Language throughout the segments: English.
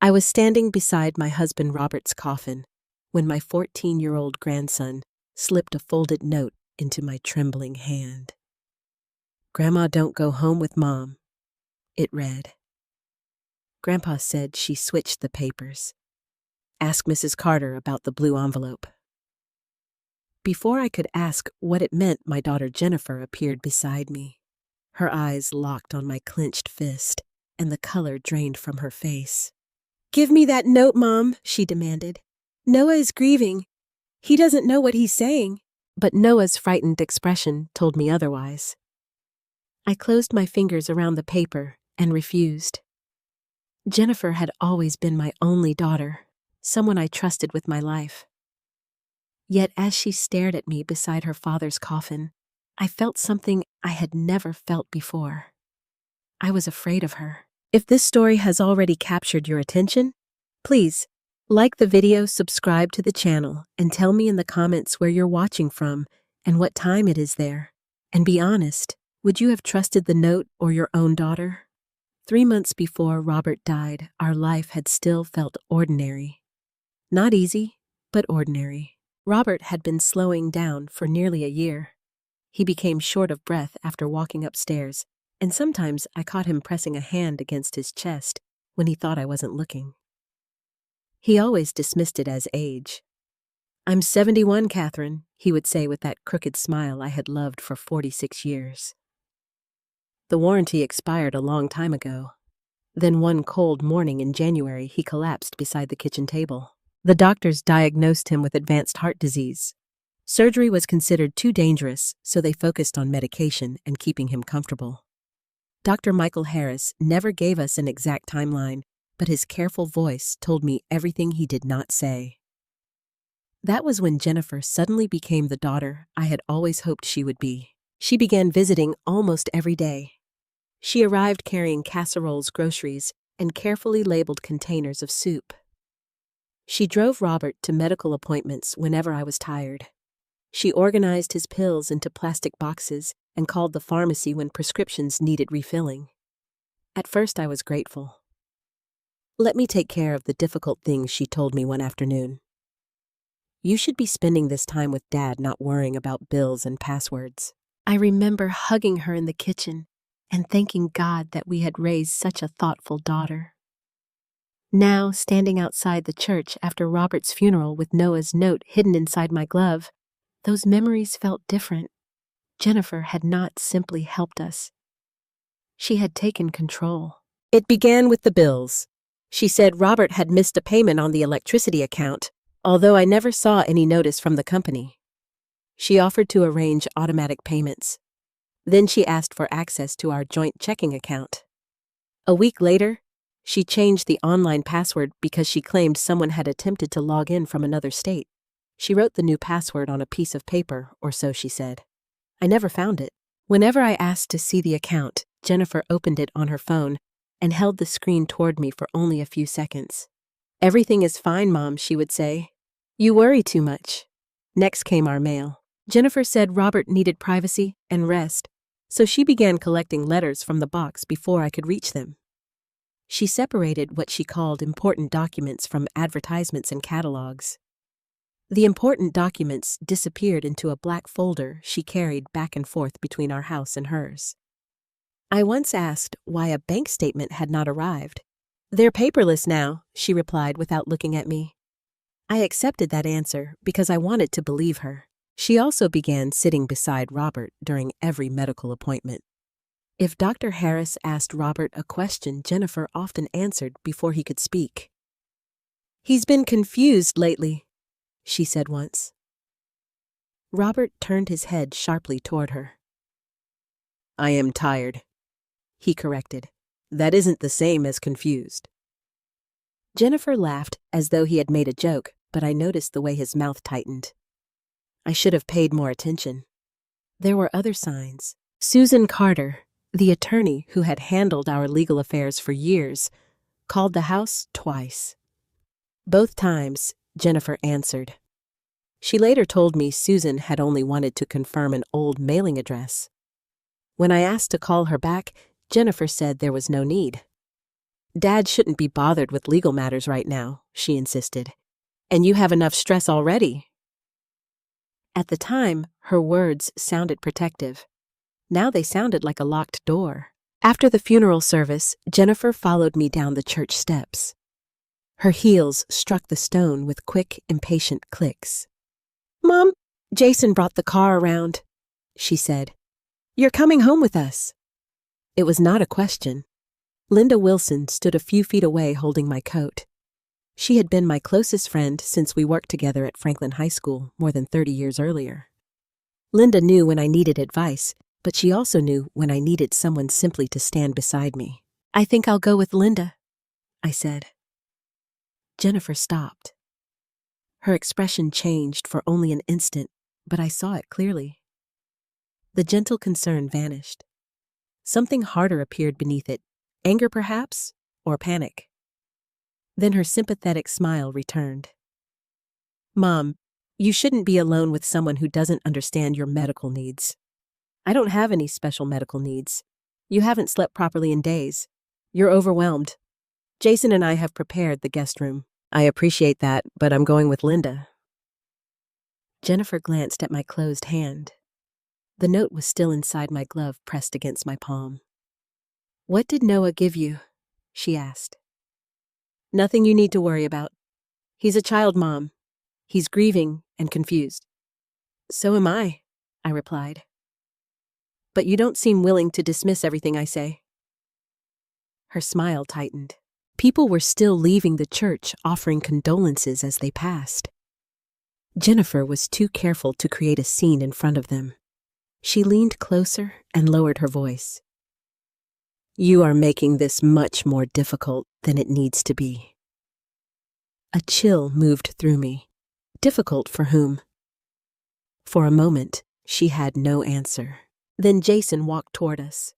I was standing beside my husband Robert's coffin when my 14-year-old grandson slipped a folded note into my trembling hand. "Grandma, don't go home with Mom," it read. Grandpa said she switched the papers. "Ask Mrs. Carter about the blue envelope." Before I could ask what it meant, my daughter Jennifer appeared beside me. Her eyes locked on my clenched fist, and the color drained from her face. "Give me that note, Mom," she demanded. "Noah is grieving. He doesn't know what he's saying." But Noah's frightened expression told me otherwise. I closed my fingers around the paper and refused. Jennifer had always been my only daughter, someone I trusted with my life. Yet as she stared at me beside her father's coffin, I felt something I had never felt before. I was afraid of her. If this story has already captured your attention, please like the video, subscribe to the channel, and tell me in the comments where you're watching from and what time it is there. And be honest, would you have trusted the note or your own daughter? 3 months before Robert died, our life had still felt ordinary. Not easy, but ordinary. Robert had been slowing down for nearly a year. He became short of breath after walking upstairs, and sometimes I caught him pressing a hand against his chest when he thought I wasn't looking. He always dismissed it as age. "I'm 71, Catherine," he would say with that crooked smile I had loved for 46 years. The warranty expired a long time ago. Then one cold morning in January, he collapsed beside the kitchen table. The doctors diagnosed him with advanced heart disease. Surgery was considered too dangerous, so they focused on medication and keeping him comfortable. Dr. Michael Harris never gave us an exact timeline, but his careful voice told me everything he did not say. That was when Jennifer suddenly became the daughter I had always hoped she would be. She began visiting almost every day. She arrived carrying casseroles, groceries, and carefully labeled containers of soup. She drove Robert to medical appointments whenever I was tired. She organized his pills into plastic boxes and called the pharmacy when prescriptions needed refilling. At first I was grateful. "Let me take care of the difficult things," she told me one afternoon. "You should be spending this time with Dad, not worrying about bills and passwords." I remember hugging her in the kitchen and thanking God that we had raised such a thoughtful daughter. Now, standing outside the church after Robert's funeral with Noah's note hidden inside my glove, those memories felt different. Jennifer had not simply helped us. She had taken control. It began with the bills. She said Robert had missed a payment on the electricity account, although I never saw any notice from the company. She offered to arrange automatic payments. Then she asked for access to our joint checking account. A week later, she changed the online password because she claimed someone had attempted to log in from another state. She wrote the new password on a piece of paper, or so she said. I never found it. Whenever I asked to see the account, Jennifer opened it on her phone and held the screen toward me for only a few seconds. "Everything is fine, Mom," she would say. "You worry too much." Next came our mail. Jennifer said Robert needed privacy and rest, so she began collecting letters from the box before I could reach them. She separated what she called important documents from advertisements and catalogs. The important documents disappeared into a black folder she carried back and forth between our house and hers. I once asked why a bank statement had not arrived. "They're paperless now," she replied without looking at me. I accepted that answer because I wanted to believe her. She also began sitting beside Robert during every medical appointment. If Dr. Harris asked Robert a question, Jennifer often answered before he could speak. "He's been confused lately," she said once. Robert turned his head sharply toward her. "I am tired," he corrected. "That isn't the same as confused." Jennifer laughed as though he had made a joke, but I noticed the way his mouth tightened. I should have paid more attention. There were other signs. Susan Carter, the attorney who had handled our legal affairs for years, called the house twice. Both times, Jennifer answered. She later told me Susan had only wanted to confirm an old mailing address. When I asked to call her back, Jennifer said there was no need. Dad shouldn't be bothered with legal matters right now, she insisted. And you have enough stress already. At the time, her words sounded protective. Now they sounded like a locked door. After the funeral service, Jennifer followed me down the church steps. Her heels struck the stone with quick, impatient clicks. "Mom, Jason brought the car around," she said. "You're coming home with us." It was not a question. Linda Wilson stood a few feet away holding my coat. She had been my closest friend since we worked together at Franklin High School more than 30 years earlier. Linda knew when I needed advice, but she also knew when I needed someone simply to stand beside me. "I think I'll go with Linda," I said. Jennifer stopped. Her expression changed for only an instant, but I saw it clearly. The gentle concern vanished. Something harder appeared beneath it, anger perhaps, or panic. Then her sympathetic smile returned. "Mom, you shouldn't be alone with someone who doesn't understand your medical needs. I don't have any special medical needs. You haven't slept properly in days. You're overwhelmed. Jason and I have prepared the guest room. I appreciate that, but I'm going with Linda." Jennifer glanced at my closed hand. The note was still inside my glove, pressed against my palm. "What did Noah give you?" she asked. "Nothing you need to worry about. He's a child, Mom. He's grieving and confused." "So am I," I replied. "But you don't seem willing to dismiss everything I say." Her smile tightened. People were still leaving the church, offering condolences as they passed. Jennifer was too careful to create a scene in front of them. She leaned closer and lowered her voice. "You are making this much more difficult than it needs to be." A chill moved through me. Difficult for whom? For a moment, she had no answer. Then Jason walked toward us.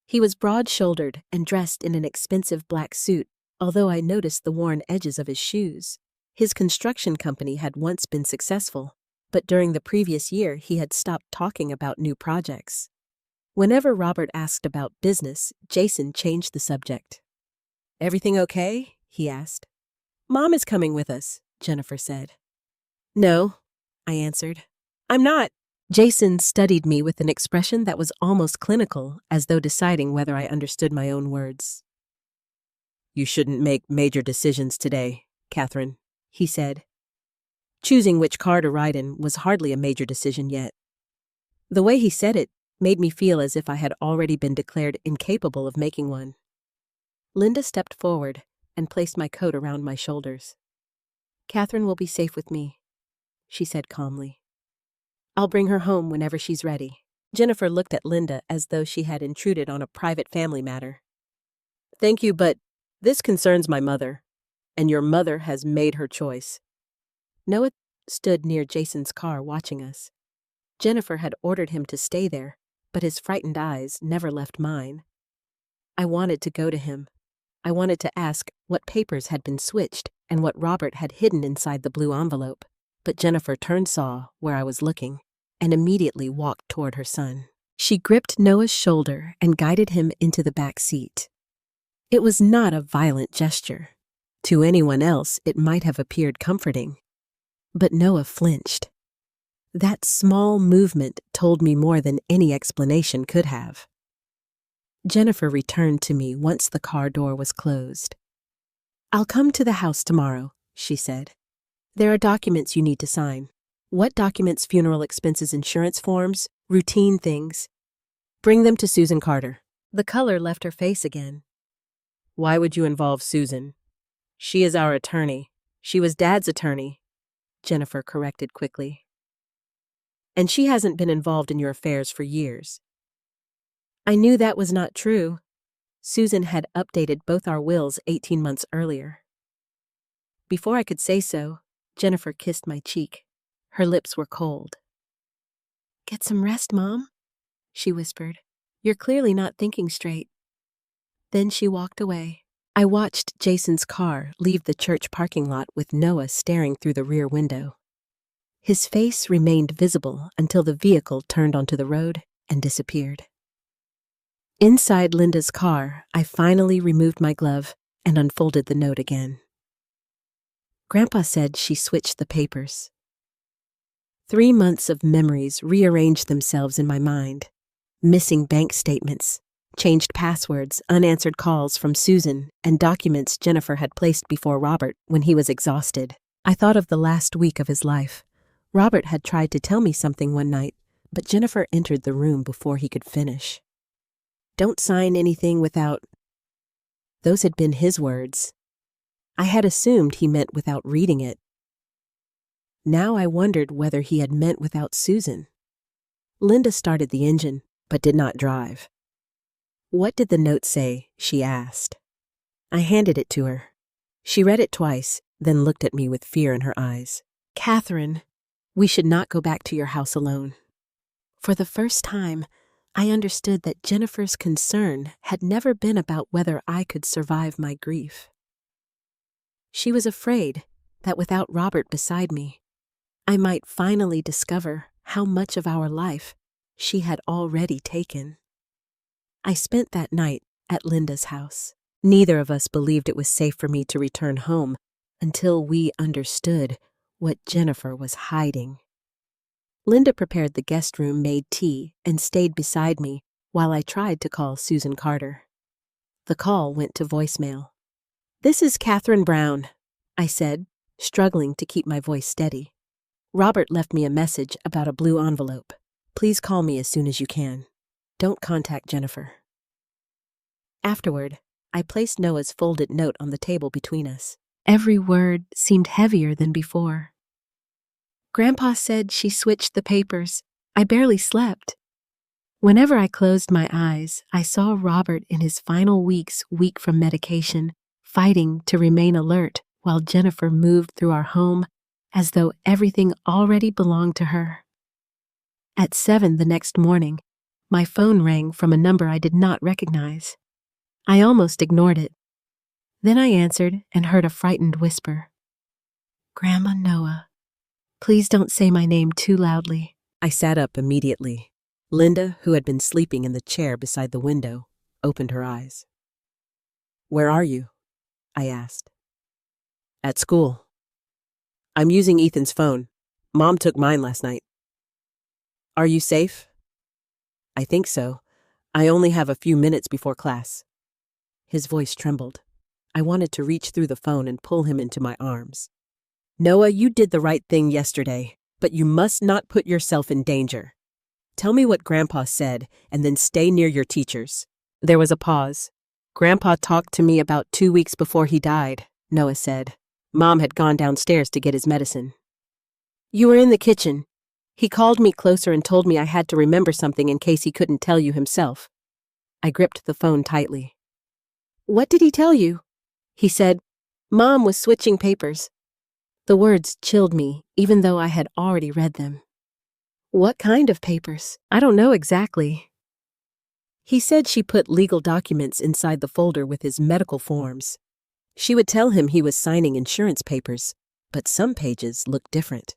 He was broad-shouldered and dressed in an expensive black suit, although I noticed the worn edges of his shoes. His construction company had once been successful, but during the previous year he had stopped talking about new projects. Whenever Robert asked about business, Jason changed the subject. "Everything okay?" he asked. "Mom is coming with us," Jennifer said. "No," I answered. "I'm not." Jason studied me with an expression that was almost clinical, as though deciding whether I understood my own words. "You shouldn't make major decisions today, Catherine," he said. Choosing which car to ride in was hardly a major decision yet. The way he said it made me feel as if I had already been declared incapable of making one. Linda stepped forward and placed my coat around my shoulders. "Catherine will be safe with me," she said calmly. "I'll bring her home whenever she's ready." Jennifer looked at Linda as though she had intruded on a private family matter. "Thank you, but this concerns my mother, and your mother has made her choice." Noah stood near Jason's car watching us. Jennifer had ordered him to stay there, but his frightened eyes never left mine. I wanted to go to him. I wanted to ask what papers had been switched and what Robert had hidden inside the blue envelope, but Jennifer saw where I was looking and immediately walked toward her son. She gripped Noah's shoulder and guided him into the back seat. It was not a violent gesture. To anyone else, it might have appeared comforting. But Noah flinched. That small movement told me more than any explanation could have. Jennifer returned to me once the car door was closed. "I'll come to the house tomorrow," she said. "There are documents you need to sign." "What documents?" "Funeral expenses, insurance forms, routine things." "Bring them to Susan Carter." The color left her face again. "Why would you involve Susan? She is our attorney. She was Dad's attorney," Jennifer corrected quickly. "And she hasn't been involved in your affairs for years." I knew that was not true. Susan had updated both our wills 18 months earlier. Before I could say so, Jennifer kissed my cheek. Her lips were cold. "Get some rest, Mom," she whispered. "You're clearly not thinking straight." Then she walked away. I watched Jason's car leave the church parking lot with Noah staring through the rear window. His face remained visible until the vehicle turned onto the road and disappeared. Inside Linda's car, I finally removed my glove and unfolded the note again. Grandpa said she switched the papers. 3 months of memories rearranged themselves in my mind. Missing bank statements, changed passwords, unanswered calls from Susan, and documents Jennifer had placed before Robert when he was exhausted. I thought of the last week of his life. Robert had tried to tell me something one night, but Jennifer entered the room before he could finish. "Don't sign anything without..." Those had been his words. I had assumed he meant without reading it. Now I wondered whether he had meant without Susan. Linda started the engine, but did not drive. "What did the note say?" she asked. I handed it to her. She read it twice, then looked at me with fear in her eyes. "Catherine, we should not go back to your house alone." For the first time, I understood that Jennifer's concern had never been about whether I could survive my grief. She was afraid that without Robert beside me, I might finally discover how much of our life she had already taken. I spent that night at Linda's house. Neither of us believed it was safe for me to return home until we understood what Jennifer was hiding. Linda prepared the guest room made tea and stayed beside me while I tried to call Susan Carter. The call went to voicemail. "This is Catherine Brown," I said, struggling to keep my voice steady. "Robert left me a message about a blue envelope. Please call me as soon as you can. Don't contact Jennifer." Afterward, I placed Noah's folded note on the table between us. Every word seemed heavier than before. Grandpa said she switched the papers. I barely slept. Whenever I closed my eyes, I saw Robert in his final weeks weak from medication, fighting to remain alert while Jennifer moved through our home as though everything already belonged to her. At 7 the next morning, my phone rang from a number I did not recognize. I almost ignored it. Then I answered and heard a frightened whisper. "Grandma Noah, please don't say my name too loudly." I sat up immediately. Linda, who had been sleeping in the chair beside the window, opened her eyes. "Where are you?" I asked. "At school. I'm using Ethan's phone. Mom took mine last night." "Are you safe?" "I think so. I only have a few minutes before class." His voice trembled. I wanted to reach through the phone and pull him into my arms. "Noah, you did the right thing yesterday, but you must not put yourself in danger. Tell me what Grandpa said, and then stay near your teachers." There was a pause. "Grandpa talked to me about 2 weeks before he died," Noah said. "Mom had gone downstairs to get his medicine. You were in the kitchen. He called me closer and told me I had to remember something in case he couldn't tell you himself." I gripped the phone tightly. "What did he tell you?" "He said, Mom was switching papers." The words chilled me, even though I had already read them. "What kind of papers?" "I don't know exactly." "He said she put legal documents inside the folder with his medical forms. She would tell him he was signing insurance papers, but some pages looked different."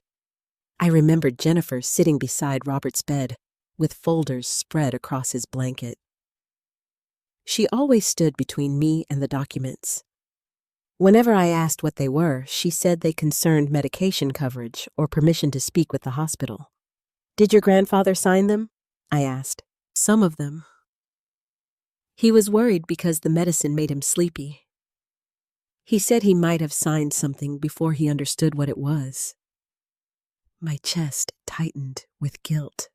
I remembered Jennifer sitting beside Robert's bed, with folders spread across his blanket. She always stood between me and the documents. Whenever I asked what they were, she said they concerned medication coverage or permission to speak with the hospital. "Did your grandfather sign them?" I asked. "Some of them. He was worried because the medicine made him sleepy. He said he might have signed something before he understood what it was." My chest tightened with guilt.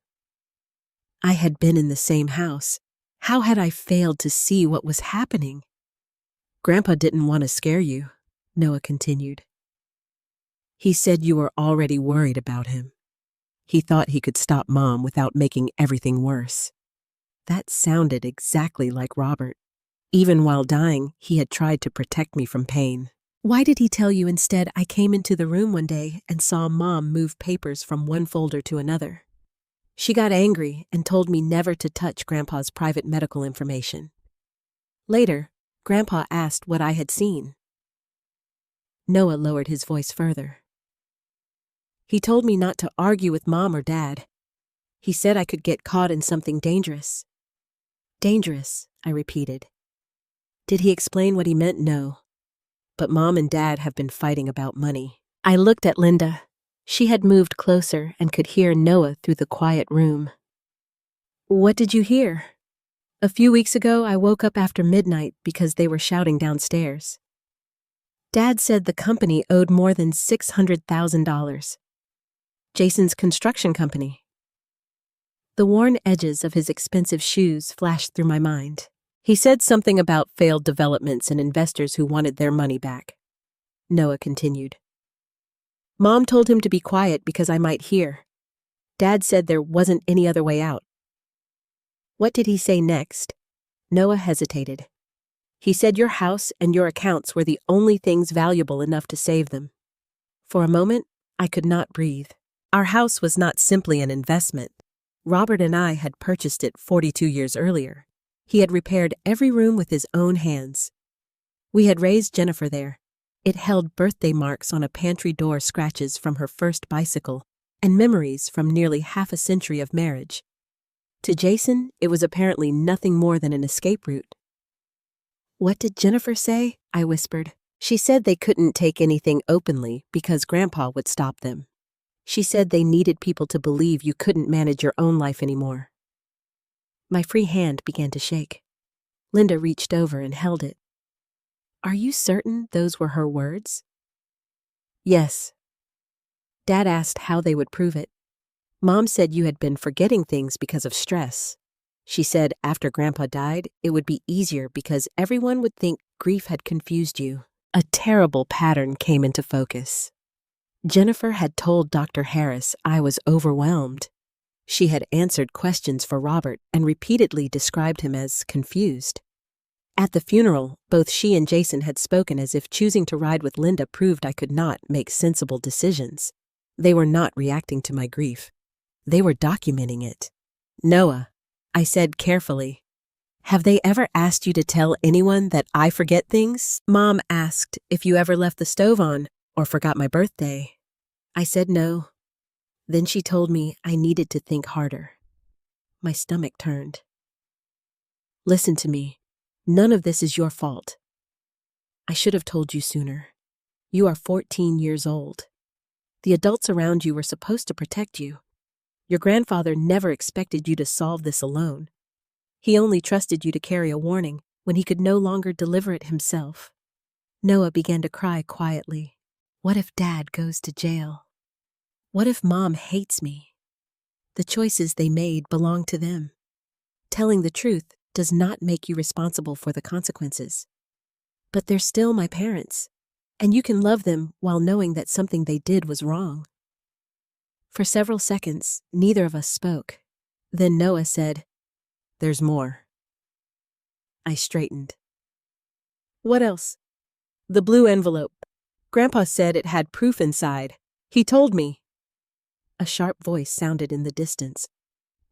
I had been in the same house. How had I failed to see what was happening? "Grandpa didn't want to scare you," Noah continued. "He said you were already worried about him. He thought he could stop Mom without making everything worse." That sounded exactly like Robert. Even while dying, he had tried to protect me from pain. "Why did he tell you instead I came into the room one day and saw Mom move papers from one folder to another? She got angry and told me never to touch Grandpa's private medical information. Later, Grandpa asked what I had seen." Noah lowered his voice further. "He told me not to argue with Mom or Dad. He said I could get caught in something dangerous." "Dangerous," I repeated. "Did he explain what he meant?" "No. but Mom and Dad have been fighting about money. I looked at Linda. She had moved closer and could hear Noah through the quiet room. What did you hear? A few weeks ago, I woke up after midnight because they were shouting downstairs. Dad said the company owed more than $600,000. Jason's construction company. The worn edges of his expensive shoes flashed through my mind. He said something about failed developments and investors who wanted their money back. Noah continued. Mom told him to be quiet because I might hear. Dad said there wasn't any other way out. What did he say next? Noah hesitated. He said your house and your accounts were the only things valuable enough to save them. For a moment, I could not breathe. Our house was not simply an investment. Robert and I had purchased it 42 years earlier. He had repaired every room with his own hands. We had raised Jennifer there. It held birthday marks on a pantry door, scratches from her first bicycle, and memories from nearly half a century of marriage. To Jason, it was apparently nothing more than an escape route. What did Jennifer say? I whispered. She said they couldn't take anything openly because Grandpa would stop them. She said they needed people to believe you couldn't manage your own life anymore. My free hand began to shake. Linda reached over and held it. Are you certain those were her words? Yes. Dad asked how they would prove it. Mom said you had been forgetting things because of stress. She said after Grandpa died, it would be easier because everyone would think grief had confused you. A terrible pattern came into focus. Jennifer had told Dr. Harris I was overwhelmed. She had answered questions for Robert and repeatedly described him as confused. At the funeral, both she and Jason had spoken as if choosing to ride with Linda proved I could not make sensible decisions. They were not reacting to my grief. They were documenting it. Noah, I said carefully, have they ever asked you to tell anyone that I forget things? Mom asked if you ever left the stove on or forgot my birthday. I said no. Then she told me I needed to think harder. My stomach turned. Listen to me. None of this is your fault. I should have told you sooner. You are 14 years old. The adults around you were supposed to protect you. Your grandfather never expected you to solve this alone. He only trusted you to carry a warning when he could no longer deliver it himself. Noah began to cry quietly. What if Dad goes to jail? What if Mom hates me? The choices they made belong to them. Telling the truth does not make you responsible for the consequences. But they're still my parents, and you can love them while knowing that something they did was wrong. For several seconds, neither of us spoke. Then Noah said, There's more. I straightened. What else? The blue envelope. Grandpa said it had proof inside. He told me. A sharp voice sounded in the distance.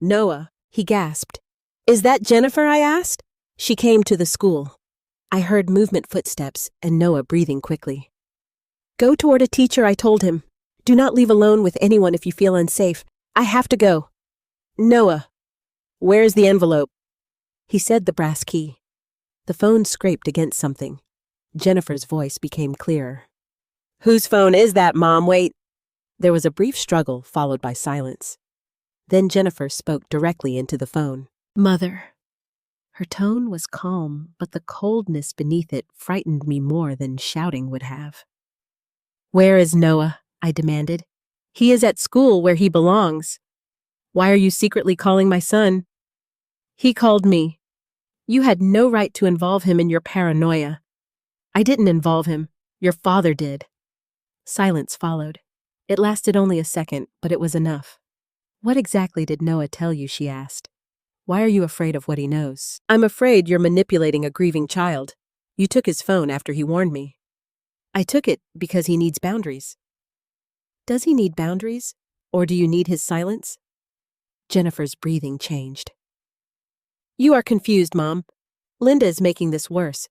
Noah, he gasped. Is that Jennifer? I asked. She came to the school. I heard movement, footsteps, and Noah breathing quickly. Go toward a teacher, I told him. Do not leave alone with anyone if you feel unsafe. I have to go. Noah, where's the envelope? He said the brass key. The phone scraped against something. Jennifer's voice became clearer. Whose phone is that, Mom? Wait. There was a brief struggle, followed by silence. Then Jennifer spoke directly into the phone. Mother. Her tone was calm, but the coldness beneath it frightened me more than shouting would have. Where is Noah? I demanded. He is at school where he belongs. Why are you secretly calling my son? He called me. You had no right to involve him in your paranoia. I didn't involve him. Your father did. Silence followed. It lasted only a second, but it was enough. What exactly did Noah tell you? She asked. Why are you afraid of what he knows? I'm afraid you're manipulating a grieving child. You took his phone after he warned me. I took it because he needs boundaries. Does he need boundaries, or do you need his silence? Jennifer's breathing changed. You are confused, Mom. Linda is making this worse.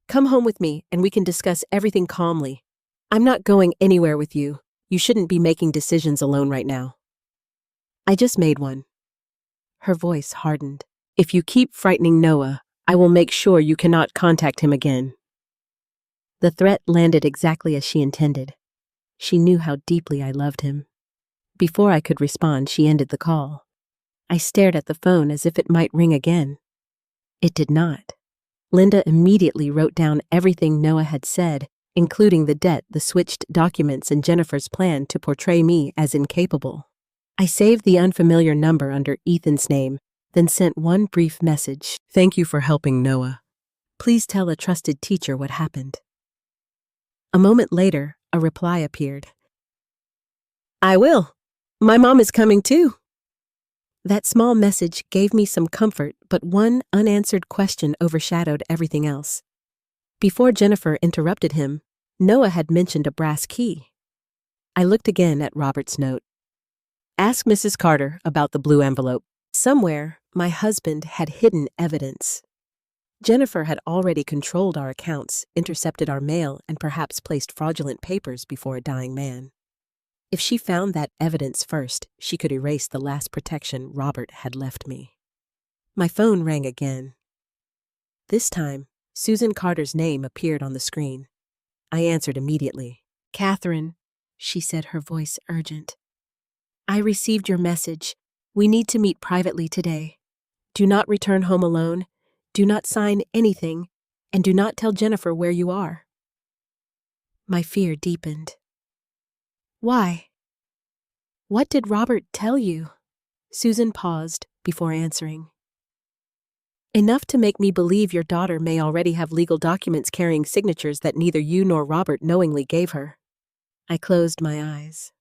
Come home with me and we can discuss everything calmly. I'm not going anywhere with you. You shouldn't be making decisions alone right now. I just made one. Her voice hardened. If you keep frightening Noah, I will make sure you cannot contact him again. The threat landed exactly as she intended. She knew how deeply I loved him. Before I could respond, she ended the call. I stared at the phone as if it might ring again. It did not. Linda immediately wrote down everything Noah had said, including the debt, the switched documents, and Jennifer's plan to portray me as incapable. I saved the unfamiliar number under Ethan's name, then sent one brief message. "Thank you for helping, Noah. Please tell a trusted teacher what happened." A moment later, a reply appeared. "I will. My mom is coming too." That small message gave me some comfort, but one unanswered question overshadowed everything else. Before Jennifer interrupted him, Noah had mentioned a brass key. I looked again at Robert's note. "Ask Mrs. Carter about the blue envelope." Somewhere, my husband had hidden evidence. Jennifer had already controlled our accounts, intercepted our mail, and perhaps placed fraudulent papers before a dying man. If she found that evidence first, she could erase the last protection Robert had left me. My phone rang again. This time, Susan Carter's name appeared on the screen. I answered immediately. "Catherine," she said, her voice urgent. "I received your message. We need to meet privately today. Do not return home alone. Do not sign anything, and do not tell Jennifer where you are." My fear deepened. "Why? What did Robert tell you?" Susan paused before answering. "Enough to make me believe your daughter may already have legal documents carrying signatures that neither you nor Robert knowingly gave her." I closed my eyes.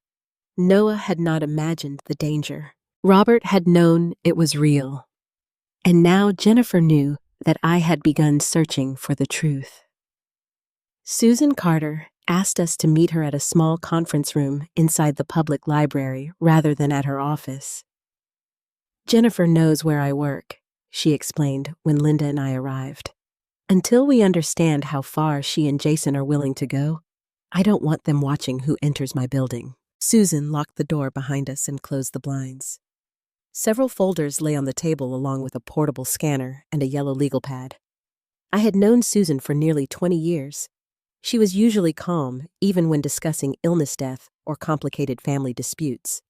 Noah had not imagined the danger. Robert had known it was real. And now Jennifer knew that I had begun searching for the truth. Susan Carter asked us to meet her at a small conference room inside the public library rather than at her office. "Jennifer knows where I work," she explained when Linda and I arrived. "Until we understand how far she and Jason are willing to go, I don't want them watching who enters my building." Susan locked the door behind us and closed the blinds. Several folders lay on the table along with a portable scanner and a yellow legal pad. I had known Susan for nearly 20 years. She was usually calm, even when discussing illness, death, or complicated family disputes.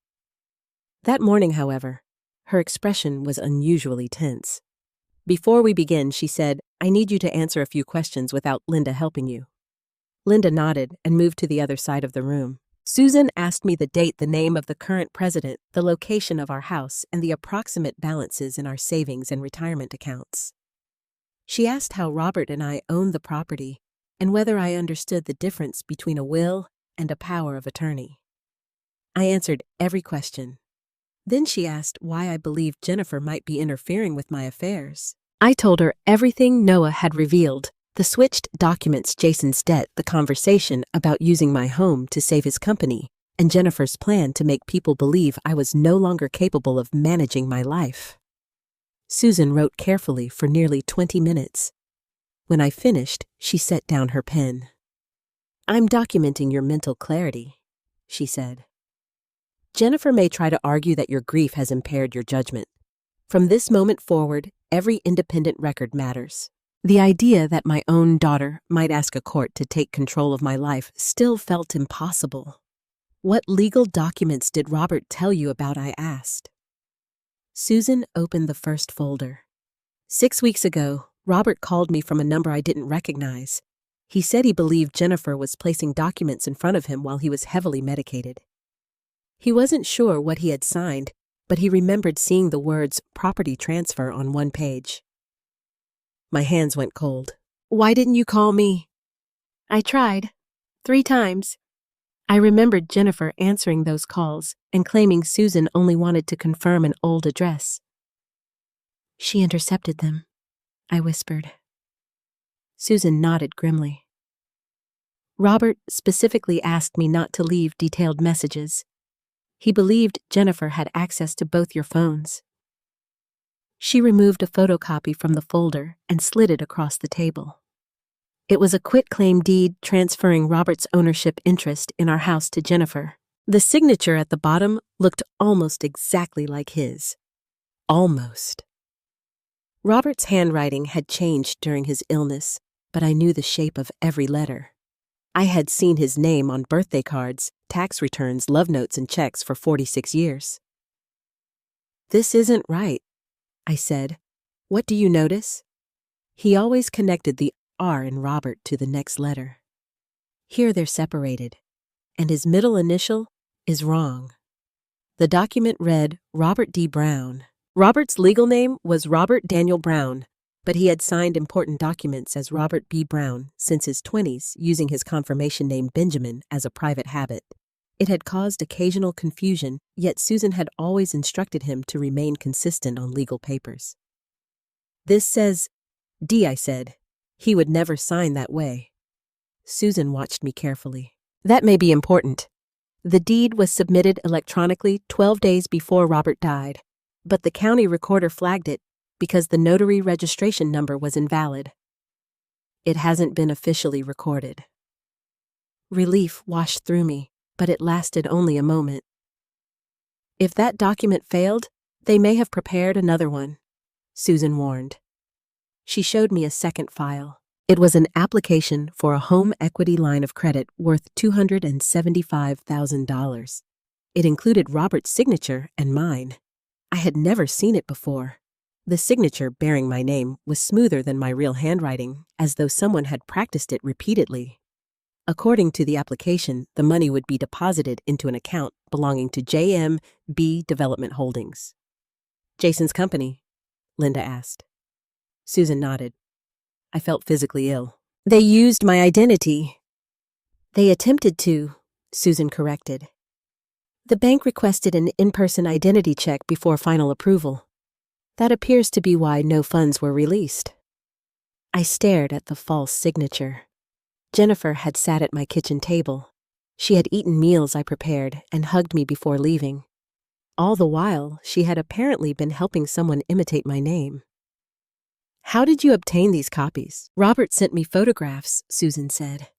That morning, however, her expression was unusually tense. "Before we begin," she said, "I need you to answer a few questions without Linda helping you." Linda nodded and moved to the other side of the room. Susan asked me the date, the name of the current president, the location of our house, and the approximate balances in our savings and retirement accounts. She asked how Robert and I owned the property and whether I understood the difference between a will and a power of attorney. I answered every question. Then she asked why I believed Jennifer might be interfering with my affairs. I told her everything Noah had revealed: the switched documents, Jason's debt, the conversation about using my home to save his company, and Jennifer's plan to make people believe I was no longer capable of managing my life. Susan wrote carefully for nearly 20 minutes. When I finished, she set down her pen. "I'm documenting your mental clarity," she said. "Jennifer may try to argue that your grief has impaired your judgment. From this moment forward, every independent record matters." The idea that my own daughter might ask a court to take control of my life still felt impossible. "What legal documents did Robert tell you about?" I asked. Susan opened the first folder. 6 weeks ago, Robert called me from a number I didn't recognize. He said he believed Jennifer was placing documents in front of him while he was heavily medicated. He wasn't sure what he had signed, but he remembered seeing the words property transfer on one page. My hands went cold. "Why didn't you call me?" "I tried. 3 times. I remembered Jennifer answering those calls and claiming Susan only wanted to confirm an old address. "She intercepted them," I whispered. Susan nodded grimly. "Robert specifically asked me not to leave detailed messages. He believed Jennifer had access to both your phones." She removed a photocopy from the folder and slid it across the table. It was a quitclaim deed transferring Robert's ownership interest in our house to Jennifer. The signature at the bottom looked almost exactly like his. Almost. Robert's handwriting had changed during his illness, but I knew the shape of every letter. I had seen his name on birthday cards, tax returns, love notes, and checks for 46 years. "This isn't right," I said. "What do you notice?" He always connected the R in Robert to the next letter. Here they're separated, and his middle initial is wrong. The document read Robert D. Brown. Robert's legal name was Robert Daniel Brown, but he had signed important documents as Robert B. Brown since his 20s, using his confirmation name Benjamin as a private habit. It had caused occasional confusion, yet Susan had always instructed him to remain consistent on legal papers. "This says D," I said. "He would never sign that way." Susan watched me carefully. "That may be important. The deed was submitted electronically 12 days before Robert died, but the county recorder flagged it because the notary registration number was invalid. It hasn't been officially recorded." Relief washed through me, but it lasted only a moment. "If that document failed, they may have prepared another one," Susan warned. She showed me a second file. It was an application for a home equity line of credit worth $275,000. It included Robert's signature and mine. I had never seen it before. The signature bearing my name was smoother than my real handwriting, as though someone had practiced it repeatedly. According to the application, the money would be deposited into an account belonging to JMB Development Holdings. "Jason's company?" Linda asked. Susan nodded. I felt physically ill. "They used my identity." "They attempted to," Susan corrected. "The bank requested an in-person identity check before final approval. That appears to be why no funds were released." I stared at the false signature. Jennifer had sat at my kitchen table. She had eaten meals I prepared and hugged me before leaving. All the while, she had apparently been helping someone imitate my name. "How did you obtain these copies?" "Robert sent me photographs," Susan said.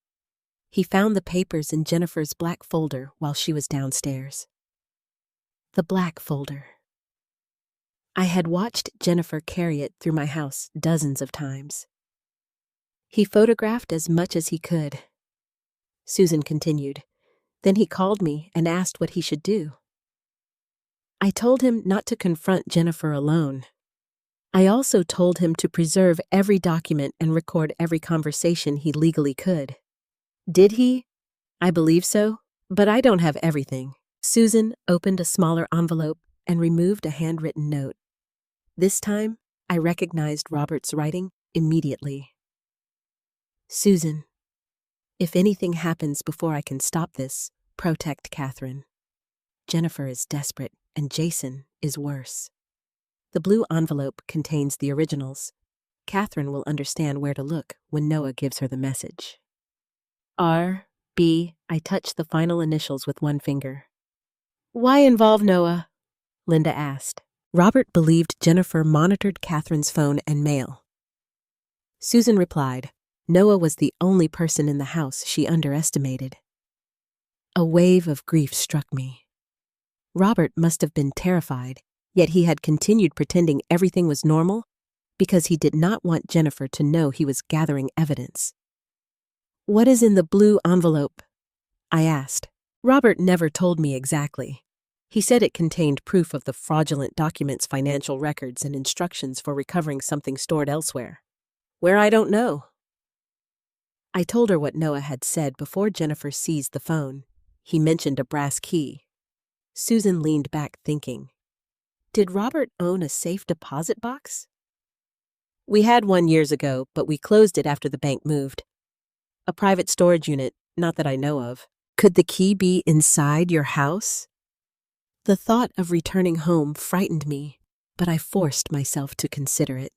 "He found the papers in Jennifer's black folder while she was downstairs." The black folder. I had watched Jennifer carry it through my house dozens of times. "He photographed as much as he could," Susan continued. "Then he called me and asked what he should do. I told him not to confront Jennifer alone. I also told him to preserve every document and record every conversation he legally could. Did he? I believe so, but I don't have everything." Susan opened a smaller envelope and removed a handwritten note. This time, I recognized Robert's writing immediately. "Susan, if anything happens before I can stop this, protect Catherine. Jennifer is desperate, and Jason is worse." The blue envelope contains the originals. Catherine will understand where to look when Noah gives her the message. R.B. I touched the final initials with one finger. "Why involve Noah?" Linda asked. Robert believed Jennifer monitored Catherine's phone and mail. Susan replied, Noah was the only person in the house she underestimated. A wave of grief struck me. Robert must have been terrified, yet he had continued pretending everything was normal because he did not want Jennifer to know he was gathering evidence. "What is in the blue envelope?" I asked. Robert never told me exactly. He said it contained proof of the fraudulent documents' financial records and instructions for recovering something stored elsewhere. Where I don't know. I told her what Noah had said before Jennifer seized the phone. He mentioned a brass key. Susan leaned back thinking. Did Robert own a safe deposit box? We had one years ago, but we closed it after the bank moved. A private storage unit, not that I know of. Could the key be inside your house? The thought of returning home frightened me, but I forced myself to consider it.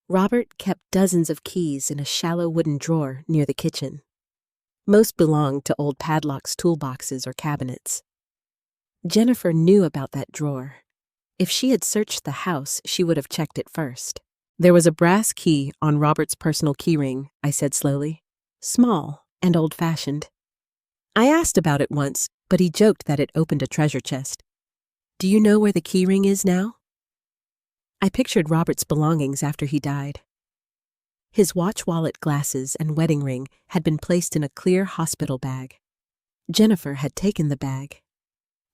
Robert kept dozens of keys in a shallow wooden drawer near the kitchen. Most belonged to old padlocks, toolboxes, or cabinets. Jennifer knew about that drawer. If she had searched the house, she would have checked it first. There was a brass key on Robert's personal keyring, I said slowly. Small and old-fashioned. I asked about it once, but he joked that it opened a treasure chest. Do you know where the keyring is now? I pictured Robert's belongings after he died. His watch, wallet, glasses, and wedding ring had been placed in a clear hospital bag. Jennifer had taken the bag.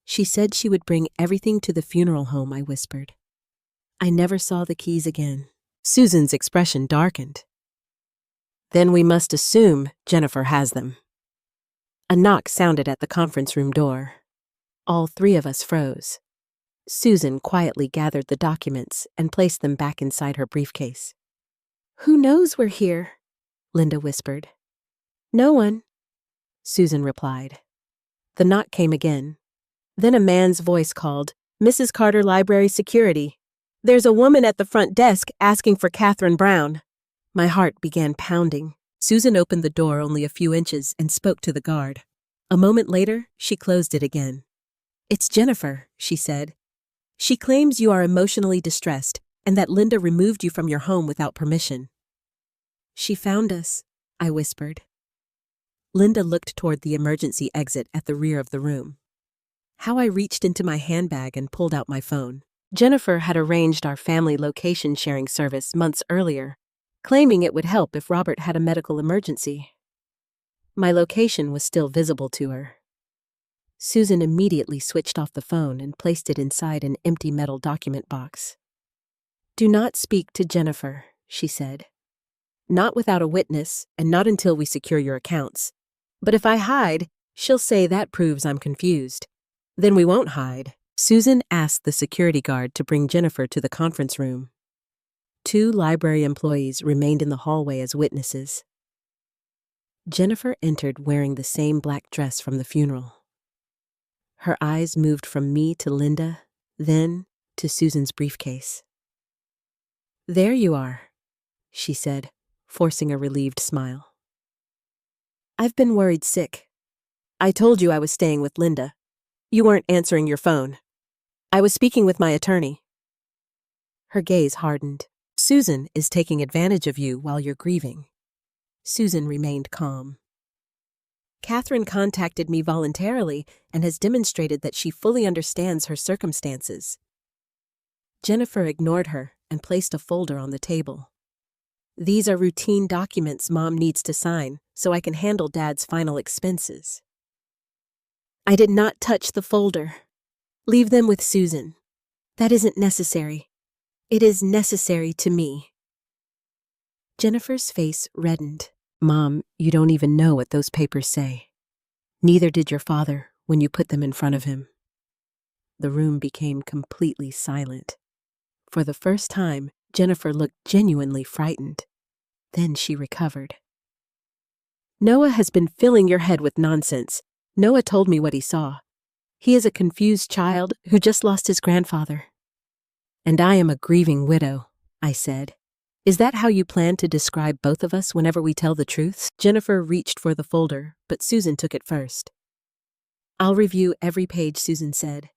She said she would bring everything to the funeral home, I whispered. I never saw the keys again. Susan's expression darkened. Then we must assume Jennifer has them. A knock sounded at the conference room door. All three of us froze. Susan quietly gathered the documents and placed them back inside her briefcase. Who knows we're here? Linda whispered. No one, Susan replied. The knock came again. Then a man's voice called, Mrs. Carter, Library Security. There's a woman at the front desk asking for Catherine Brown. My heart began pounding. Susan opened the door only a few inches and spoke to the guard. A moment later, she closed it again. It's Jennifer, she said. She claims you are emotionally distressed and that Linda removed you from your home without permission. She found us, I whispered. Linda looked toward the emergency exit at the rear of the room. How I reached into my handbag and pulled out my phone. Jennifer had arranged our family location sharing service months earlier, claiming it would help if Robert had a medical emergency. My location was still visible to her. Susan immediately switched off the phone and placed it inside an empty metal document box. Do not speak to Jennifer, she said. Not without a witness, and not until we secure your accounts. But if I hide, she'll say that proves I'm confused. Then we won't hide. Susan asked the security guard to bring Jennifer to the conference room. 2 library employees remained in the hallway as witnesses. Jennifer entered wearing the same black dress from the funeral. Her eyes moved from me to Linda, then to Susan's briefcase. There you are, she said, forcing a relieved smile. I've been worried sick. I told you I was staying with Linda. You weren't answering your phone. I was speaking with my attorney. Her gaze hardened. Susan is taking advantage of you while you're grieving. Susan remained calm. Catherine contacted me voluntarily and has demonstrated that she fully understands her circumstances. Jennifer ignored her and placed a folder on the table. These are routine documents Mom needs to sign so I can handle Dad's final expenses. I did not touch the folder. Leave them with Susan. That isn't necessary. It is necessary to me. Jennifer's face reddened. Mom, you don't even know what those papers say. Neither did your father when you put them in front of him. The room became completely silent. For the first time, Jennifer looked genuinely frightened. Then she recovered. Noah has been filling your head with nonsense. Noah told me what he saw. He is a confused child who just lost his grandfather. And I am a grieving widow, I said. Is that how you plan to describe both of us whenever we tell the truth? Jennifer reached for the folder, but Susan took it first. I'll review every page, Susan said.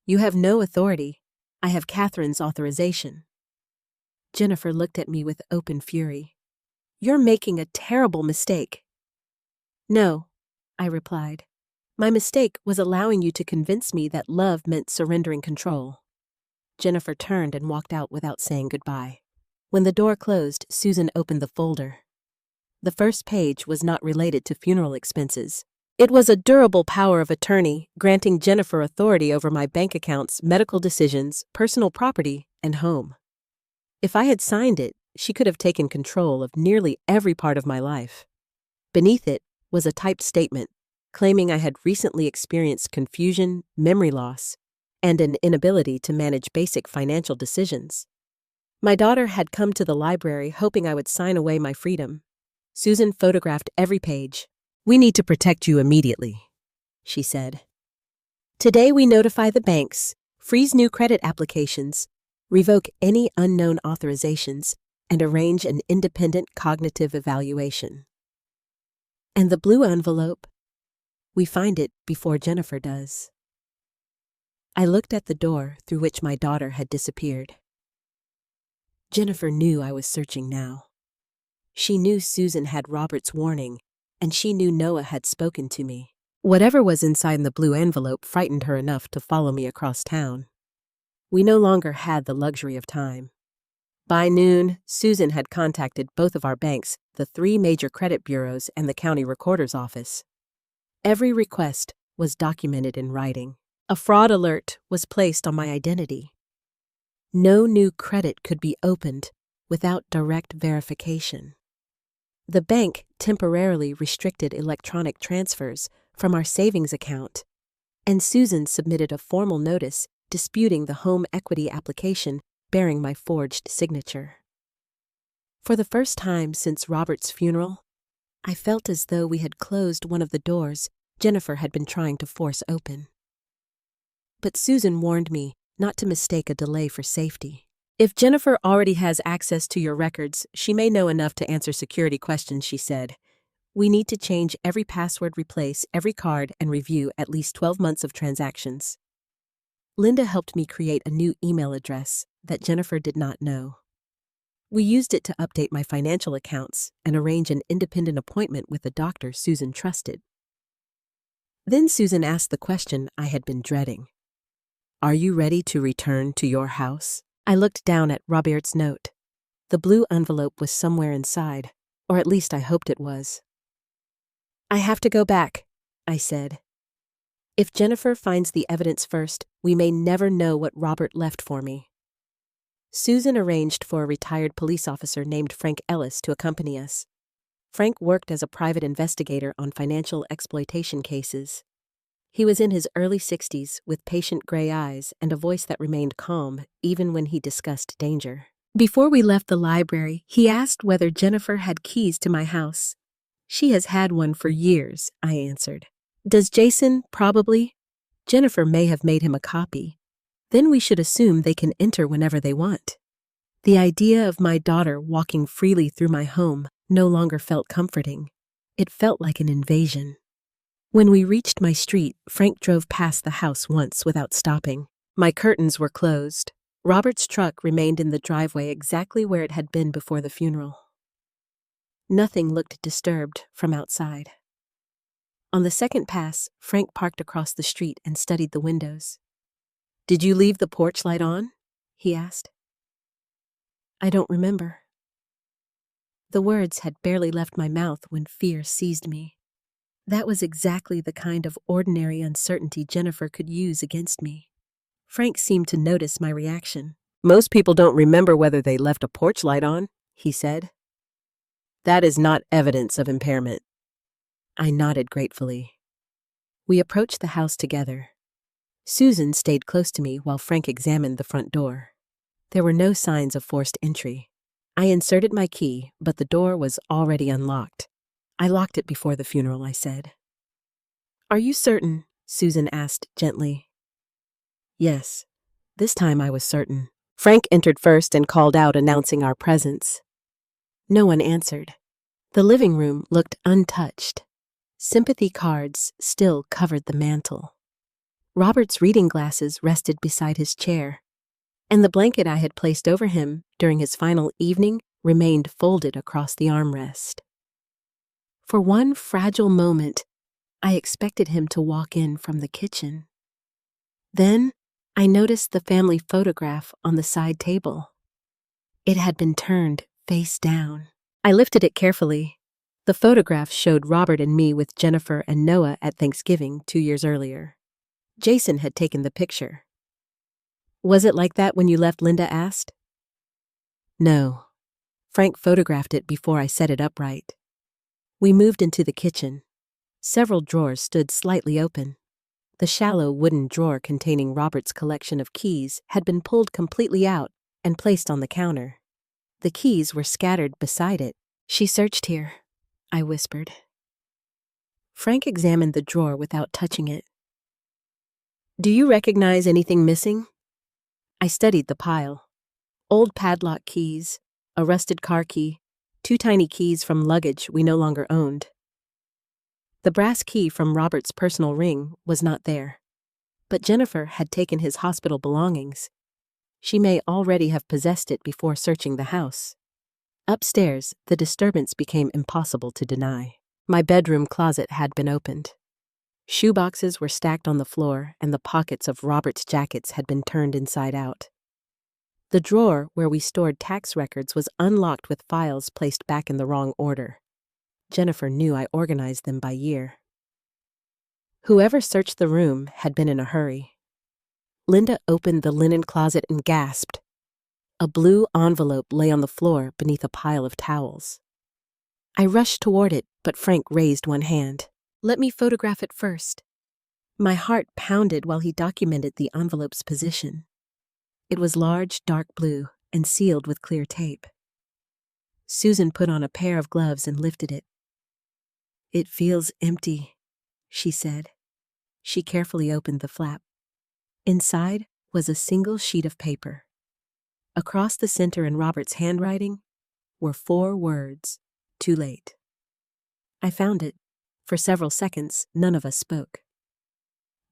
You have no authority. I have Catherine's authorization. Jennifer looked at me with open fury. You're making a terrible mistake. No, I replied. My mistake was allowing you to convince me that love meant surrendering control. Jennifer turned and walked out without saying goodbye. When the door closed, Susan opened the folder. The first page was not related to funeral expenses. It was a durable power of attorney granting Jennifer authority over my bank accounts, medical decisions, personal property, and home. If I had signed it, she could have taken control of nearly every part of my life. Beneath it was a typed statement claiming I had recently experienced confusion, memory loss, and an inability to manage basic financial decisions. My daughter had come to the library hoping I would sign away my freedom. Susan photographed every page. We need to protect you immediately, she said. Today we notify the banks, freeze new credit applications, revoke any unknown authorizations, and arrange an independent cognitive evaluation. And the blue envelope? We find it before Jennifer does. I looked at the door through which my daughter had disappeared. Jennifer knew I was searching now. She knew Susan had Robert's warning, and she knew Noah had spoken to me. Whatever was inside the blue envelope frightened her enough to follow me across town. We no longer had the luxury of time. By noon, Susan had contacted both of our banks, the 3 major credit bureaus, and the county recorder's office. Every request was documented in writing. A fraud alert was placed on my identity. No new credit could be opened without direct verification. The bank temporarily restricted electronic transfers from our savings account, and Susan submitted a formal notice disputing the home equity application bearing my forged signature. For the first time since Robert's funeral, I felt as though we had closed one of the doors Jennifer had been trying to force open. But Susan warned me not to mistake a delay for safety. If Jennifer already has access to your records, she may know enough to answer security questions, she said. We need to change every password, replace every card, and review at least 12 months of transactions. Linda helped me create a new email address that Jennifer did not know. We used it to update my financial accounts and arrange an independent appointment with a doctor Susan trusted. Then Susan asked the question I had been dreading. Are you ready to return to your house? I looked down at Robert's note. The blue envelope was somewhere inside, or at least I hoped it was. I have to go back, I said. If Jennifer finds the evidence first, we may never know what Robert left for me. Susan arranged for a retired police officer named Frank Ellis to accompany us. Frank worked as a private investigator on financial exploitation cases. He was in his early 60s with patient gray eyes and a voice that remained calm even when he discussed danger. Before we left the library, he asked whether Jennifer had keys to my house. She has had one for years, I answered. Does Jason? Probably. Jennifer may have made him a copy. Then we should assume they can enter whenever they want. The idea of my daughter walking freely through my home no longer felt comforting. It felt like an invasion. When we reached my street, Frank drove past the house once without stopping. My curtains were closed. Robert's truck remained in the driveway exactly where it had been before the funeral. Nothing looked disturbed from outside. On the second pass, Frank parked across the street and studied the windows. Did you leave the porch light on? He asked. I don't remember. The words had barely left my mouth when fear seized me. That was exactly the kind of ordinary uncertainty Jennifer could use against me. Frank seemed to notice my reaction. Most people don't remember whether they left a porch light on, he said. That is not evidence of impairment. I nodded gratefully. We approached the house together. Susan stayed close to me while Frank examined the front door. There were no signs of forced entry. I inserted my key, but the door was already unlocked. I locked it before the funeral, I said. Are you certain? Susan asked gently. Yes, this time I was certain. Frank entered first and called out, announcing our presence. No one answered. The living room looked untouched. Sympathy cards still covered the mantel. Robert's reading glasses rested beside his chair, and the blanket I had placed over him during his final evening remained folded across the armrest. For one fragile moment, I expected him to walk in from the kitchen. Then, I noticed the family photograph on the side table. It had been turned face down. I lifted it carefully. The photograph showed Robert and me with Jennifer and Noah at Thanksgiving 2 years earlier. Jason had taken the picture. Was it like that when you left? Linda asked. No. Frank photographed it before I set it upright. We moved into the kitchen. Several drawers stood slightly open. The shallow wooden drawer containing Robert's collection of keys had been pulled completely out and placed on the counter. The keys were scattered beside it. She searched here, I whispered. Frank examined the drawer without touching it. Do you recognize anything missing? I studied the pile. Old padlock keys, a rusted car key, 2 tiny keys from luggage we no longer owned. The brass key from Robert's personal ring was not there, but Jennifer had taken his hospital belongings. She may already have possessed it before searching the house. Upstairs, the disturbance became impossible to deny. My bedroom closet had been opened. Shoeboxes were stacked on the floor, and the pockets of Robert's jackets had been turned inside out. The drawer where we stored tax records was unlocked with files placed back in the wrong order. Jennifer knew I organized them by year. Whoever searched the room had been in a hurry. Linda opened the linen closet and gasped. A blue envelope lay on the floor beneath a pile of towels. I rushed toward it, but Frank raised one hand. "Let me photograph it first." My heart pounded while he documented the envelope's position. It was large, dark blue, and sealed with clear tape. Susan put on a pair of gloves and lifted it. "It feels empty," she said. She carefully opened the flap. Inside was a single sheet of paper. Across the center in Robert's handwriting were 4 words, "Too late." I found it. For several seconds, none of us spoke.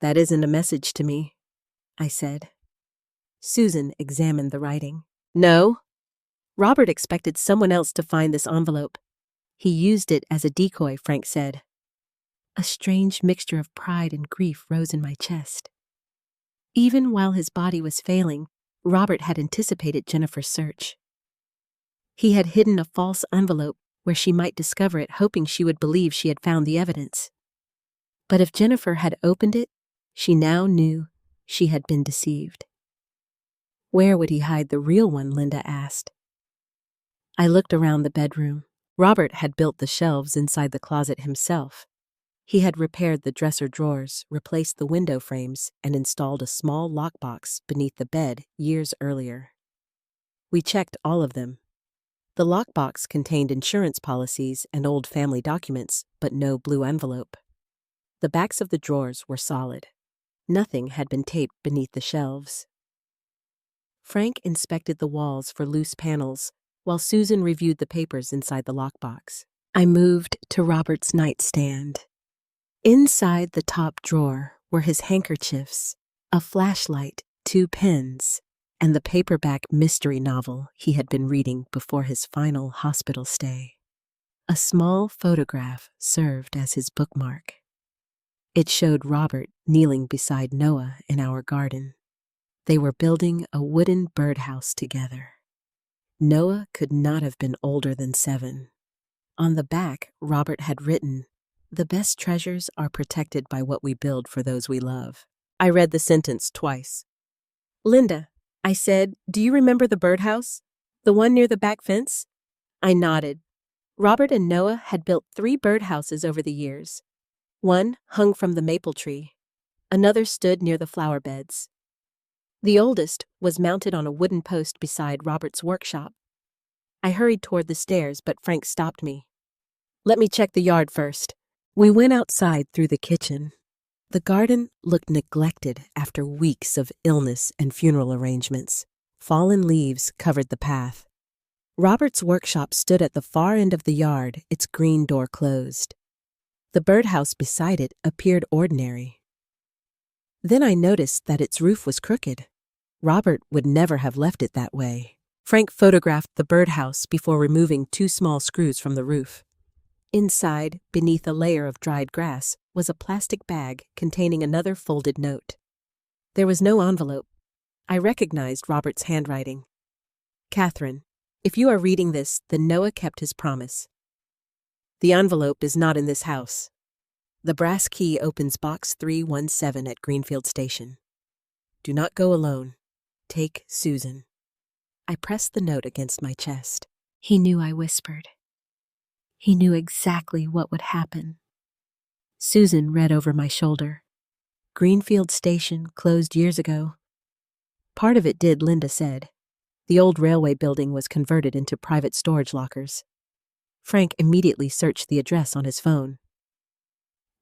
"That isn't a message to me," I said. Susan examined the writing. "No. Robert expected someone else to find this envelope. He used it as a decoy," Frank said. A strange mixture of pride and grief rose in my chest. Even while his body was failing, Robert had anticipated Jennifer's search. He had hidden a false envelope where she might discover it, hoping she would believe she had found the evidence. But if Jennifer had opened it, she now knew she had been deceived. Where would he hide the real one, Linda asked. I looked around the bedroom. Robert had built the shelves inside the closet himself. He had repaired the dresser drawers, replaced the window frames, and installed a small lockbox beneath the bed years earlier. We checked all of them. The lockbox contained insurance policies and old family documents, but no blue envelope. The backs of the drawers were solid. Nothing had been taped beneath the shelves. Frank inspected the walls for loose panels, while Susan reviewed the papers inside the lockbox. I moved to Robert's nightstand. Inside the top drawer were his handkerchiefs, a flashlight, 2 pens, and the paperback mystery novel he had been reading before his final hospital stay. A small photograph served as his bookmark. It showed Robert kneeling beside Noah in our garden. They were building a wooden birdhouse together. Noah could not have been older than 7. On the back, Robert had written, "The best treasures are protected by what we build for those we love." I read the sentence twice. "Linda," I said, "do you remember the birdhouse? The one near the back fence?" I nodded. Robert and Noah had built 3 birdhouses over the years. One hung from the maple tree. Another stood near the flower beds. The oldest was mounted on a wooden post beside Robert's workshop. I hurried toward the stairs, but Frank stopped me. "Let me check the yard first." We went outside through the kitchen. The garden looked neglected after weeks of illness and funeral arrangements. Fallen leaves covered the path. Robert's workshop stood at the far end of the yard, its green door closed. The birdhouse beside it appeared ordinary. Then I noticed that its roof was crooked. Robert would never have left it that way. Frank photographed the birdhouse before removing 2 small screws from the roof. Inside, beneath a layer of dried grass, was a plastic bag containing another folded note. There was no envelope. I recognized Robert's handwriting. "Catherine, if you are reading this, then Noah kept his promise. The envelope is not in this house. The brass key opens box 317 at Greenfield Station. Do not go alone. Take Susan." I pressed the note against my chest. He knew I whispered. He knew exactly what would happen. Susan read over my shoulder. "Greenfield Station closed years ago." Part of it did, Linda said. The old railway building was converted into private storage lockers. Frank immediately searched the address on his phone.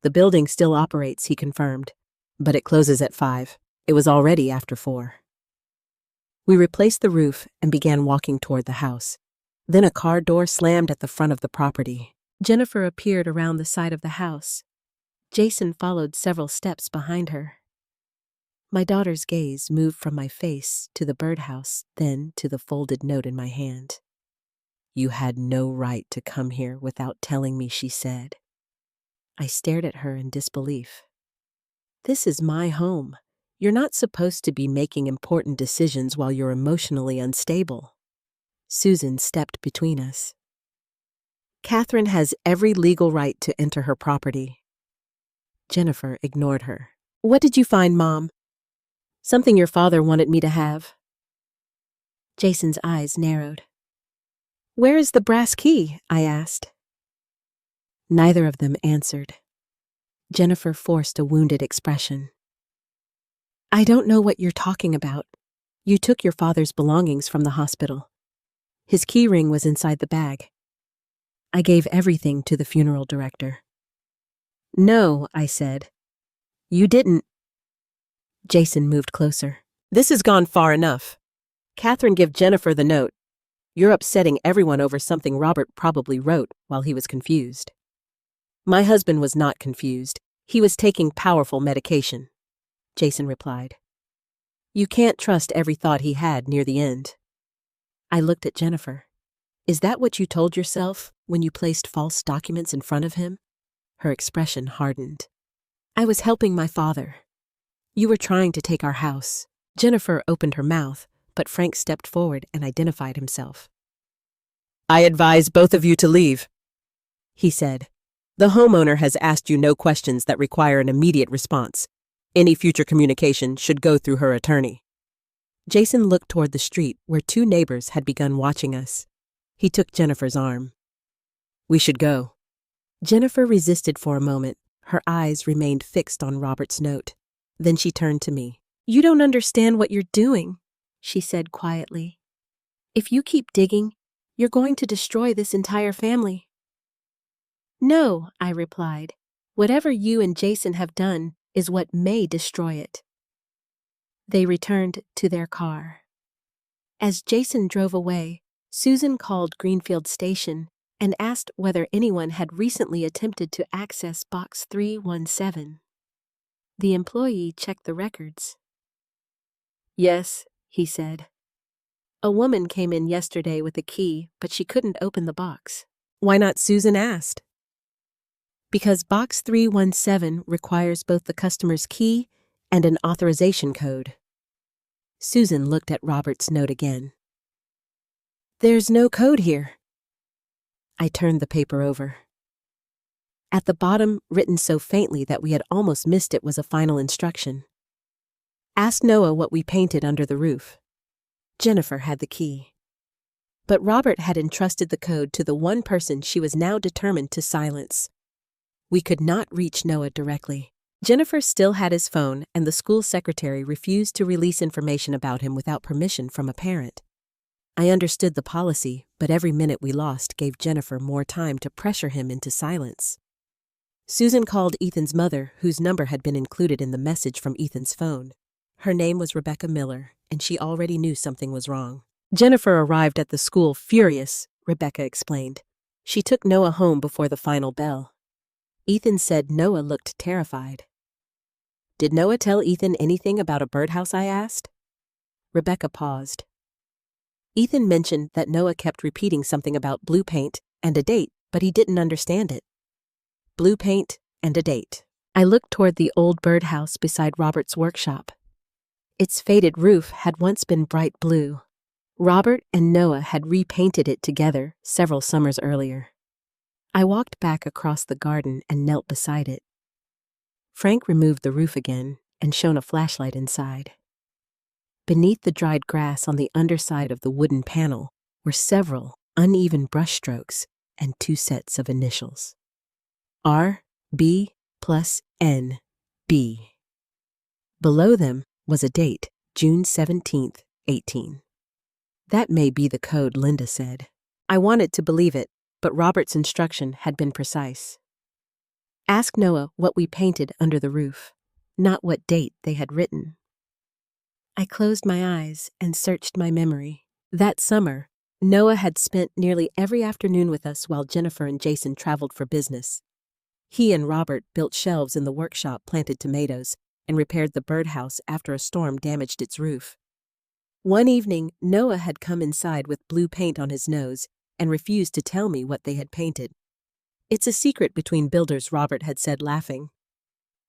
"The building still operates," he confirmed, "but it closes at 5. It was already after 4. We replaced the roof and began walking toward the house. Then a car door slammed at the front of the property. Jennifer appeared around the side of the house. Jason followed several steps behind her. My daughter's gaze moved from my face to the birdhouse, then to the folded note in my hand. "You had no right to come here without telling me," she said. I stared at her in disbelief. "This is my home. You're not supposed to be making important decisions while you're emotionally unstable. Susan stepped between us. Catherine has every legal right to enter her property. Jennifer ignored her. What did you find, Mom? Something your father wanted me to have. Jason's eyes narrowed. Where is the brass key? I asked. Neither of them answered. Jennifer forced a wounded expression. I don't know what you're talking about. You took your father's belongings from the hospital. His key ring was inside the bag. I gave everything to the funeral director. No, I said. You didn't. Jason moved closer. This has gone far enough. Catherine, give Jennifer the note. You're upsetting everyone over something Robert probably wrote while he was confused. My husband was not confused. He was taking powerful medication, Jason replied. You can't trust every thought he had near the end. I looked at Jennifer. Is that what you told yourself when you placed false documents in front of him? Her expression hardened. I was helping my father. You were trying to take our house. Jennifer opened her mouth, but Frank stepped forward and identified himself. I advise both of you to leave, he said. The homeowner has asked you no questions that require an immediate response. Any future communication should go through her attorney. Jason looked toward the street where two neighbors had begun watching us. He took Jennifer's arm. We should go. Jennifer resisted for a moment. Her eyes remained fixed on Robert's note. Then she turned to me. You don't understand what you're doing, she said quietly. If you keep digging, you're going to destroy this entire family. No, I replied. Whatever you and Jason have done is what may destroy it. They returned to their car. As Jason drove away, Susan called Greenfield Station and asked whether anyone had recently attempted to access Box 317. The employee checked the records. Yes, he said. A woman came in yesterday with a key, but she couldn't open the box. Why not? Susan asked. Because Box 317 requires both the customer's key and an authorization code. Susan looked at Robert's note again. There's no code here. I turned the paper over. At the bottom, written so faintly that we had almost missed it, was a final instruction. Ask Noah what we painted under the roof. Jennifer had the key. But Robert had entrusted the code to the one person she was now determined to silence. We could not reach Noah directly. Jennifer still had his phone, and the school secretary refused to release information about him without permission from a parent. I understood the policy, but every minute we lost gave Jennifer more time to pressure him into silence. Susan called Ethan's mother, whose number had been included in the message from Ethan's phone. Her name was Rebecca Miller, and she already knew something was wrong. Jennifer arrived at the school furious, Rebecca explained. She took Noah home before the final bell. Ethan said Noah looked terrified. Did Noah tell Ethan anything about a birdhouse? I asked. Rebecca paused. Ethan mentioned that Noah kept repeating something about blue paint and a date, but he didn't understand it. Blue paint and a date. I looked toward the old birdhouse beside Robert's workshop. Its faded roof had once been bright blue. Robert and Noah had repainted it together several summers earlier. I walked back across the garden and knelt beside it. Frank removed the roof again and shone a flashlight inside. Beneath the dried grass on the underside of the wooden panel were several uneven brushstrokes and two sets of initials. R.B. plus N.B. Below them was a date, June 17th, 18. That may be the code, Linda said. I wanted to believe it, but Robert's instruction had been precise. Ask Noah what we painted under the roof, not what date they had written. I closed my eyes and searched my memory. That summer, Noah had spent nearly every afternoon with us while Jennifer and Jason traveled for business. He and Robert built shelves in the workshop, planted tomatoes, and repaired the birdhouse after a storm damaged its roof. One evening, Noah had come inside with blue paint on his nose and refused to tell me what they had painted. It's a secret between builders, Robert had said, laughing.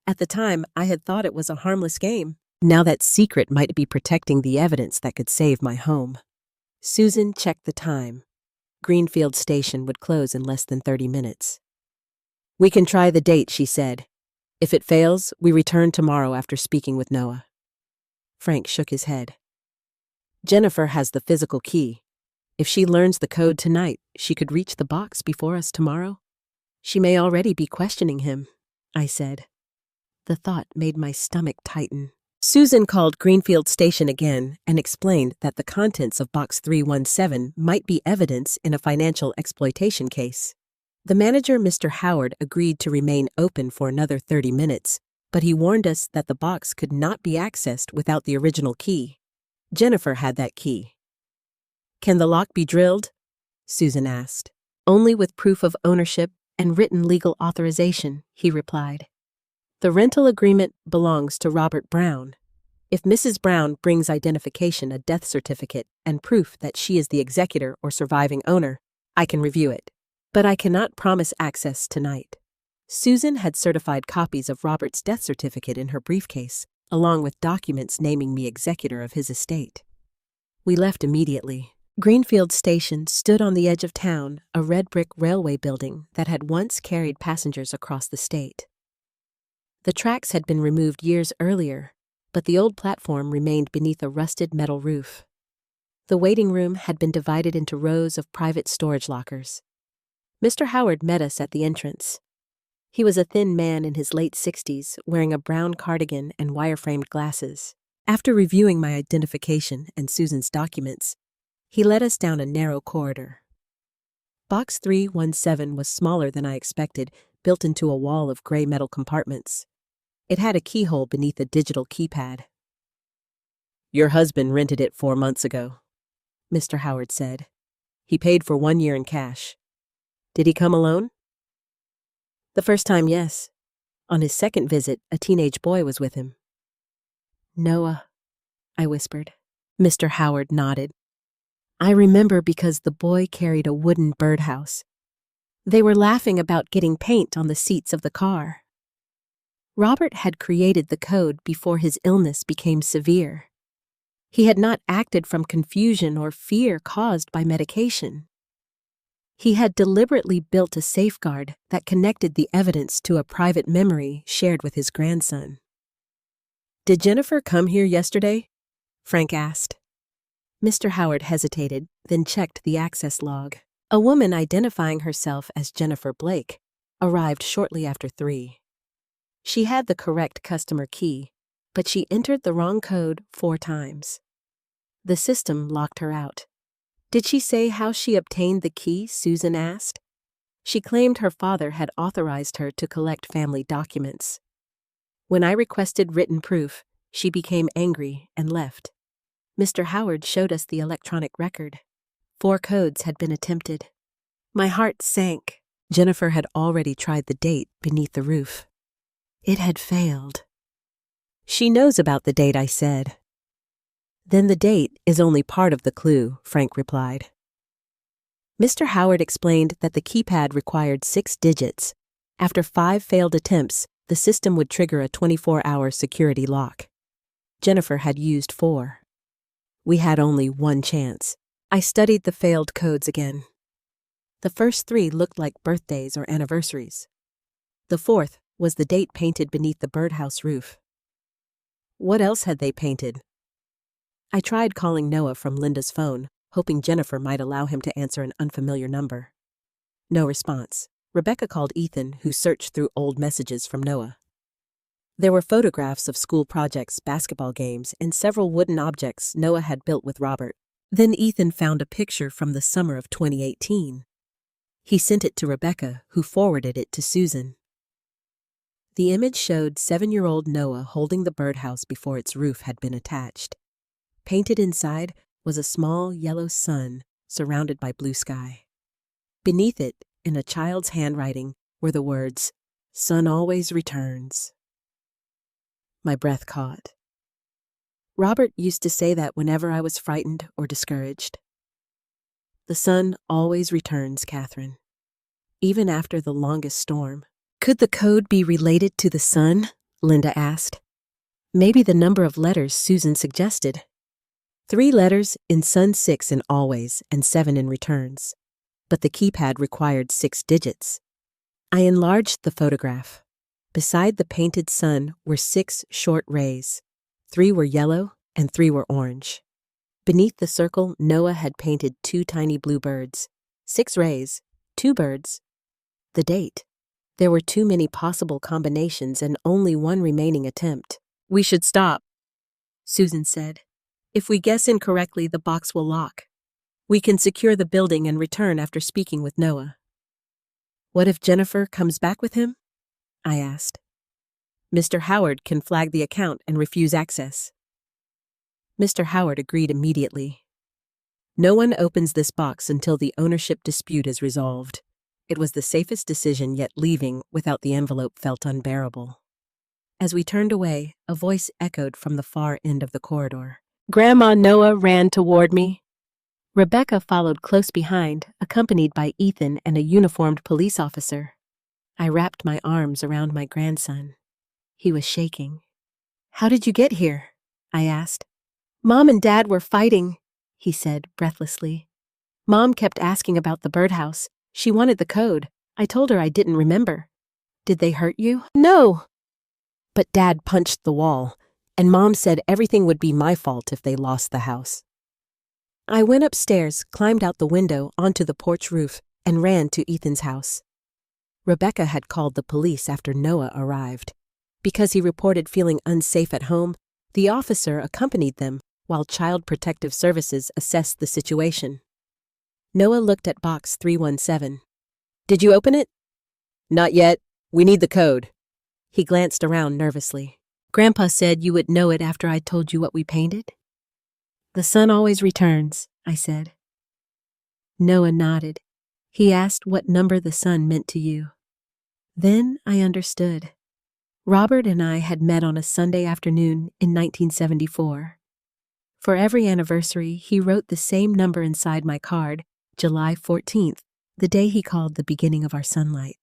At the time, I had thought it was a harmless game. Now that secret might be protecting the evidence that could save my home. Susan checked the time. Greenfield Station would close in less than 30 minutes. We can try the date, she said. If it fails, we return tomorrow after speaking with Noah. Frank shook his head. Jennifer has the physical key. If she learns the code tonight, she could reach the box before us tomorrow. She may already be questioning him, I said. The thought made my stomach tighten. Susan called Greenfield Station again and explained that the contents of Box 317 might be evidence in a financial exploitation case. The manager, Mr. Howard, agreed to remain open for another 30 minutes, but he warned us that the box could not be accessed without the original key. Jennifer had that key. Can the lock be drilled? Susan asked. Only with proof of ownership and written legal authorization, he replied. The rental agreement belongs to Robert Brown. If Mrs. Brown brings identification, a death certificate, and proof that she is the executor or surviving owner, I can review it. But I cannot promise access tonight. Susan had certified copies of Robert's death certificate in her briefcase, along with documents naming me executor of his estate. We left immediately. Greenfield Station stood on the edge of town, a red brick railway building that had once carried passengers across the state. The tracks had been removed years earlier, but the old platform remained beneath a rusted metal roof. The waiting room had been divided into rows of private storage lockers. Mr. Howard met us at the entrance. He was a thin man in his late 60s, wearing a brown cardigan and wire-framed glasses. After reviewing my identification and Susan's documents, he led us down a narrow corridor. Box 317 was smaller than I expected, built into a wall of gray metal compartments. It had a keyhole beneath a digital keypad. Your husband rented it 4 months ago, Mr. Howard said. He paid for 1 year in cash. Did he come alone? The first time, yes. On his second visit, a teenage boy was with him. Noah, I whispered. Mr. Howard nodded. I remember because the boy carried a wooden birdhouse. They were laughing about getting paint on the seats of the car. Robert had created the code before his illness became severe. He had not acted from confusion or fear caused by medication. He had deliberately built a safeguard that connected the evidence to a private memory shared with his grandson. Did Jennifer come here yesterday? Frank asked. Mr. Howard hesitated, then checked the access log. A woman identifying herself as Jennifer Blake arrived shortly after 3. She had the correct customer key, but she entered the wrong code 4 times. The system locked her out. Did she say how she obtained the key? Susan asked. She claimed her father had authorized her to collect family documents. When I requested written proof, she became angry and left. Mr. Howard showed us the electronic record. 4 codes had been attempted. My heart sank. Jennifer had already tried the date beneath the roof. It had failed. She knows about the date, I said. Then the date is only part of the clue, Frank replied. Mr. Howard explained that the keypad required 6 digits. After 5 failed attempts, the system would trigger a 24-hour security lock. Jennifer had used 4. We had only 1 chance. I studied the failed codes again. The first 3 looked like birthdays or anniversaries. The 4th was the date painted beneath the birdhouse roof. What else had they painted? I tried calling Noah from Linda's phone, hoping Jennifer might allow him to answer an unfamiliar number. No response. Rebecca called Ethan, who searched through old messages from Noah. There were photographs of school projects, basketball games, and several wooden objects Noah had built with Robert. Then Ethan found a picture from the summer of 2018. He sent it to Rebecca, who forwarded it to Susan. The image showed 7-year-old Noah holding the birdhouse before its roof had been attached. Painted inside was a small yellow sun surrounded by blue sky. Beneath it, in a child's handwriting, were the words, "Sun always returns." My breath caught. Robert used to say that whenever I was frightened or discouraged. The sun always returns, Catherine, even after the longest storm. Could the code be related to the sun? Linda asked. Maybe the number of letters Susan suggested. 3 letters in Sun 6 in always and 7 in returns. But the keypad required 6 digits. I enlarged the photograph. Beside the painted sun were 6 short rays. 3 were yellow and 3 were orange. Beneath the circle, Noah had painted 2 tiny blue birds. 6 rays, 2 birds. The date. There were too many possible combinations and only one remaining attempt. "We should stop," Susan said. "If we guess incorrectly, the box will lock. We can secure the building and return after speaking with Noah." "What if Jennifer comes back with him?" I asked. "Mr. Howard can flag the account and refuse access." Mr. Howard agreed immediately. "No one opens this box until the ownership dispute is resolved." It was the safest decision, yet leaving without the envelope felt unbearable. As we turned away, a voice echoed from the far end of the corridor. Grandma Noah ran toward me. Rebecca followed close behind, accompanied by Ethan and a uniformed police officer. I wrapped my arms around my grandson. He was shaking. "How did you get here?" I asked. "Mom and Dad were fighting," he said breathlessly. "Mom kept asking about the birdhouse. She wanted the code. I told her I didn't remember." "Did they hurt you?" "No." "But Dad punched the wall, and Mom said everything would be my fault if they lost the house." I went upstairs, climbed out the window onto the porch roof, and ran to Ethan's house. Rebecca had called the police after Noah arrived. Because he reported feeling unsafe at home, the officer accompanied them while Child Protective Services assessed the situation. Noah looked at box 317. "Did you open it?" "Not yet. We need the code." He glanced around nervously. "Grandpa said you would know it after I told you what we painted?" "The sun always returns," I said. Noah nodded. He asked what number the sun meant to you. Then I understood. Robert and I had met on a Sunday afternoon in 1974. For every anniversary, he wrote the same number inside my card, July 14th, the day he called the beginning of our sunlight.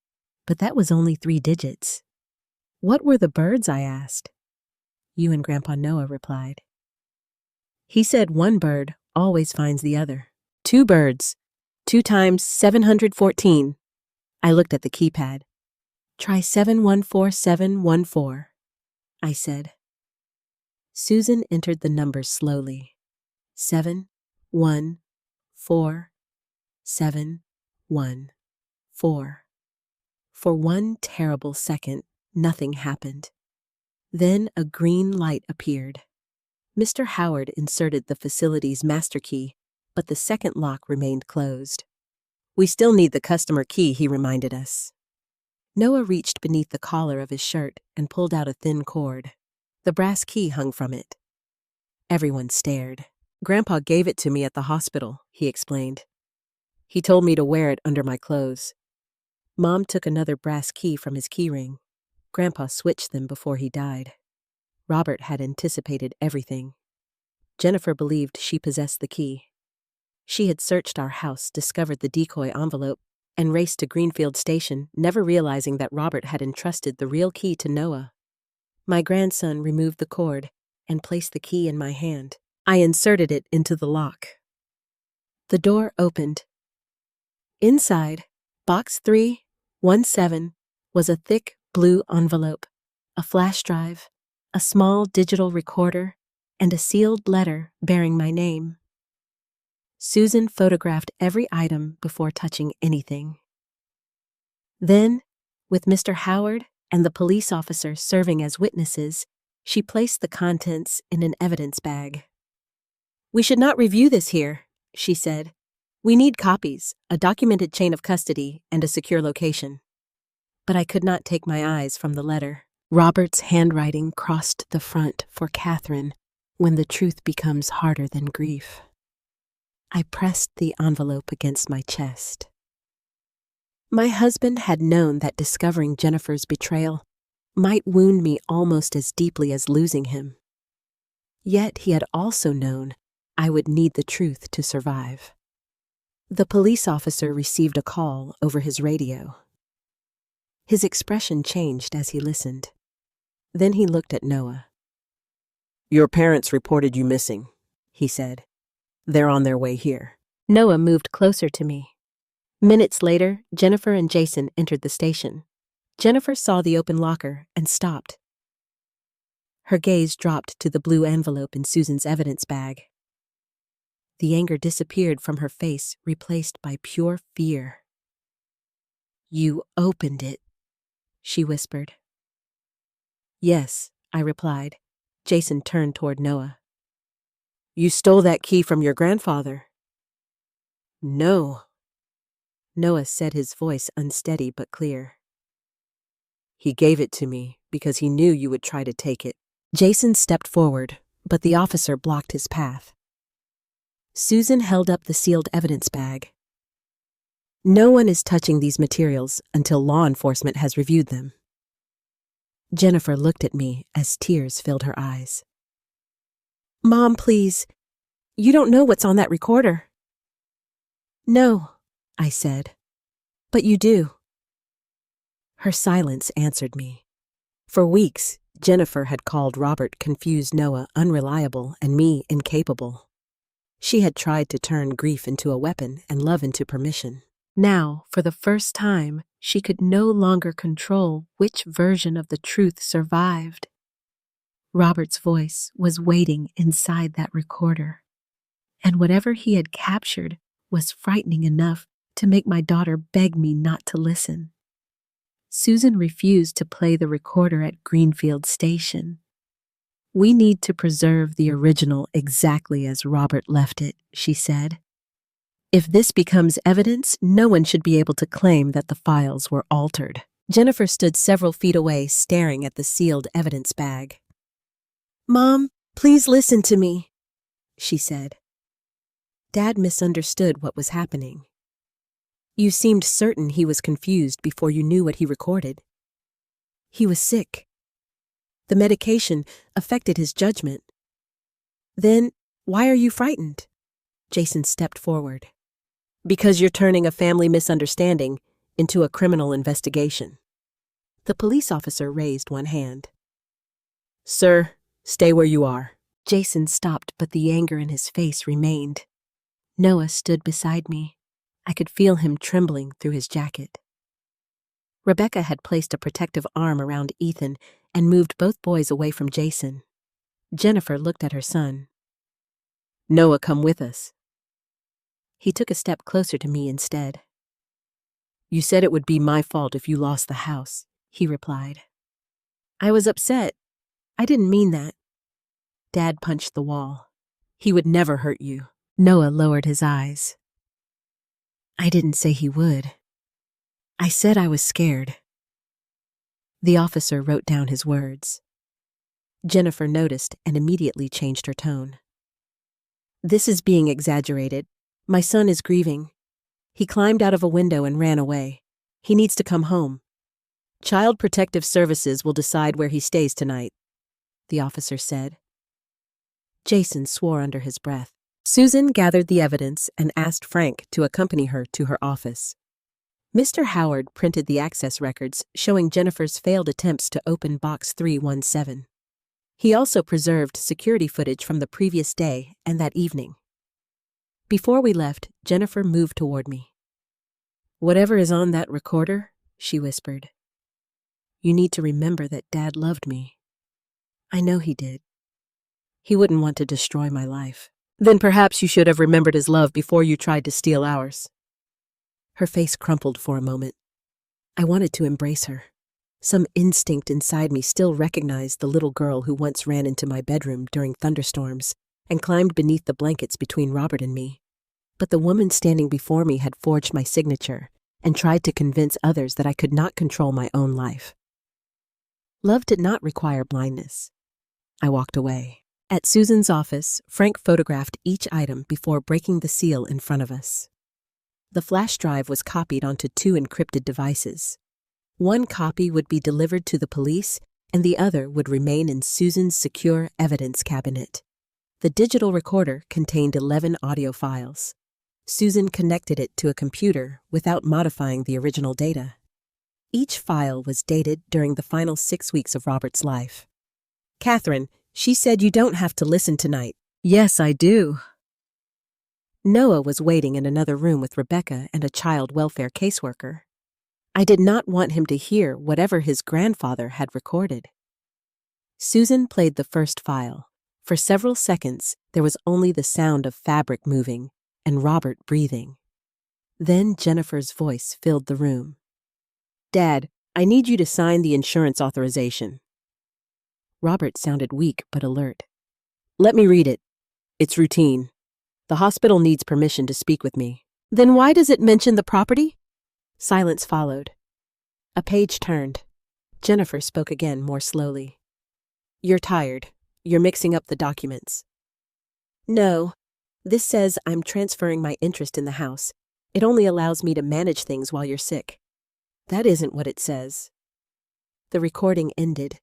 But that was only 3 digits. "What were the birds?" I asked. "You and Grandpa Noah," replied. He said one bird always finds the other. 2 birds. 2 times 714. I looked at the keypad. "Try 714714, I said. Susan entered the numbers slowly. 7, 1, 4, 7, 1, 4. For one terrible second, nothing happened. Then a green light appeared. Mr. Howard inserted the facility's master key, but the second lock remained closed. "We still need the customer key," he reminded us. Noah reached beneath the collar of his shirt and pulled out a thin cord. The brass key hung from it. Everyone stared. "Grandpa gave it to me at the hospital," he explained. "He told me to wear it under my clothes." Mom took another brass key from his keyring. Grandpa switched them before he died. Robert had anticipated everything. Jennifer believed she possessed the key. She had searched our house, discovered the decoy envelope, and raced to Greenfield Station, never realizing that Robert had entrusted the real key to Noah. My grandson removed the cord and placed the key in my hand. I inserted it into the lock. The door opened. Inside, box 317 was a thick blue envelope, a flash drive, a small digital recorder, and a sealed letter bearing my name. Susan photographed every item before touching anything. Then, with Mr. Howard and the police officer serving as witnesses, she placed the contents in an evidence bag. "We should not review this here," she said. "We need copies, a documented chain of custody, and a secure location." But I could not take my eyes from the letter. Robert's handwriting crossed the front for Catherine when the truth becomes harder than grief. I pressed the envelope against my chest. My husband had known that discovering Jennifer's betrayal might wound me almost as deeply as losing him. Yet he had also known I would need the truth to survive. The police officer received a call over his radio. His expression changed as he listened. Then he looked at Noah. Your parents reported you missing, he said. They're on their way here. Noah moved closer to me. Minutes later, Jennifer and Jason entered the station. Jennifer saw the open locker and stopped. Her gaze dropped to the blue envelope in Susan's evidence bag. The anger disappeared from her face, replaced by pure fear. "You opened it," she whispered. "Yes," I replied. Jason turned toward Noah. "You stole that key from your grandfather." "No." Noah said, his voice unsteady but clear. "He gave it to me because he knew you would try to take it." Jason stepped forward, but the officer blocked his path. Susan held up the sealed evidence bag. "No one is touching these materials until law enforcement has reviewed them." Jennifer looked at me as tears filled her eyes. "Mom, please. You don't know what's on that recorder." "No," I said. "But you do." Her silence answered me. For weeks, Jennifer had called Robert confused Noah unreliable and me incapable. She had tried to turn grief into a weapon and love into permission. Now, for the first time, she could no longer control which version of the truth survived. Robert's voice was waiting inside that recorder, and whatever he had captured was frightening enough to make my daughter beg me not to listen. Susan refused to play the recorder at Greenfield Station. "We need to preserve the original exactly as Robert left it," she said. "If this becomes evidence, no one should be able to claim that the files were altered." Jennifer stood several feet away, staring at the sealed evidence bag. "Mom, please listen to me," she said. Dad misunderstood what was happening. "You seemed certain he was confused before you knew what he recorded. He was sick. The medication affected his judgment. Then, why are you frightened?" Jason stepped forward. "Because you're turning a family misunderstanding into a criminal investigation." The police officer raised one hand. "Sir, stay where you are." Jason stopped, but the anger in his face remained. Noah stood beside me. I could feel him trembling through his jacket. Rebecca had placed a protective arm around Ethan and moved both boys away from Jason. Jennifer looked at her son. "Noah, come with us." He took a step closer to me instead. "You said it would be my fault if you lost the house," he replied. "I was upset. I didn't mean that." Dad punched the wall. "He would never hurt you." Noah lowered his eyes. "I didn't say he would. I said I was scared." The officer wrote down his words. Jennifer noticed and immediately changed her tone. "This is being exaggerated. My son is grieving. He climbed out of a window and ran away. He needs to come home. Child Protective Services will decide where he stays tonight," the officer said. Jason swore under his breath. Susan gathered the evidence and asked Frank to accompany her to her office. Mr. Howard printed the access records showing Jennifer's failed attempts to open Box 317. He also preserved security footage from the previous day and that evening. Before we left, Jennifer moved toward me. "Whatever is on that recorder," she whispered, "you need to remember that Dad loved me. I know he did. He wouldn't want to destroy my life." "Then perhaps you should have remembered his love before you tried to steal ours." Her face crumpled for a moment. I wanted to embrace her. Some instinct inside me still recognized the little girl who once ran into my bedroom during thunderstorms and climbed beneath the blankets between Robert and me. But the woman standing before me had forged my signature and tried to convince others that I could not control my own life. Love did not require blindness. I walked away. At Susan's office, Frank photographed each item before breaking the seal in front of us. The flash drive was copied onto 2 encrypted devices. One copy would be delivered to the police, and the other would remain in Susan's secure evidence cabinet. The digital recorder contained 11 audio files. Susan connected it to a computer without modifying the original data. Each file was dated during the final 6 weeks of Robert's life. "Catherine," She said you don't have to listen tonight. Yes, I do. Noah was waiting in another room with Rebecca and a child welfare caseworker. I did not want him to hear whatever his grandfather had recorded. Susan played the first file. For several seconds, there was only the sound of fabric moving and Robert breathing. Then Jennifer's voice filled the room. Dad, I need you to sign the insurance authorization. Robert sounded weak but alert. Let me read it. It's routine. The hospital needs permission to speak with me. Then why does it mention the property? Silence followed. A page turned. Jennifer spoke again more slowly. You're tired. You're mixing up the documents. No. This says I'm transferring my interest in the house. It only allows me to manage things while you're sick. That isn't what it says. The recording ended.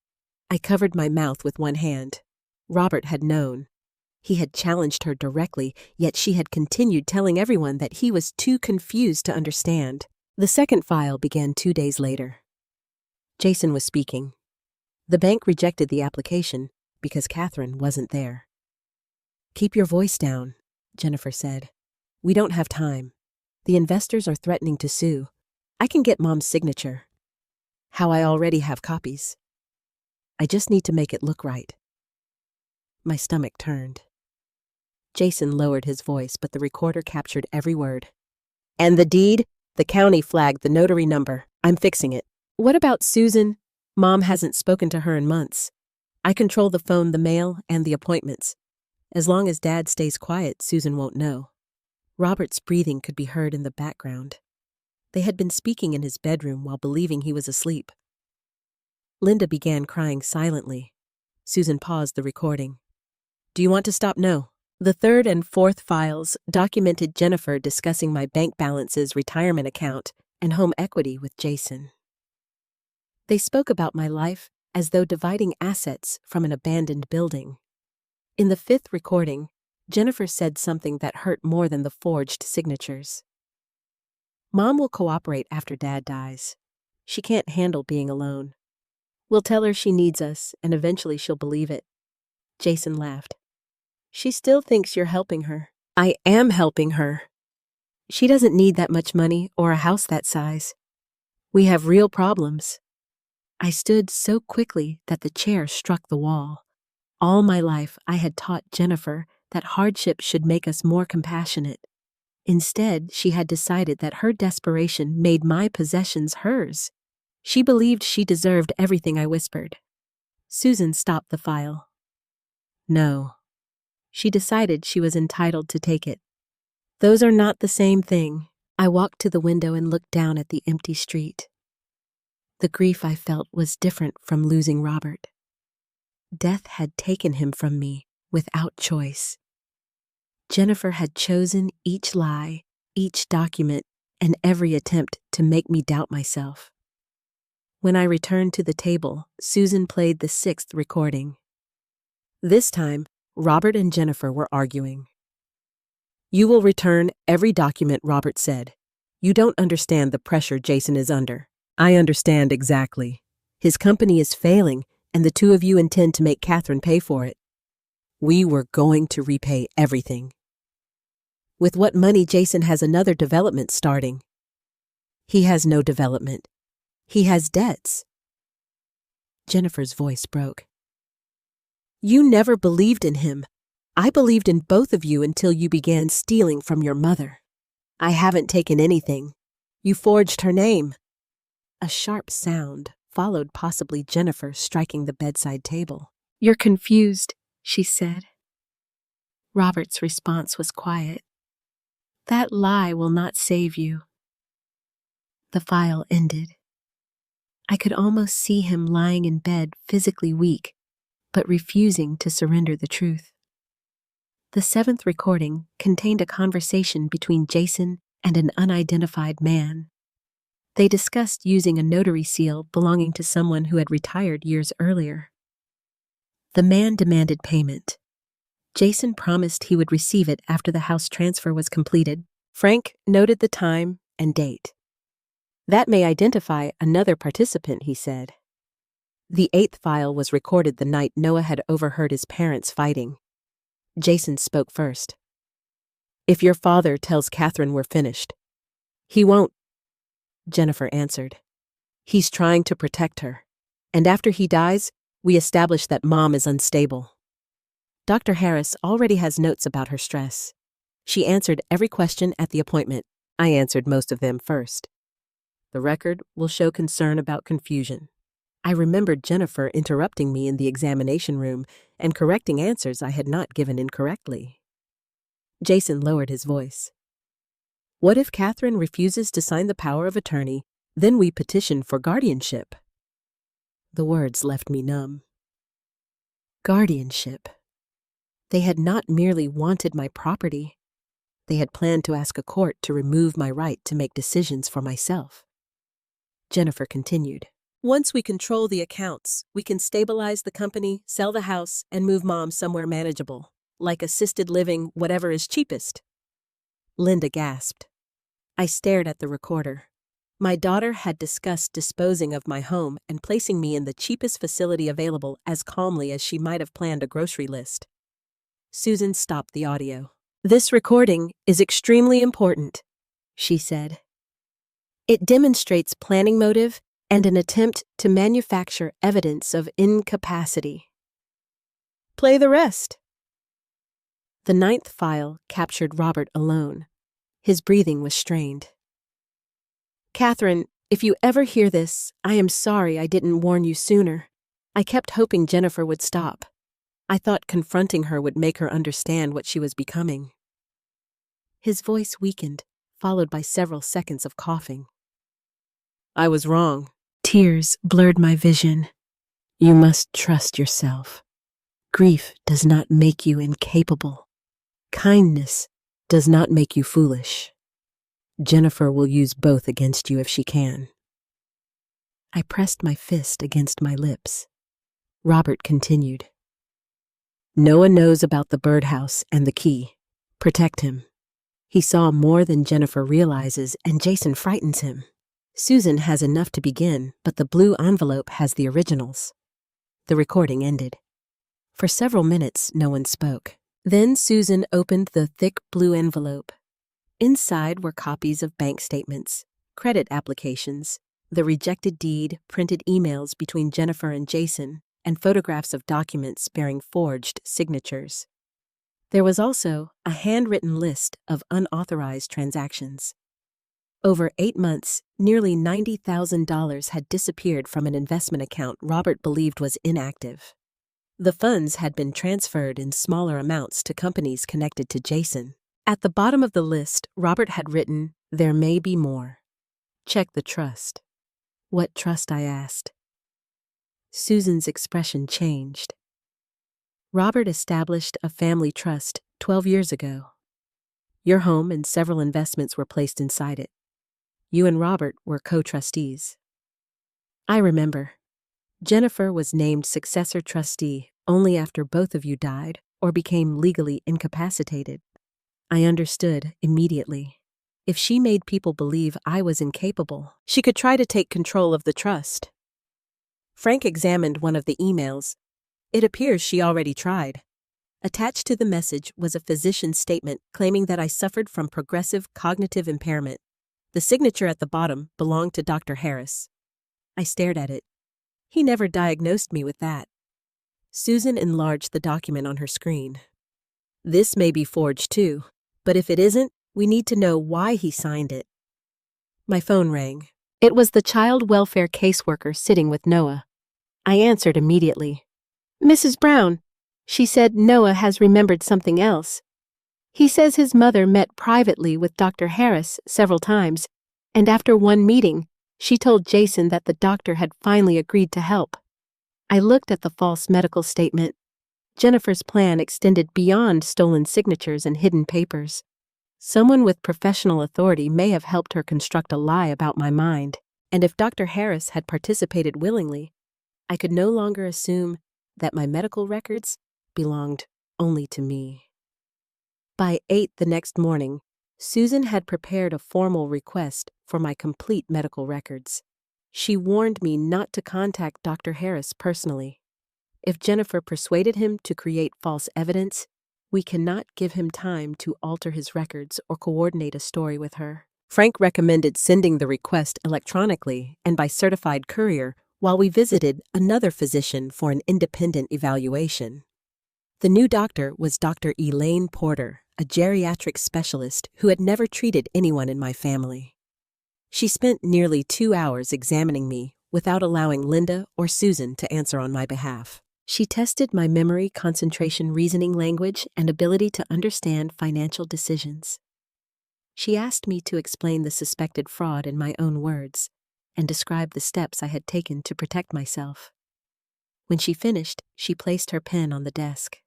I covered my mouth with one hand. Robert had known. He had challenged her directly, yet she had continued telling everyone that he was too confused to understand. The second file began 2 days later. Jason was speaking. The bank rejected the application because Catherine wasn't there. Keep your voice down, Jennifer said. We don't have time. The investors are threatening to sue. I can get Mom's signature. How I already have copies. I just need to make it look right. My stomach turned. Jason lowered his voice, but the recorder captured every word. And the deed? The county flagged the notary number. I'm fixing it. What about Susan? Mom hasn't spoken to her in months. I control the phone, the mail, and the appointments. As long as Dad stays quiet, Susan won't know. Robert's breathing could be heard in the background. They had been speaking in his bedroom while believing he was asleep. Linda began crying silently. Susan paused the recording. Do you want to stop? No. The third and fourth files documented Jennifer discussing my bank balances, retirement account, and home equity with Jason. They spoke about my life as though dividing assets from an abandoned building. In the fifth recording, Jennifer said something that hurt more than the forged signatures. Mom will cooperate after Dad dies. She can't handle being alone. We'll tell her she needs us, and eventually she'll believe it. Jason laughed. She still thinks you're helping her. I am helping her. She doesn't need that much money or a house that size. We have real problems. I stood so quickly that the chair struck the wall. All my life, I had taught Jennifer that hardship should make us more compassionate. Instead, she had decided that her desperation made my possessions hers. She believed she deserved everything I whispered. Susan stopped the file. No. She decided she was entitled to take it. Those are not the same thing. I walked to the window and looked down at the empty street. The grief I felt was different from losing Robert. Death had taken him from me without choice. Jennifer had chosen each lie, each document, and every attempt to make me doubt myself. When I returned to the table, Susan played the sixth recording. This time, Robert and Jennifer were arguing. You will return every document, Robert said. You don't understand the pressure Jason is under. I understand exactly. His company is failing, and the two of you intend to make Catherine pay for it. We were going to repay everything. With what money? Jason has another development starting. He has no development. He has debts. Jennifer's voice broke. You never believed in him. I believed in both of you until you began stealing from your mother. I haven't taken anything. You forged her name. A sharp sound followed, possibly Jennifer striking the bedside table. You're confused, she said. Robert's response was quiet. That lie will not save you. The file ended. I could almost see him lying in bed, physically weak, but refusing to surrender the truth. The seventh recording contained a conversation between Jason and an unidentified man. They discussed using a notary seal belonging to someone who had retired years earlier. The man demanded payment. Jason promised he would receive it after the house transfer was completed. Frank noted the time and date. That may identify another participant, he said. The 8th file was recorded the night Noah had overheard his parents fighting. Jason spoke first. "If your father tells Catherine we're finished." "He won't," Jennifer answered. "He's trying to protect her. And after he dies, we establish that Mom is unstable." Dr. Harris already has notes about her stress. She answered every question at the appointment. I answered most of them first. The record will show concern about confusion. I remembered Jennifer interrupting me in the examination room and correcting answers I had not given incorrectly. Jason lowered his voice. "What if Catherine refuses to sign the power of attorney, then we petition for guardianship?" The words left me numb. Guardianship. They had not merely wanted my property. They had planned to ask a court to remove my right to make decisions for myself. Jennifer continued. "Once we control the accounts, we can stabilize the company, sell the house, and move Mom somewhere manageable, like assisted living, whatever is cheapest." Linda gasped. I stared at the recorder. My daughter had discussed disposing of my home and placing me in the cheapest facility available as calmly as she might have planned a grocery list. Susan stopped the audio. "This recording is extremely important," she said. "It demonstrates planning motive and an attempt to manufacture evidence of incapacity." "Play the rest." The 9th file captured Robert alone. His breathing was strained. "Catherine, if you ever hear this, I am sorry I didn't warn you sooner. I kept hoping Jennifer would stop. I thought confronting her would make her understand what she was becoming." His voice weakened, followed by several seconds of coughing. "I was wrong." Tears blurred my vision. "You must trust yourself. Grief does not make you incapable. Kindness does not make you foolish. Jennifer will use both against you if she can." I pressed my fist against my lips. Robert continued. "Noah knows about the birdhouse and the key. Protect him. He saw more than Jennifer realizes, and Jason frightens him. Susan has enough to begin, but the blue envelope has the originals." The recording ended. For several minutes, no one spoke. Then Susan opened the thick blue envelope. Inside were copies of bank statements, credit applications, the rejected deed, printed emails between Jennifer and Jason, and photographs of documents bearing forged signatures. There was also a handwritten list of unauthorized transactions. Over 8 months, nearly $90,000 had disappeared from an investment account Robert believed was inactive. The funds had been transferred in smaller amounts to companies connected to Jason. At the bottom of the list, Robert had written, "There may be more. Check the trust." "What trust?" I asked. Susan's expression changed. "Robert established a family trust 12 years ago. Your home and several investments were placed inside it. You and Robert were co-trustees." I remember. Jennifer was named successor trustee only after both of you died or became legally incapacitated. I understood immediately. If she made people believe I was incapable, she could try to take control of the trust. Frank examined one of the emails. It appears she already tried. Attached to the message was a physician's statement claiming that I suffered from progressive cognitive impairment. The signature at the bottom belonged to Dr. Harris. I stared at it. He never diagnosed me with that. Susan enlarged the document on her screen. "This may be forged too, but if it isn't, we need to know why he signed it." My phone rang. It was the child welfare caseworker sitting with Noah. I answered immediately. "Mrs. Brown," she said, "Noah has remembered something else. He says his mother met privately with Dr. Harris several times, and after one meeting, she told Jason that the doctor had finally agreed to help." I looked at the false medical statement. Jennifer's plan extended beyond stolen signatures and hidden papers. Someone with professional authority may have helped her construct a lie about my mind, and if Dr. Harris had participated willingly, I could no longer assume that my medical records belonged only to me. By 8 the next morning, Susan had prepared a formal request for my complete medical records. She warned me not to contact Dr. Harris personally. If Jennifer persuaded him to create false evidence, we cannot give him time to alter his records or coordinate a story with her. Frank recommended sending the request electronically and by certified courier while we visited another physician for an independent evaluation. The new doctor was Dr. Elaine Porter, a geriatric specialist who had never treated anyone in my family. She spent nearly 2 hours examining me without allowing Linda or Susan to answer on my behalf. She tested my memory, concentration, reasoning language, and ability to understand financial decisions. She asked me to explain the suspected fraud in my own words and describe the steps I had taken to protect myself. When she finished, she placed her pen on the desk.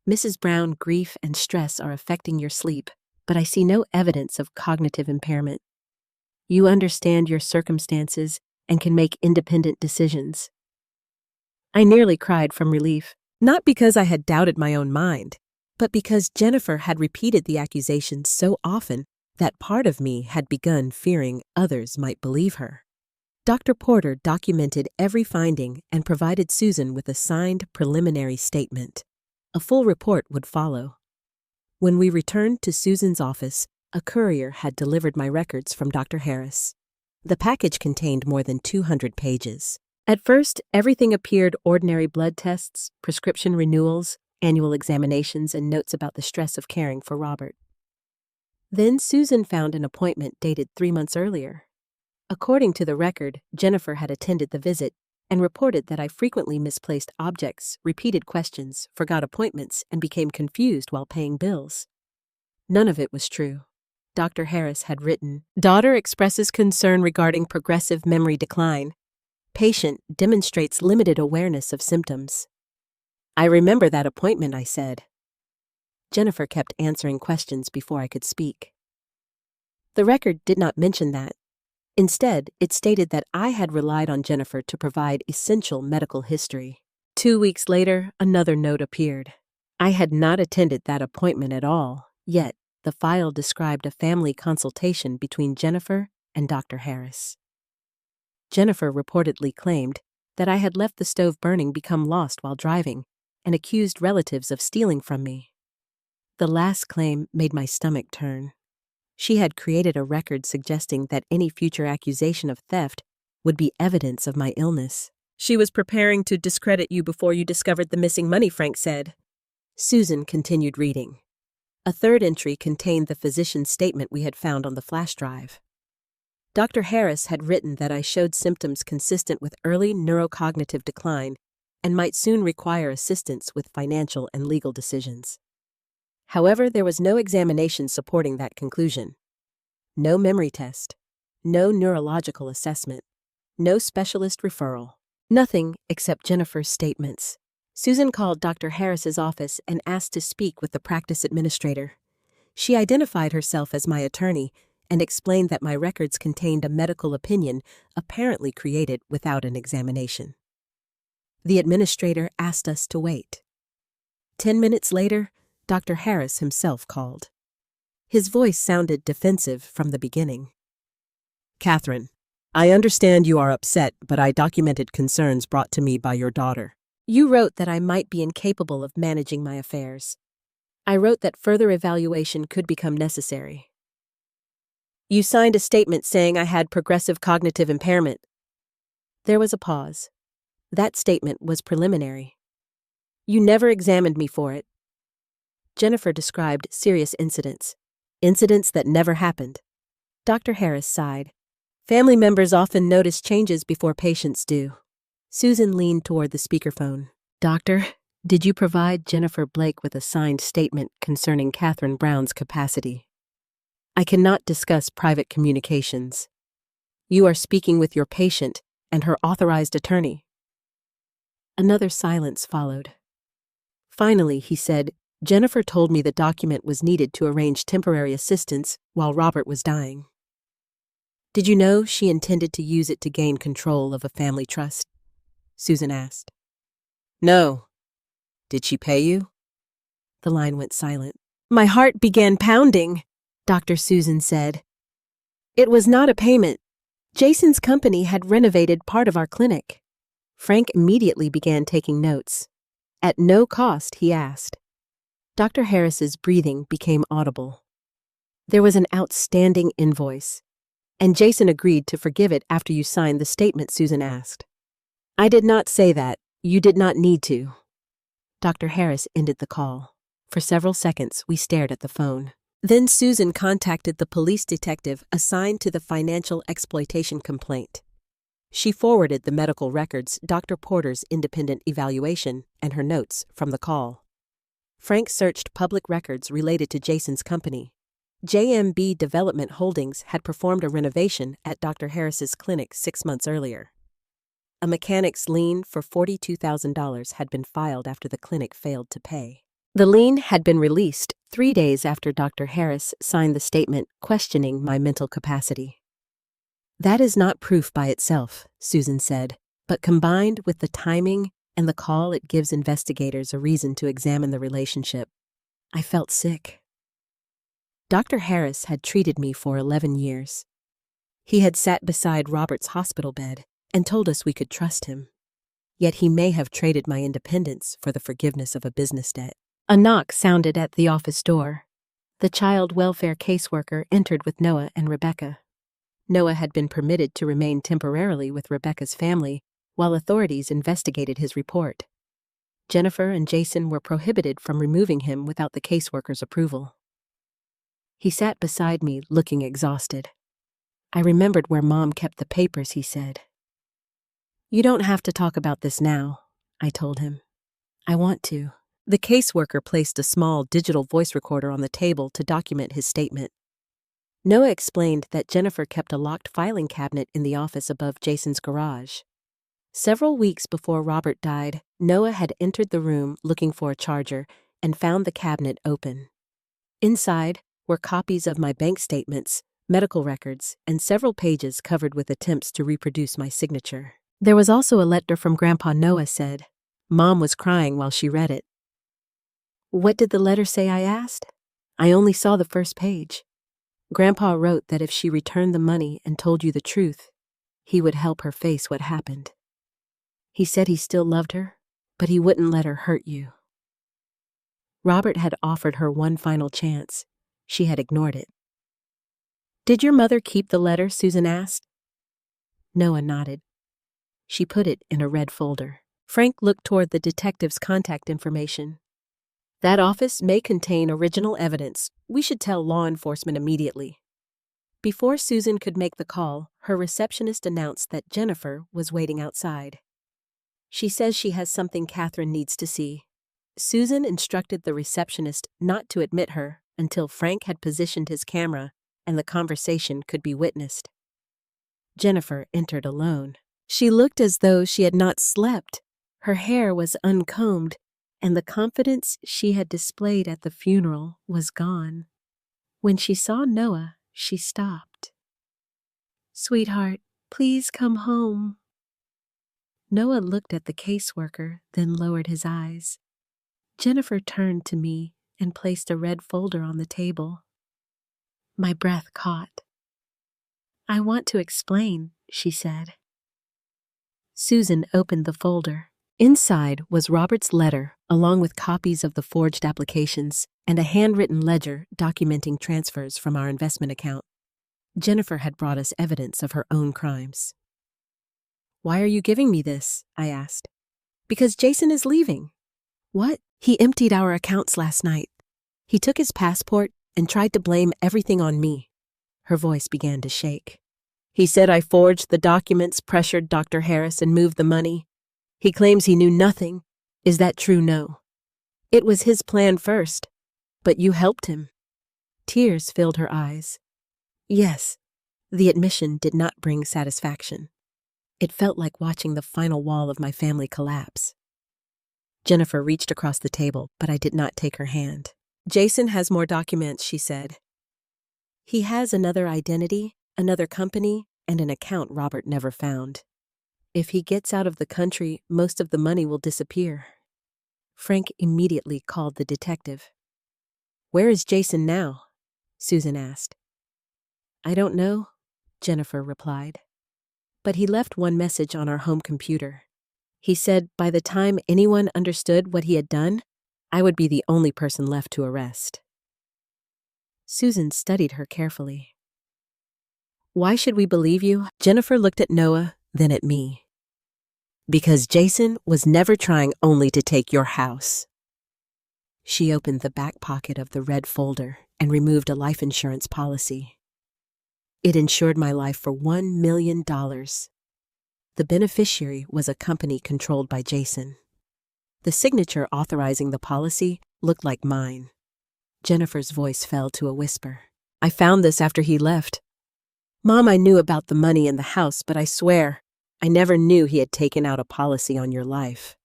"Mrs. Brown, grief and stress are affecting your sleep, but I see no evidence of cognitive impairment. You understand your circumstances and can make independent decisions." I nearly cried from relief, not because I had doubted my own mind, but because Jennifer had repeated the accusations so often that part of me had begun fearing others might believe her. Dr. Porter documented every finding and provided Susan with a signed preliminary statement. A full report would follow. When we returned to Susan's office, a courier had delivered my records from Dr. Harris. The package contained more than 200 pages. At first, everything appeared ordinary blood tests, prescription renewals, annual examinations, and notes about the stress of caring for Robert. Then Susan found an appointment dated 3 months earlier. According to the record, Jennifer had attended the visit and reported that I frequently misplaced objects, repeated questions, forgot appointments, and became confused while paying bills. None of it was true. Dr. Harris had written, "Daughter expresses concern regarding progressive memory decline. Patient demonstrates limited awareness of symptoms." "I remember that appointment," I said. Jennifer kept answering questions before I could speak. The record did not mention that. Instead, it stated that I had relied on Jennifer to provide essential medical history. 2 weeks later, another note appeared. I had not attended that appointment at all, yet the file described a family consultation between Jennifer and Dr. Harris. Jennifer reportedly claimed that I had left the stove burning, become lost while driving, and accused relatives of stealing from me. The last claim made my stomach turn. She had created a record suggesting that any future accusation of theft would be evidence of my illness. "She was preparing to discredit you before you discovered the missing money," Frank said. Susan continued reading. A third entry contained the physician's statement we had found on the flash drive. Dr. Harris had written that I showed symptoms consistent with early neurocognitive decline and might soon require assistance with financial and legal decisions. However, there was no examination supporting that conclusion. No memory test, no neurological assessment, no specialist referral, nothing except Jennifer's statements. Susan called Dr. Harris's office and asked to speak with the practice administrator. She identified herself as my attorney and explained that my records contained a medical opinion apparently created without an examination. The administrator asked us to wait. 10 minutes later, Dr. Harris himself called. His voice sounded defensive from the beginning. "Catherine, I understand you are upset, but I documented concerns brought to me by your daughter. You wrote that I might be incapable of managing my affairs. I wrote that further evaluation could become necessary. You signed a statement saying I had progressive cognitive impairment." There was a pause. That statement was preliminary. "You never examined me for it." Jennifer described serious incidents that never happened. Dr. Harris sighed. "Family members often notice changes before patients do." Susan leaned toward the speakerphone. "Doctor, did you provide Jennifer Blake with a signed statement concerning Catherine Brown's capacity?" "I cannot discuss private communications. You are speaking with your patient and her authorized attorney." Another silence followed. Finally, he said, "Jennifer told me the document was needed to arrange temporary assistance while Robert was dying." "Did you know she intended to use it to gain control of a family trust?" Susan asked. "No. Did she pay you?" The line went silent. My heart began pounding, Dr. Susan said. "It was not a payment. Jason's company had renovated part of our clinic. Frank immediately began taking notes. At no cost, he asked. Dr. Harris's breathing became audible. There was an outstanding invoice, and Jason agreed to forgive it after you signed the statement, Susan asked. I did not say that. You did not need to. Dr. Harris ended the call. For several seconds, we stared at the phone. Then Susan contacted the police detective assigned to the financial exploitation complaint. She forwarded the medical records, Dr. Porter's independent evaluation, and her notes from the call. Frank searched public records related to Jason's company. JMB Development Holdings had performed a renovation at Dr. Harris's clinic 6 months earlier. A mechanic's lien for $42,000 had been filed after the clinic failed to pay. The lien had been released 3 days after Dr. Harris signed the statement questioning my mental capacity. That is not proof by itself, Susan said, but combined with the timing and the call, it gives investigators a reason to examine the relationship. I felt sick. Dr. Harris had treated me for 11 years. He had sat beside Robert's hospital bed and told us we could trust him. Yet he may have traded my independence for the forgiveness of a business debt. A knock sounded at the office door. The child welfare caseworker entered with Noah and Rebecca. Noah had been permitted to remain temporarily with Rebecca's family while authorities investigated his report. Jennifer and Jason were prohibited from removing him without the caseworker's approval. He sat beside me, looking exhausted. I remembered where Mom kept the papers, he said. You don't have to talk about this now, I told him. I want to. The caseworker placed a small digital voice recorder on the table to document his statement. Noah explained that Jennifer kept a locked filing cabinet in the office above Jason's garage. Several weeks before Robert died, Noah had entered the room looking for a charger and found the cabinet open. Inside were copies of my bank statements, medical records, and several pages covered with attempts to reproduce my signature. There was also a letter from Grandpa, Noah said. Mom was crying while she read it. What did the letter say, I asked. I only saw the first page. Grandpa wrote that if she returned the money and told you the truth, he would help her face what happened. He said he still loved her, but he wouldn't let her hurt you. Robert had offered her one final chance. She had ignored it. Did your mother keep the letter? Susan asked. Noah nodded. She put it in a red folder. Frank looked toward the detective's contact information. That office may contain original evidence. We should tell law enforcement immediately. Before Susan could make the call, her receptionist announced that Jennifer was waiting outside. She says she has something Catherine needs to see. Susan instructed the receptionist not to admit her until Frank had positioned his camera and the conversation could be witnessed. Jennifer entered alone. She looked as though she had not slept. Her hair was uncombed, and the confidence she had displayed at the funeral was gone. When she saw Noah, she stopped. Sweetheart, please come home. Noah looked at the caseworker, then lowered his eyes. Jennifer turned to me and placed a red folder on the table. My breath caught. I want to explain, she said. Susan opened the folder. Inside was Robert's letter, along with copies of the forged applications and a handwritten ledger documenting transfers from our investment account. Jennifer had brought us evidence of her own crimes. Why are you giving me this? I asked. Because Jason is leaving. What? He emptied our accounts last night. He took his passport and tried to blame everything on me. Her voice began to shake. He said I forged the documents, pressured Dr. Harris, and moved the money. He claims he knew nothing. Is that true? No. It was his plan first, but you helped him. Tears filled her eyes. Yes, the admission did not bring satisfaction. It felt like watching the final wall of my family collapse. Jennifer reached across the table, but I did not take her hand. Jason has more documents, she said. He has another identity, another company, and an account Robert never found. If he gets out of the country, most of the money will disappear. Frank immediately called the detective. Where is Jason now? Susan asked. I don't know, Jennifer replied. but he left one message on our home computer. He said by the time anyone understood what he had done, I would be the only person left to arrest. Susan studied her carefully. Why should we believe you? Jennifer looked at Noah, then at me. Because Jason was never trying only to take your house. She opened the back pocket of the red folder and removed a life insurance policy. It insured my life for $1 million. The beneficiary was a company controlled by Jason. The signature authorizing the policy looked like mine. Jennifer's voice fell to a whisper. I found this after he left. Mom, I knew about the money in the house, but I swear, I never knew he had taken out a policy on your life.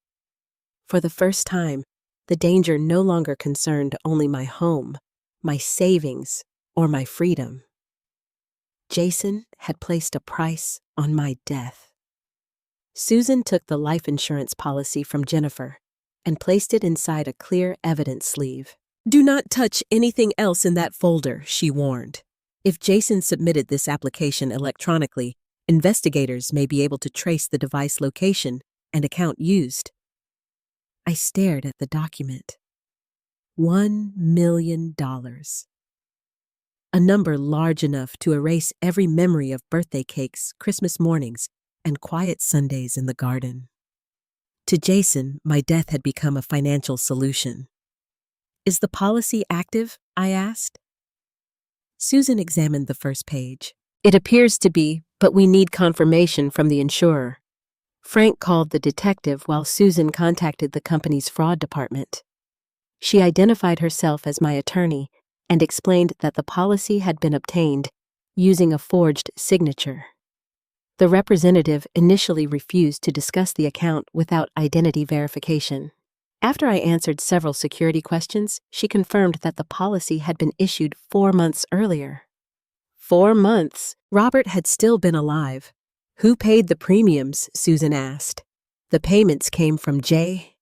For the first time, the danger no longer concerned only my home, my savings, or my freedom. Jason had placed a price on my death. Susan took the life insurance policy from Jennifer and placed it inside a clear evidence sleeve. Do not touch anything else in that folder, she warned. If Jason submitted this application electronically, investigators may be able to trace the device location and account used. I stared at the document. $1 million. A number large enough to erase every memory of birthday cakes, Christmas mornings, and quiet Sundays in the garden. To Jason, my death had become a financial solution. Is the policy active? I asked. Susan examined the first page. It appears to be, but we need confirmation from the insurer. Frank called the detective while Susan contacted the company's fraud department. She identified herself as my attorney and explained that the policy had been obtained using a forged signature. The representative initially refused to discuss the account without identity verification. After I answered several security questions, she confirmed that the policy had been issued 4 months earlier. 4 months? Robert had still been alive. Who paid the premiums? Susan asked. The payments came from J.M.B.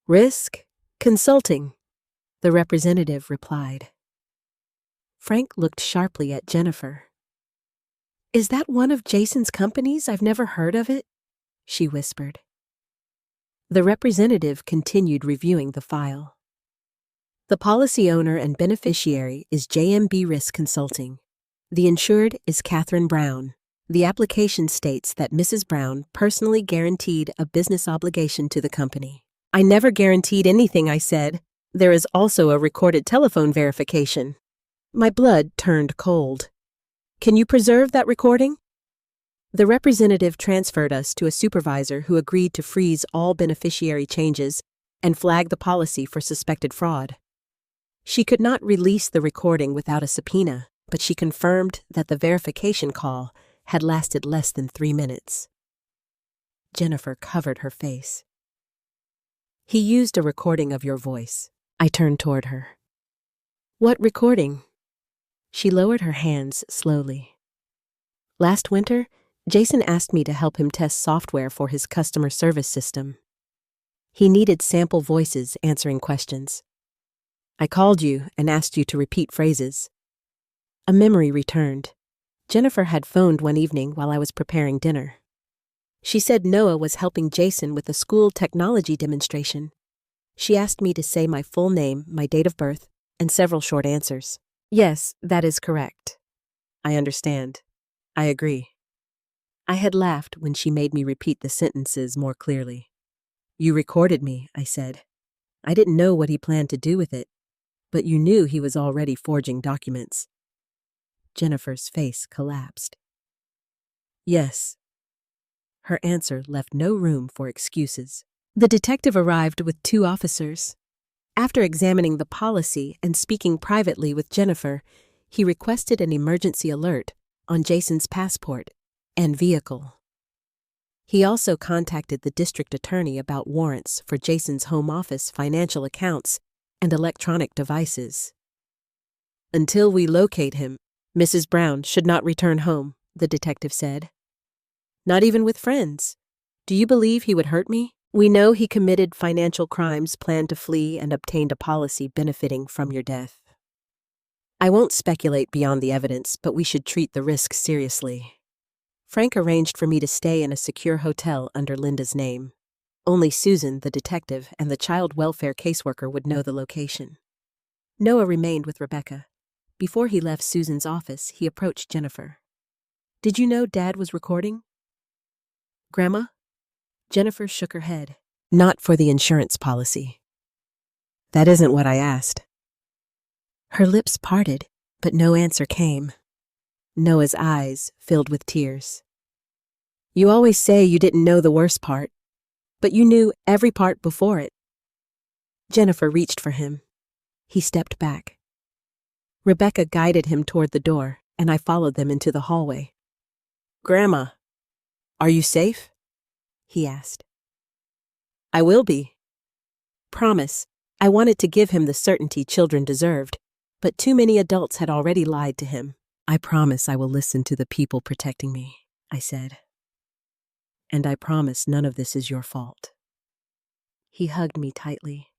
Risk Consulting, the representative replied. Frank looked sharply at Jennifer. Is that one of Jason's companies? I've never heard of it, she whispered. The representative continued reviewing the file. The policy owner and beneficiary is JMB Risk Consulting. The insured is Catherine Brown. The application states that Mrs. Brown personally guaranteed a business obligation to the company. I never guaranteed anything, I said. There is also a recorded telephone verification. My blood turned cold. Can you preserve that recording? The representative transferred us to a supervisor who agreed to freeze all beneficiary changes and flag the policy for suspected fraud. She could not release the recording without a subpoena, but she confirmed that the verification call had lasted less than 3 minutes. Jennifer covered her face. He used a recording of your voice. I turned toward her. What recording? She lowered her hands slowly. Last winter, Jason asked me to help him test software for his customer service system. He needed sample voices answering questions. I called you and asked you to repeat phrases. A memory returned. Jennifer had phoned one evening while I was preparing dinner. She said Noah was helping Jason with a school technology demonstration. She asked me to say my full name, my date of birth, and several short answers. Yes, that is correct. I understand. I agree. I had laughed when she made me repeat the sentences more clearly. You recorded me, I said. I didn't know what he planned to do with it, but you knew he was already forging documents. Jennifer's face collapsed. Yes. Her answer left no room for excuses. The detective arrived with 2 officers. After examining the policy and speaking privately with Jennifer, he requested an emergency alert on Jason's passport and vehicle. He also contacted the district attorney about warrants for Jason's home office financial accounts and electronic devices. Until we locate him, Mrs. Brown should not return home, the detective said. Not even with friends. Do you believe he would hurt me? We know he committed financial crimes, planned to flee, and obtained a policy benefiting from your death. I won't speculate beyond the evidence, but we should treat the risk seriously. Frank arranged for me to stay in a secure hotel under Linda's name. Only Susan, the detective, and the child welfare caseworker would know the location. Noah remained with Rebecca. Before he left Susan's office, he approached Jennifer. "Did you know Dad was recording?" "Grandma?" Jennifer shook her head. "Not for the insurance policy." "That isn't what I asked." Her lips parted, but no answer came. Noah's eyes filled with tears. "You always say you didn't know the worst part, but you knew every part before it." Jennifer reached for him. He stepped back. Rebecca guided him toward the door, and I followed them into the hallway. "Grandma, are you safe?" he asked. "I will be." Promise. I wanted to give him the certainty children deserved, but too many adults had already lied to him. "I promise I will listen to the people protecting me," I said. "And I promise none of this is your fault." He hugged me tightly.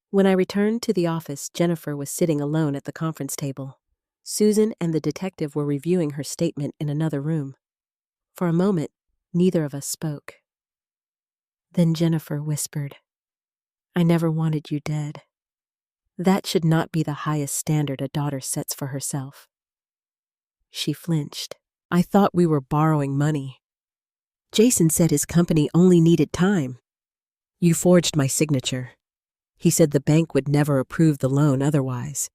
When I returned to the office, Jennifer was sitting alone at the conference table. Susan and the detective were reviewing her statement in another room. For a moment, neither of us spoke. Then Jennifer whispered, "I never wanted you dead. That should not be the highest standard a daughter sets for herself." She flinched. "I thought we were borrowing money. Jason said his company only needed time. You forged my signature. He said the bank would never approve the loan otherwise.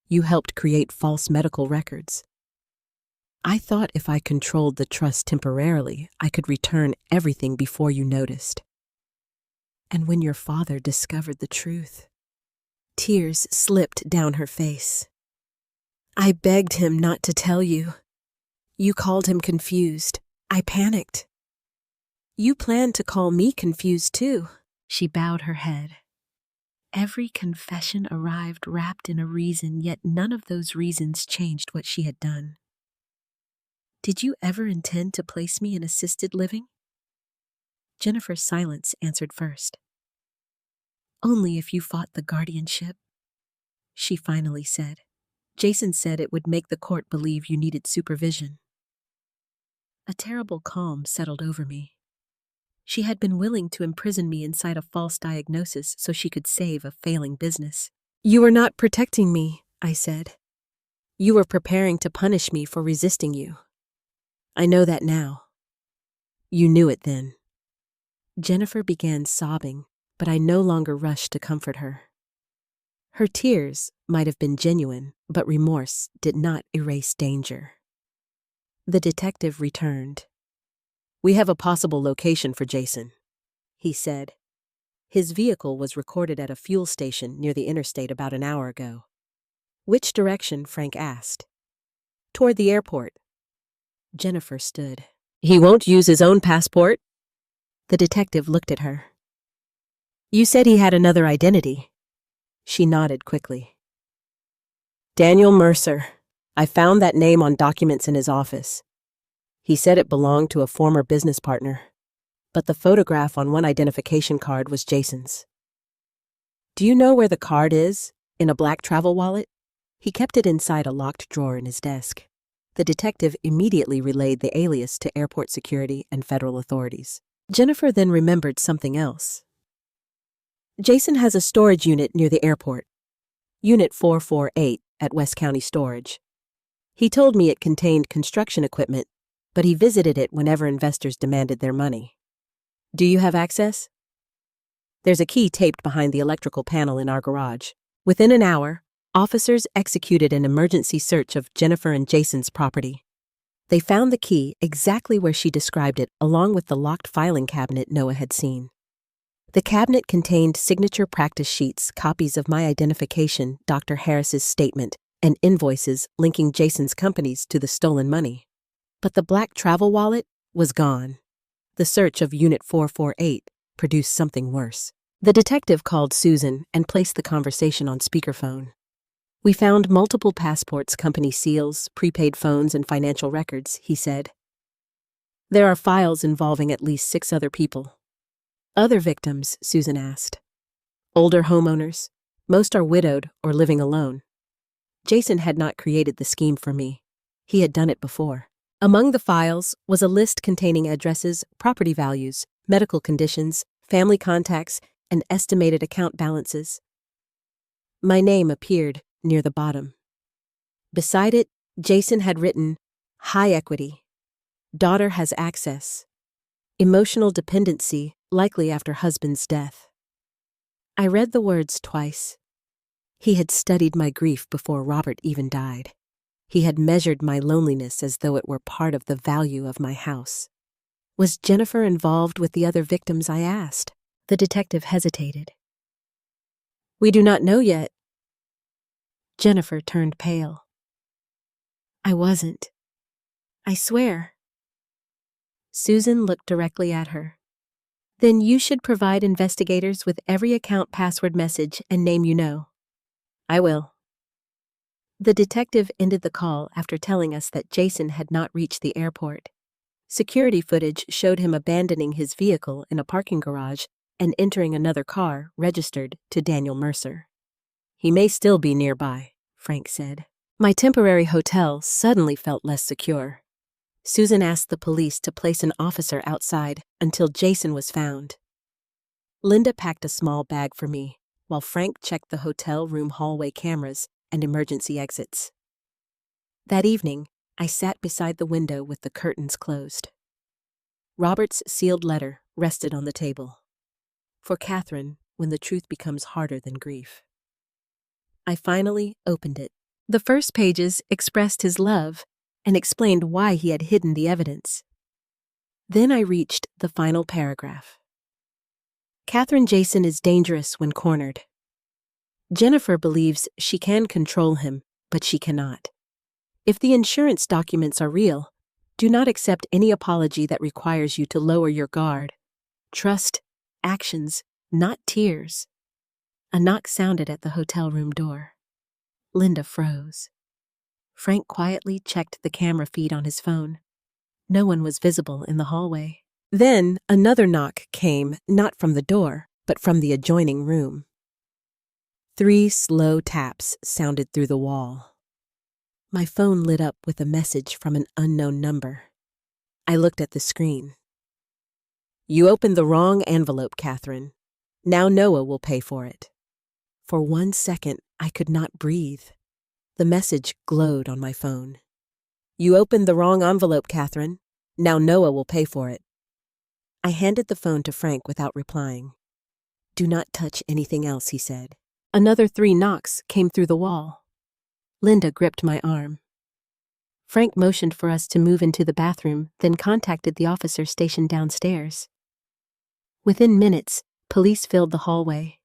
You helped create false medical records. I thought if I controlled the trust temporarily, I could return everything before you noticed. And when your father discovered the truth..." Tears slipped down her face. "I begged him not to tell you. You called him confused. I panicked. You planned to call me confused too." She bowed her head. Every confession arrived wrapped in a reason, yet none of those reasons changed what she had done. "Did you ever intend to place me in assisted living?" Jennifer's silence answered first. "Only if you fought the guardianship," she finally said. "Jason said it would make the court believe you needed supervision." A terrible calm settled over me. She had been willing to imprison me inside a false diagnosis so she could save a failing business. "You were not protecting me," I said. "You were preparing to punish me for resisting you. I know that now. You knew it then." Jennifer began sobbing, but I no longer rushed to comfort her. Her tears might have been genuine, but remorse did not erase danger. The detective returned. "We have a possible location for Jason," he said. "His vehicle was recorded at a fuel station near the interstate about an hour ago." "Which direction?" Frank asked. "Toward the airport." Jennifer stood. "He won't use his own passport?" The detective looked at her. "You said he had another identity." She nodded quickly. "Daniel Mercer. I found that name on documents in his office. He said it belonged to a former business partner, but the photograph on one identification card was Jason's." "Do you know where the card is? In a black travel wallet?" "He kept it inside a locked drawer in his desk." The detective immediately relayed the alias to airport security and federal authorities. Jennifer then remembered something else. "Jason has a storage unit near the airport, Unit 448 at West County Storage. He told me it contained construction equipment, but he visited it whenever investors demanded their money. Do you have access?" "There's a key taped behind the electrical panel in our garage." Within an hour, officers executed an emergency search of Jennifer and Jason's property. They found the key exactly where she described it, along with the locked filing cabinet Noah had seen. The cabinet contained signature practice sheets, copies of my identification, Dr. Harris's statement, and invoices linking Jason's companies to the stolen money. But the black travel wallet was gone. The search of Unit 448 produced something worse. The detective called Susan and placed the conversation on speakerphone. "We found multiple passports, company seals, prepaid phones, and financial records," he said. "There are files involving at least 6 other people." "Other victims?" Susan asked. "Older homeowners. Most are widowed or living alone." Jason had not created the scheme for me. He had done it before. Among the files was a list containing addresses, property values, medical conditions, family contacts, and estimated account balances. My name appeared near the bottom. Beside it, Jason had written, "High equity. Daughter has access. Emotional dependency, likely after husband's death." I read the words twice. He had studied my grief before Robert even died. He had measured my loneliness as though it were part of the value of my house. Was Jennifer involved with the other victims, I asked? The detective hesitated. "We do not know yet." Jennifer turned pale. "I wasn't. I swear." Susan looked directly at her. "Then you should provide investigators with every account password message and name you know." "I will." The detective ended the call after telling us that Jason had not reached the airport. Security footage showed him abandoning his vehicle in a parking garage and entering another car registered to Daniel Mercer. "He may still be nearby," Frank said. My temporary hotel suddenly felt less secure. Susan asked the police to place an officer outside until Jason was found. Linda packed a small bag for me, while Frank checked the hotel room hallway cameras and emergency exits. That evening, I sat beside the window with the curtains closed. Robert's sealed letter rested on the table. For Catherine, when the truth becomes harder than grief. I finally opened it. The first pages expressed his love and explained why he had hidden the evidence. Then I reached the final paragraph. "Catherine Jason is dangerous when cornered. Jennifer believes she can control him, but she cannot. If the insurance documents are real, do not accept any apology that requires you to lower your guard. Trust actions, not tears." A knock sounded at the hotel room door. Linda froze. Frank quietly checked the camera feed on his phone. No one was visible in the hallway. Then another knock came, not from the door, but from the adjoining room. 3 slow taps sounded through the wall. My phone lit up with a message from an unknown number. I looked at the screen. "You opened the wrong envelope, Catherine. Now Noah will pay for it." For 1 second, I could not breathe. The message glowed on my phone. "You opened the wrong envelope, Catherine. Now Noah will pay for it." I handed the phone to Frank without replying. "Do not touch anything else," he said. Another 3 knocks came through the wall. Linda gripped my arm. Frank motioned for us to move into the bathroom, then contacted the officer stationed downstairs. Within minutes, police filled the hallway.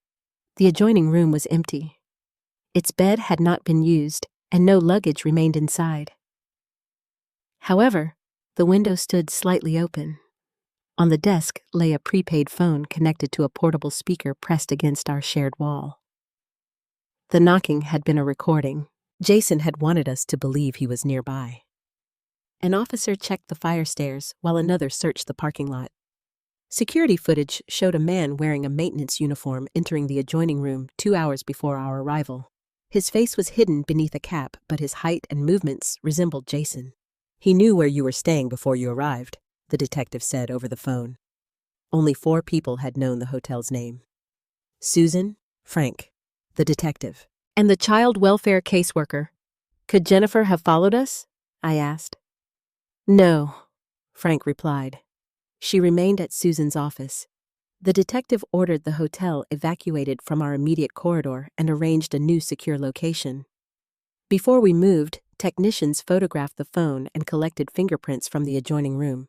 The adjoining room was empty. Its bed had not been used, and no luggage remained inside. However, the window stood slightly open. On the desk lay a prepaid phone connected to a portable speaker pressed against our shared wall. The knocking had been a recording. Jason had wanted us to believe he was nearby. An officer checked the fire stairs while another searched the parking lot. Security footage showed a man wearing a maintenance uniform entering the adjoining room 2 hours before our arrival. His face was hidden beneath a cap, but his height and movements resembled Jason. "He knew where you were staying before you arrived," the detective said over the phone. Only 4 people had known the hotel's name. Susan, Frank, the detective, and the child welfare caseworker. "Could Jennifer have followed us?" I asked. "No," Frank replied. "She remained at Susan's office. The detective ordered the hotel evacuated from our immediate corridor and arranged a new secure location. Before we moved, technicians photographed the phone and collected fingerprints from the adjoining room.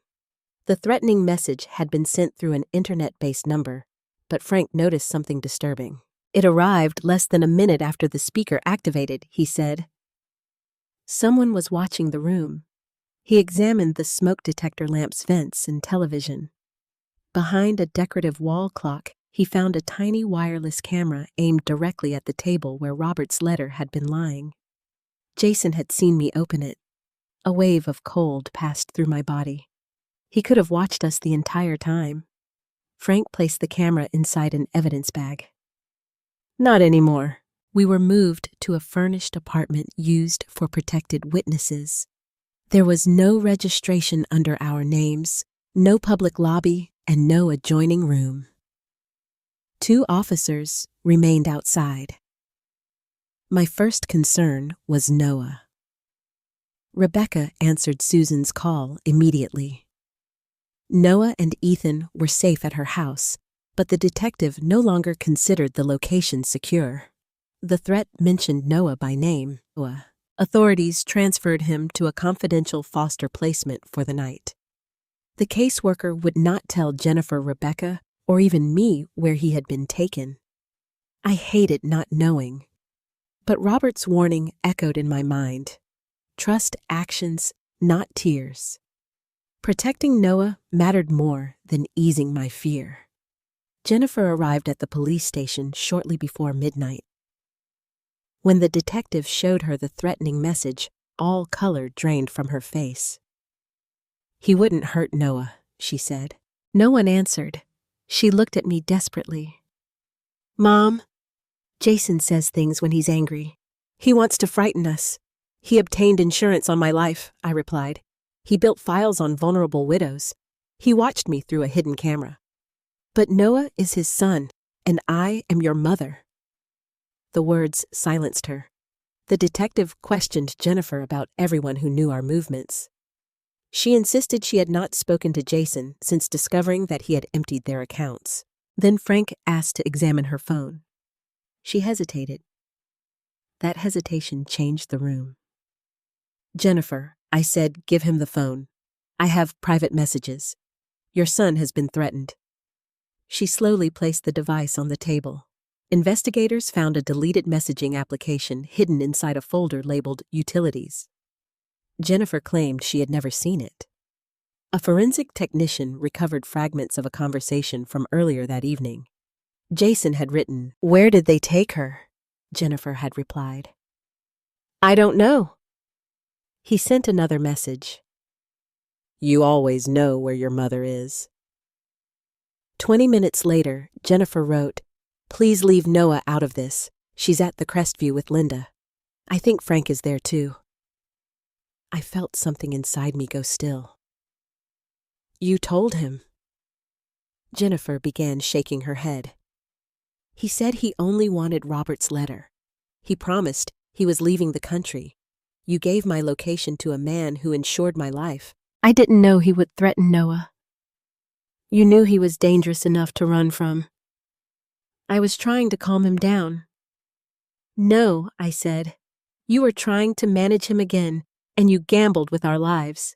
The threatening message had been sent through an internet-based number, but Frank noticed something disturbing. "It arrived less than a minute after the speaker activated," he said. Someone was watching the room. He examined the smoke detector lamp's vents and television. Behind a decorative wall clock, he found a tiny wireless camera aimed directly at the table where Robert's letter had been lying. Jason had seen me open it. A wave of cold passed through my body. He could have watched us the entire time. Frank placed the camera inside an evidence bag. "Not anymore," We were moved to a furnished apartment used for protected witnesses. There was no registration under our names, no public lobby, and no adjoining room. 2 officers remained outside. My first concern was Noah. Rebecca answered Susan's call immediately. Noah and Ethan were safe at her house, but the detective no longer considered the location secure. The threat mentioned Noah by name. Authorities transferred him to a confidential foster placement for the night. The caseworker would not tell Jennifer, Rebecca, or even me where he had been taken. I hated not knowing. But Robert's warning echoed in my mind. Trust actions, not tears. Protecting Noah mattered more than easing my fear. Jennifer arrived at the police station shortly before midnight. When the detective showed her the threatening message, all color drained from her face. "He wouldn't hurt Noah," she said. No one answered. She looked at me desperately. "Mom, Jason says things when he's angry. He wants to frighten us. He obtained insurance on my life," I replied. "He built files on vulnerable widows. He watched me through a hidden camera. But Noah is his son, and I am your mother." The words silenced her. The detective questioned Jennifer about everyone who knew our movements. She insisted she had not spoken to Jason since discovering that he had emptied their accounts. Then Frank asked to examine her phone. She hesitated. That hesitation changed the room. "Jennifer," I said, "give him the phone. I have private messages. Your son has been threatened." She slowly placed the device on the table. Investigators found a deleted messaging application hidden inside a folder labeled Utilities. Jennifer claimed she had never seen it. A forensic technician recovered fragments of a conversation from earlier that evening. Jason had written, "Where did they take her?" Jennifer had replied, "I don't know." He sent another message. "You always know where your mother is." 20 minutes later, Jennifer wrote, "Please leave Noah out of this. She's at the Crestview with Linda. I think Frank is there too." I felt something inside me go still. "You told him." Jennifer began shaking her head. "He said he only wanted Robert's letter. He promised he was leaving the country. You gave my location to a man who insured my life. I didn't know he would threaten Noah. You knew he was dangerous enough to run from. I was trying to calm him down." "No," I said. "You were trying to manage him again, and you gambled with our lives."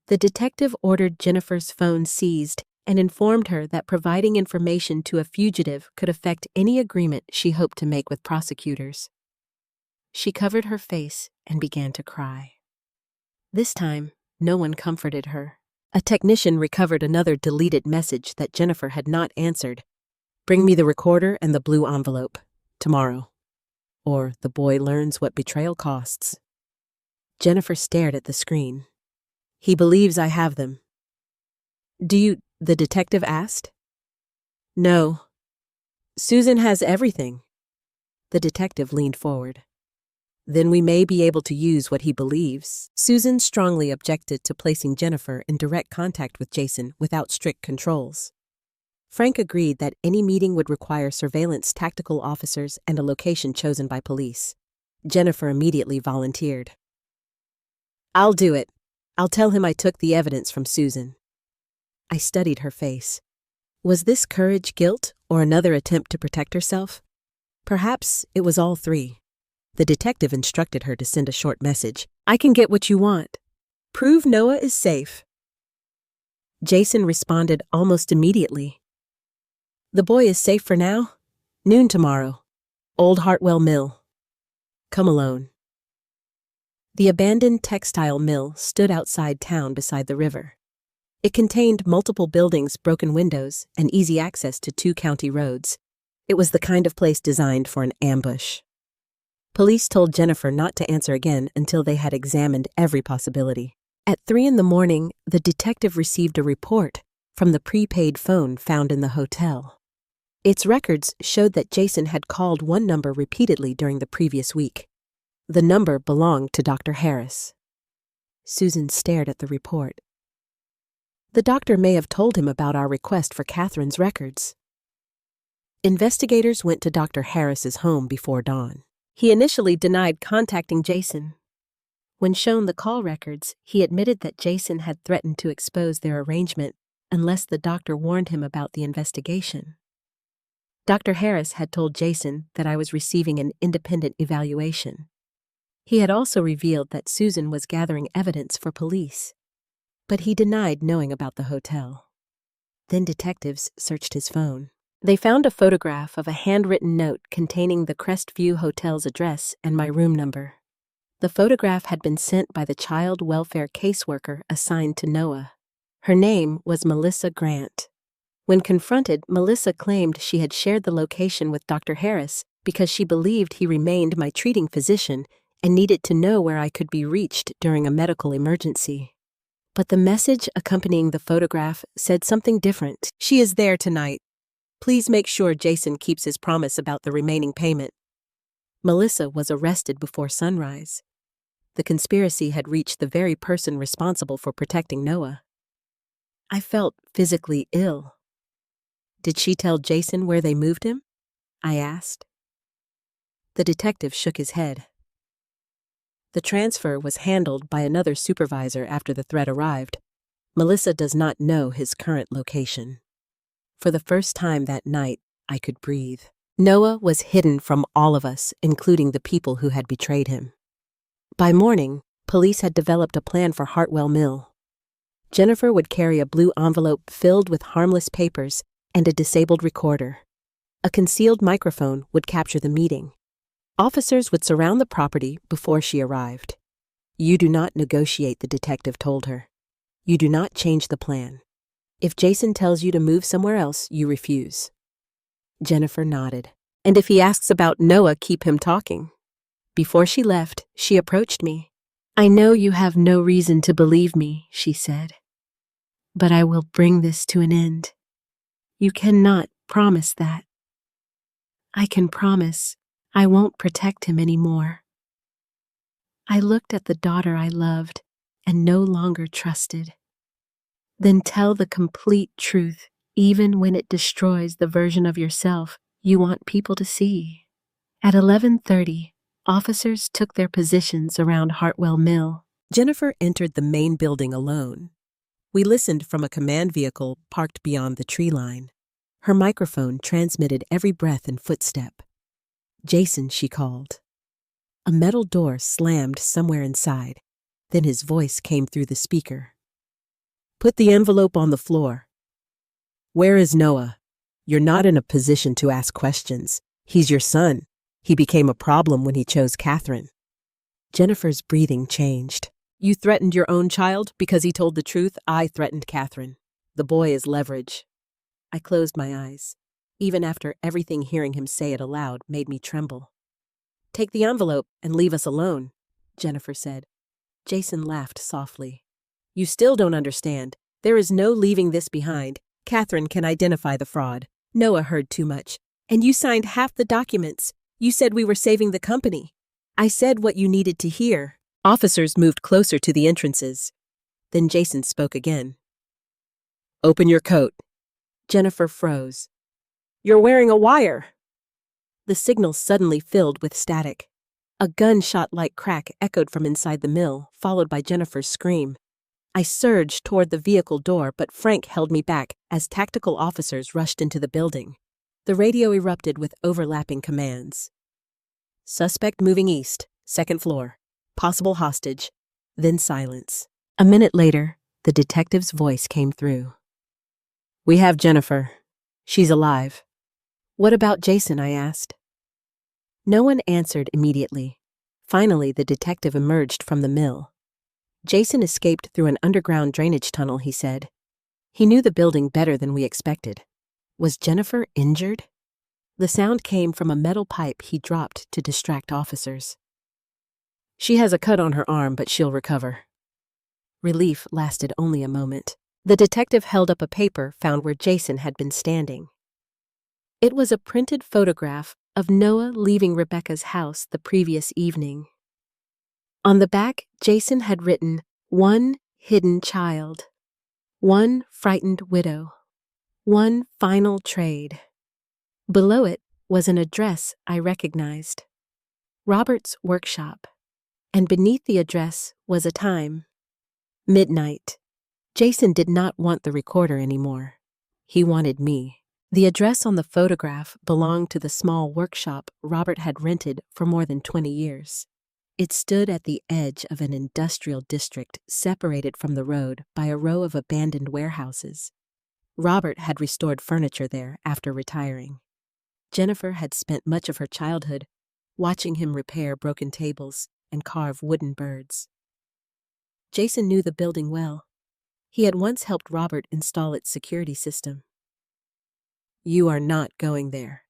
The detective ordered Jennifer's phone seized and informed her that providing information to a fugitive could affect any agreement she hoped to make with prosecutors. She covered her face and began to cry. This time, no one comforted her. A technician recovered another deleted message that Jennifer had not answered. "Bring me the recorder and the blue envelope. Tomorrow. Or the boy learns what betrayal costs." Jennifer stared at the screen. "He believes I have them." "Do you?" the detective asked. "No. Susan has everything." The detective leaned forward. "Then we may be able to use what he believes." Susan strongly objected to placing Jennifer in direct contact with Jason without strict controls. Frank agreed that any meeting would require surveillance tactical officers and a location chosen by police. Jennifer immediately volunteered. "I'll do it. I'll tell him I took the evidence from Susan." I studied her face. Was this courage guilt or another attempt to protect herself? Perhaps it was all three. The detective instructed her to send a short message. "I can get what you want. Prove Noah is safe." Jason responded almost immediately. "The boy is safe for now. Noon tomorrow. Old Hartwell Mill. Come alone." The abandoned textile mill stood outside town beside the river. It contained multiple buildings, broken windows, and easy access to 2 county roads. It was the kind of place designed for an ambush. Police told Jennifer not to answer again until they had examined every possibility. At 3 a.m, the detective received a report from the prepaid phone found in the hotel. Its records showed that Jason had called one number repeatedly during the previous week. The number belonged to Dr. Harris. Susan stared at the report. The doctor may have told him about our request for Catherine's records. Investigators went to Dr. Harris's home before dawn. He initially denied contacting Jason. When shown the call records, he admitted that Jason had threatened to expose their arrangement unless the doctor warned him about the investigation. Dr. Harris had told Jason that I was receiving an independent evaluation. He had also revealed that Susan was gathering evidence for police, but he denied knowing about the hotel. Then detectives searched his phone. They found a photograph of a handwritten note containing the Crestview Hotel's address and my room number. The photograph had been sent by the child welfare caseworker assigned to Noah. Her name was Melissa Grant. When confronted, Melissa claimed she had shared the location with Dr. Harris because she believed he remained my treating physician and needed to know where I could be reached during a medical emergency. But the message accompanying the photograph said something different. She is there tonight. Please make sure Jason keeps his promise about the remaining payment. Melissa was arrested before sunrise. The conspiracy had reached the very person responsible for protecting Noah. I felt physically ill. Did she tell Jason where they moved him? I asked. The detective shook his head. The transfer was handled by another supervisor after the threat arrived. Melissa does not know his current location. For the first time that night, I could breathe. Noah was hidden from all of us, including the people who had betrayed him. By morning, police had developed a plan for Hartwell Mill. Jennifer would carry a blue envelope filled with harmless papers and a disabled recorder. A concealed microphone would capture the meeting. Officers would surround the property before she arrived. You do not negotiate, the detective told her. You do not change the plan. If Jason tells you to move somewhere else, you refuse. Jennifer nodded. And if he asks about Noah, keep him talking. Before she left, she approached me. I know you have no reason to believe me, she said. But I will bring this to an end. You cannot promise that. I can promise I won't protect him anymore. I looked at the daughter I loved and no longer trusted. Then tell the complete truth, even when it destroys the version of yourself you want people to see. At 11:30, officers took their positions around Hartwell Mill. Jennifer entered the main building alone. We listened from a command vehicle parked beyond the tree line. Her microphone transmitted every breath and footstep. Jason, she called. A metal door slammed somewhere inside. Then his voice came through the speaker. Put the envelope on the floor. Where is Noah? You're not in a position to ask questions. He's your son. He became a problem when he chose Catherine. Jennifer's breathing changed. You threatened your own child because he told the truth. I threatened Catherine. The boy is leverage. I closed my eyes. Even after everything hearing him say it aloud made me tremble. Take the envelope and leave us alone, Jennifer said. Jason laughed softly. You still don't understand. There is no leaving this behind. Catherine can identify the fraud. Noah heard too much. And you signed half the documents. You said we were saving the company. I said what you needed to hear. Officers moved closer to the entrances. Then Jason spoke again. Open your coat. Jennifer froze. You're wearing a wire. The signal suddenly filled with static. A gunshot-like crack echoed from inside the mill, followed by Jennifer's scream. I surged toward the vehicle door, but Frank held me back as tactical officers rushed into the building. The radio erupted with overlapping commands. Suspect moving east, second floor. Possible hostage. Then silence. A minute later, the detective's voice came through. We have Jennifer. She's alive. What about Jason? I asked. No one answered immediately. Finally, the detective emerged from the mill. Jason escaped through an underground drainage tunnel, he said. He knew the building better than we expected. Was Jennifer injured? The sound came from a metal pipe he dropped to distract officers. She has a cut on her arm, but she'll recover. Relief lasted only a moment. The detective held up a paper found where Jason had been standing. It was a printed photograph of Noah leaving Rebecca's house the previous evening. On the back, Jason had written, "One hidden child, one frightened widow, one final trade." Below it was an address I recognized, Robert's workshop, and beneath the address was a time, midnight. Jason did not want the recorder anymore. He wanted me. The address on the photograph belonged to the small workshop Robert had rented for more than 20 years. It stood at the edge of an industrial district separated from the road by a row of abandoned warehouses. Robert had restored furniture there after retiring. Jennifer had spent much of her childhood watching him repair broken tables and carve wooden birds. Jason knew the building well. He had once helped Robert install its security system. "You are not going there,"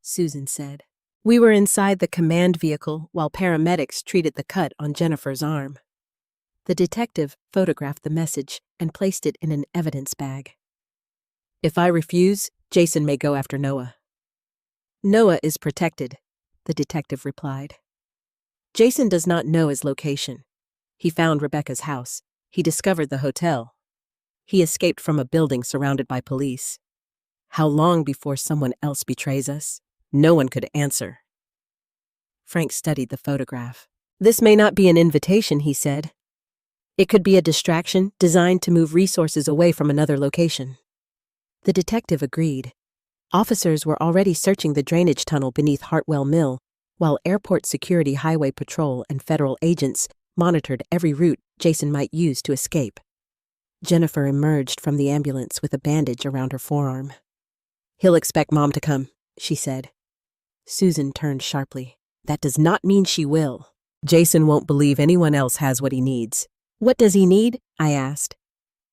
Susan said. We were inside the command vehicle while paramedics treated the cut on Jennifer's arm. The detective photographed the message and placed it in an evidence bag. "If I refuse, Jason may go after Noah." "Noah is protected," the detective replied. "Jason does not know his location. He found Rebecca's house. He discovered the hotel. He escaped from a building surrounded by police. How long before someone else betrays us? No one could answer." Frank studied the photograph. "This may not be an invitation," he said. "It could be a distraction designed to move resources away from another location." The detective agreed. Officers were already searching the drainage tunnel beneath Hartwell Mill, while Airport Security Highway Patrol and federal agents monitored every route Jason might use to escape. Jennifer emerged from the ambulance with a bandage around her forearm. "He'll expect Mom to come," she said. Susan turned sharply. "That does not mean she will. Jason won't believe anyone else has what he needs." "What does he need?" I asked.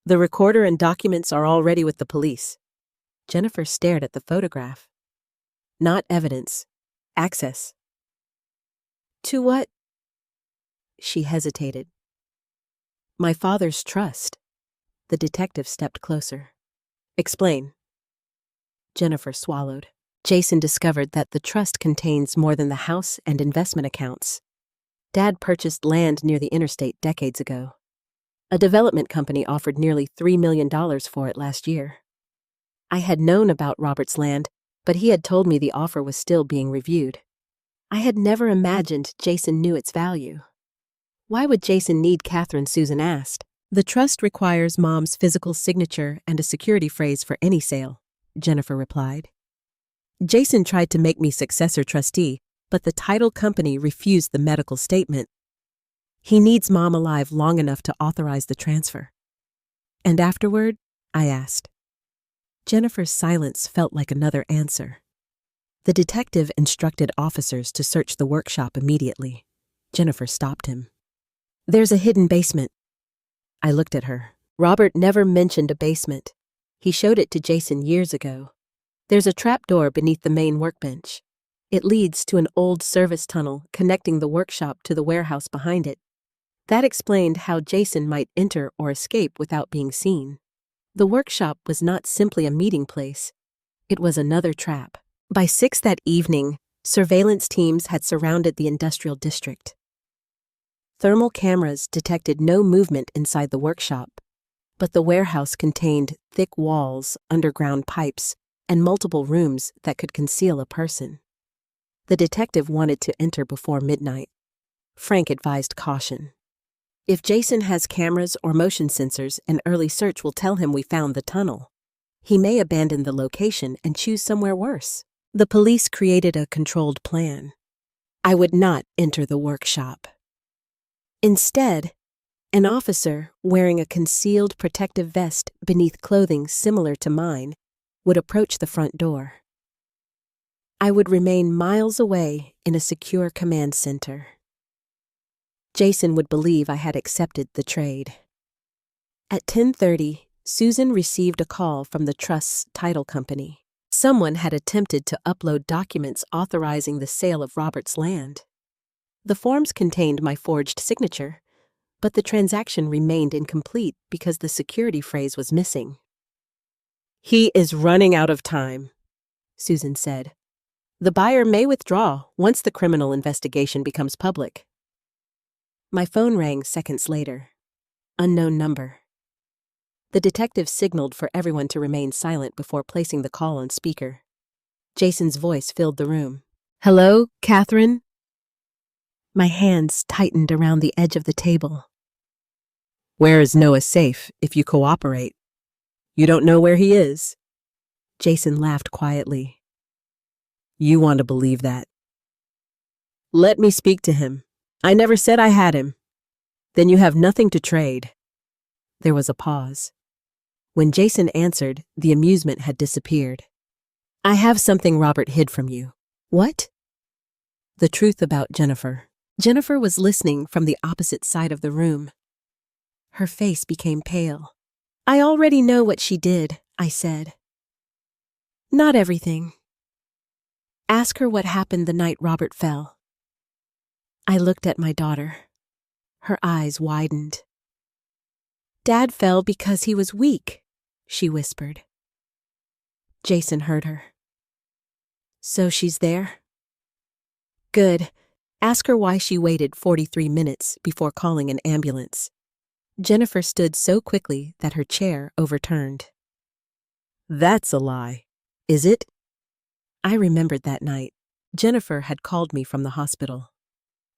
"The recorder and documents are already with the police." Jennifer stared at the photograph. "Not evidence. Access." "To what?" She hesitated. "My father's trust." The detective stepped closer. "Explain." Jennifer swallowed. Jason discovered that the trust contains more than the house and investment accounts. Dad purchased land near the interstate decades ago. A development company offered nearly $3 million for it last year. I had known about Robert's land, but he had told me the offer was still being reviewed. I had never imagined Jason knew its value. "Why would Jason need Catherine?" Susan asked. "The trust requires Mom's physical signature and a security phrase for any sale," Jennifer replied. "Jason tried to make me successor trustee, but the title company refused the medical statement. He needs Mom alive long enough to authorize the transfer." "And afterward?" I asked. Jennifer's silence felt like another answer. The detective instructed officers to search the workshop immediately. Jennifer stopped him. "There's a hidden basement." I looked at her. Robert never mentioned a basement. He showed it to Jason years ago. "There's a trapdoor beneath the main workbench. It leads to an old service tunnel connecting the workshop to the warehouse behind it. That explained how Jason might enter or escape without being seen. The workshop was not simply a meeting place. It was another trap. By 6 that evening, surveillance teams had surrounded the industrial district. Thermal cameras detected no movement inside the workshop, but the warehouse contained thick walls, underground pipes, and multiple rooms that could conceal a person. The detective wanted to enter before midnight. Frank advised caution. "If Jason has cameras or motion sensors, an early search will tell him we found the tunnel. He may abandon the location and choose somewhere worse." The police created a controlled plan. I would not enter the workshop. Instead, an officer wearing a concealed protective vest beneath clothing similar to mine would approach the front door. I would remain miles away in a secure command center. Jason would believe I had accepted the trade. At 10:30, Susan received a call from the Trust's title company. Someone had attempted to upload documents authorizing the sale of Robert's land. The forms contained my forged signature, but the transaction remained incomplete because the security phrase was missing. "He is running out of time," Susan said. The buyer may withdraw once the criminal investigation becomes public. My phone rang seconds later. Unknown number. The detective signaled for everyone to remain silent before placing the call on speaker. Jason's voice filled the room. Hello, Catherine? My hands tightened around the edge of the table. Where is Noah safe if you cooperate? You don't know where he is? Jason laughed quietly. You want to believe that. Let me speak to him. I never said I had him. Then you have nothing to trade. There was a pause. When Jason answered, the amusement had disappeared. I have something Robert hid from you. What? The truth about Jennifer. Jennifer was listening from the opposite side of the room. Her face became pale. I already know what she did, I said. Not everything. Ask her what happened the night Robert fell. I looked at my daughter. Her eyes widened. Dad fell because he was weak, she whispered. Jason heard her. So she's there? Good. Ask her why she waited 43 minutes before calling an ambulance. Jennifer stood so quickly that her chair overturned. That's a lie, is it? I remembered that night. Jennifer had called me from the hospital.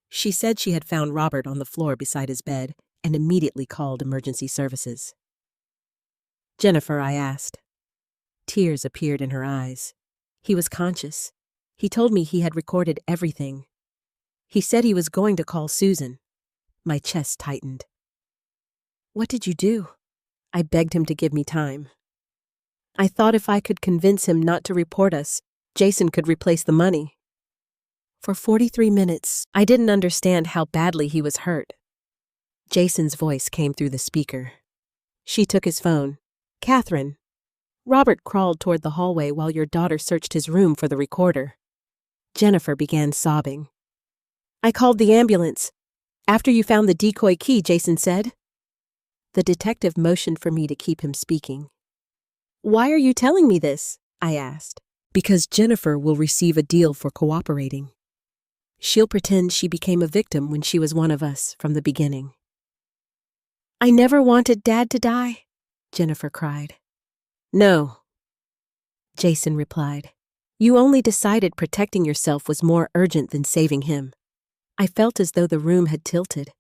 She said she had found Robert on the floor beside his bed and immediately called emergency services. Jennifer, I asked. Tears appeared in her eyes. He was conscious. He told me he had recorded everything. He said he was going to call Susan. My chest tightened. What did you do? I begged him to give me time. I thought if I could convince him not to report us, Jason could replace the money. For 43 minutes, I didn't understand how badly he was hurt. Jason's voice came through the speaker. She took his phone. Catherine, Robert crawled toward the hallway while your daughter searched his room for the recorder. Jennifer began sobbing. I called the ambulance. After you found the decoy key, Jason said. The detective motioned for me to keep him speaking. Why are you telling me this? I asked. Because Jennifer will receive a deal for cooperating. She'll pretend she became a victim when she was one of us from the beginning. I never wanted Dad to die, Jennifer cried. No, Jason replied. You only decided protecting yourself was more urgent than saving him. I felt as though the room had tilted.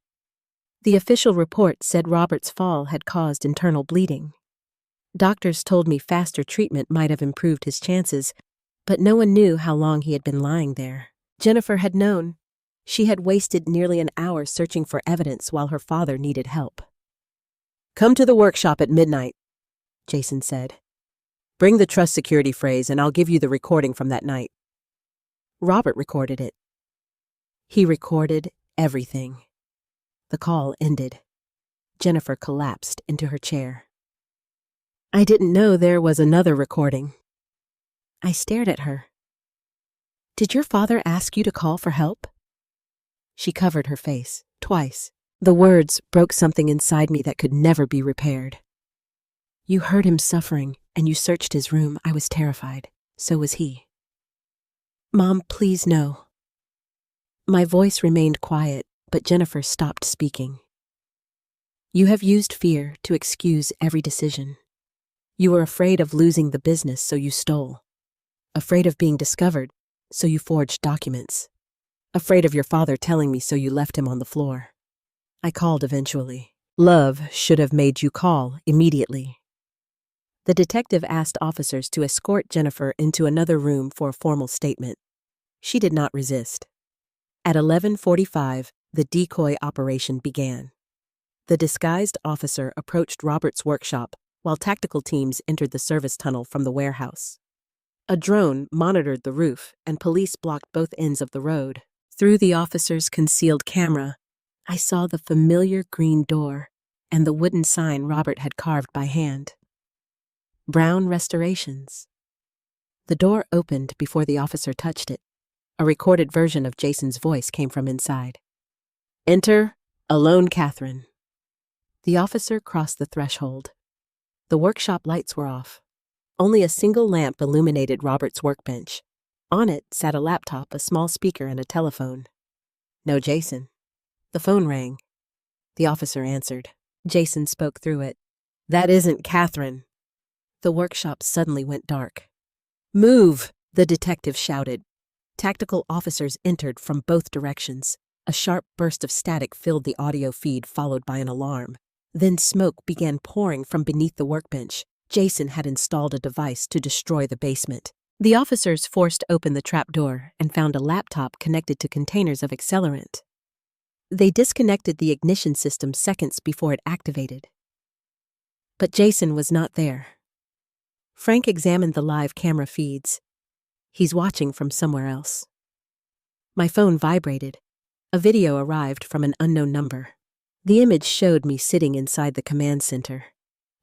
The official report said Robert's fall had caused internal bleeding. Doctors told me faster treatment might have improved his chances, but no one knew how long he had been lying there. Jennifer had known. She had wasted nearly an hour searching for evidence while her father needed help. Come to the workshop at midnight, Jason said. Bring the trust security phrase and I'll give you the recording from that night. Robert recorded it. He recorded everything. The call ended. Jennifer collapsed into her chair. I didn't know there was another recording. I stared at her. Did your father ask you to call for help? She covered her face, twice. The words broke something inside me that could never be repaired. You heard him suffering, and you searched his room. I was terrified. So was he. Mom, please no. My voice remained quiet, but Jennifer stopped speaking. You have used fear to excuse every decision. You were afraid of losing the business, so you stole. Afraid of being discovered, so you forged documents. Afraid of your father telling me, so you left him on the floor. I called eventually. Love should have made you call immediately. The detective asked officers to escort Jennifer into another room for a formal statement. She did not resist. At 11:45, the decoy operation began. The disguised officer approached Robert's workshop while tactical teams entered the service tunnel from the warehouse. A drone monitored the roof, and police blocked both ends of the road. Through the officer's concealed camera, I saw the familiar green door and the wooden sign Robert had carved by hand. Brown Restorations. The door opened before the officer touched it. A recorded version of Jason's voice came from inside. Enter, alone Catherine. The officer crossed the threshold. The workshop lights were off. Only a single lamp illuminated Robert's workbench. On it sat a laptop, a small speaker, and a telephone. No Jason. The phone rang. The officer answered. Jason spoke through it. "That isn't Catherine." The workshop suddenly went dark. "Move!" the detective shouted. Tactical officers entered from both directions. A sharp burst of static filled the audio feed, followed by an alarm. Then smoke began pouring from beneath the workbench. Jason had installed a device to destroy the basement. The officers forced open the trapdoor and found a laptop connected to containers of accelerant. They disconnected the ignition system seconds before it activated. But Jason was not there. Frank examined the live camera feeds. He's watching from somewhere else. My phone vibrated. A video arrived from an unknown number. The image showed me sitting inside the command center.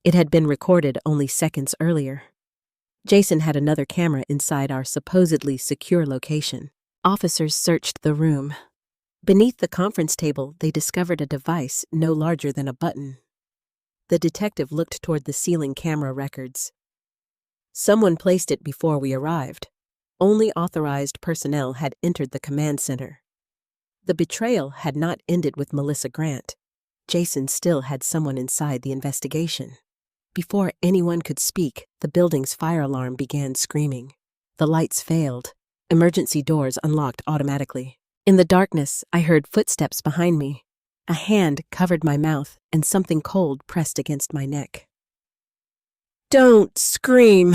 It had been recorded only seconds earlier. Jason had another camera inside our supposedly secure location. Officers searched the room. Beneath the conference table, they discovered a device no larger than a button. The detective looked toward the ceiling camera records. Someone placed it before we arrived. Only authorized personnel had entered the command center. The betrayal had not ended with Melissa Grant. Jason still had someone inside the investigation. Before anyone could speak, the building's fire alarm began screaming. The lights failed. Emergency doors unlocked automatically. In the darkness, I heard footsteps behind me. A hand covered my mouth and something cold pressed against my neck. "Don't scream,"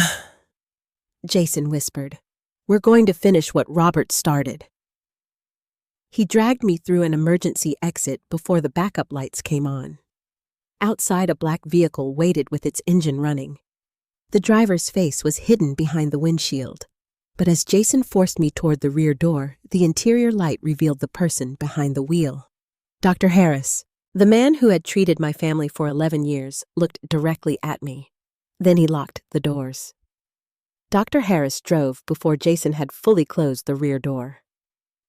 Jason whispered. "We're going to finish what Robert started." He dragged me through an emergency exit before the backup lights came on. Outside, a black vehicle waited with its engine running. The driver's face was hidden behind the windshield. But as Jason forced me toward the rear door, the interior light revealed the person behind the wheel. Dr. Harris, the man who had treated my family for 11 years, looked directly at me. Then he locked the doors. Dr. Harris drove before Jason had fully closed the rear door.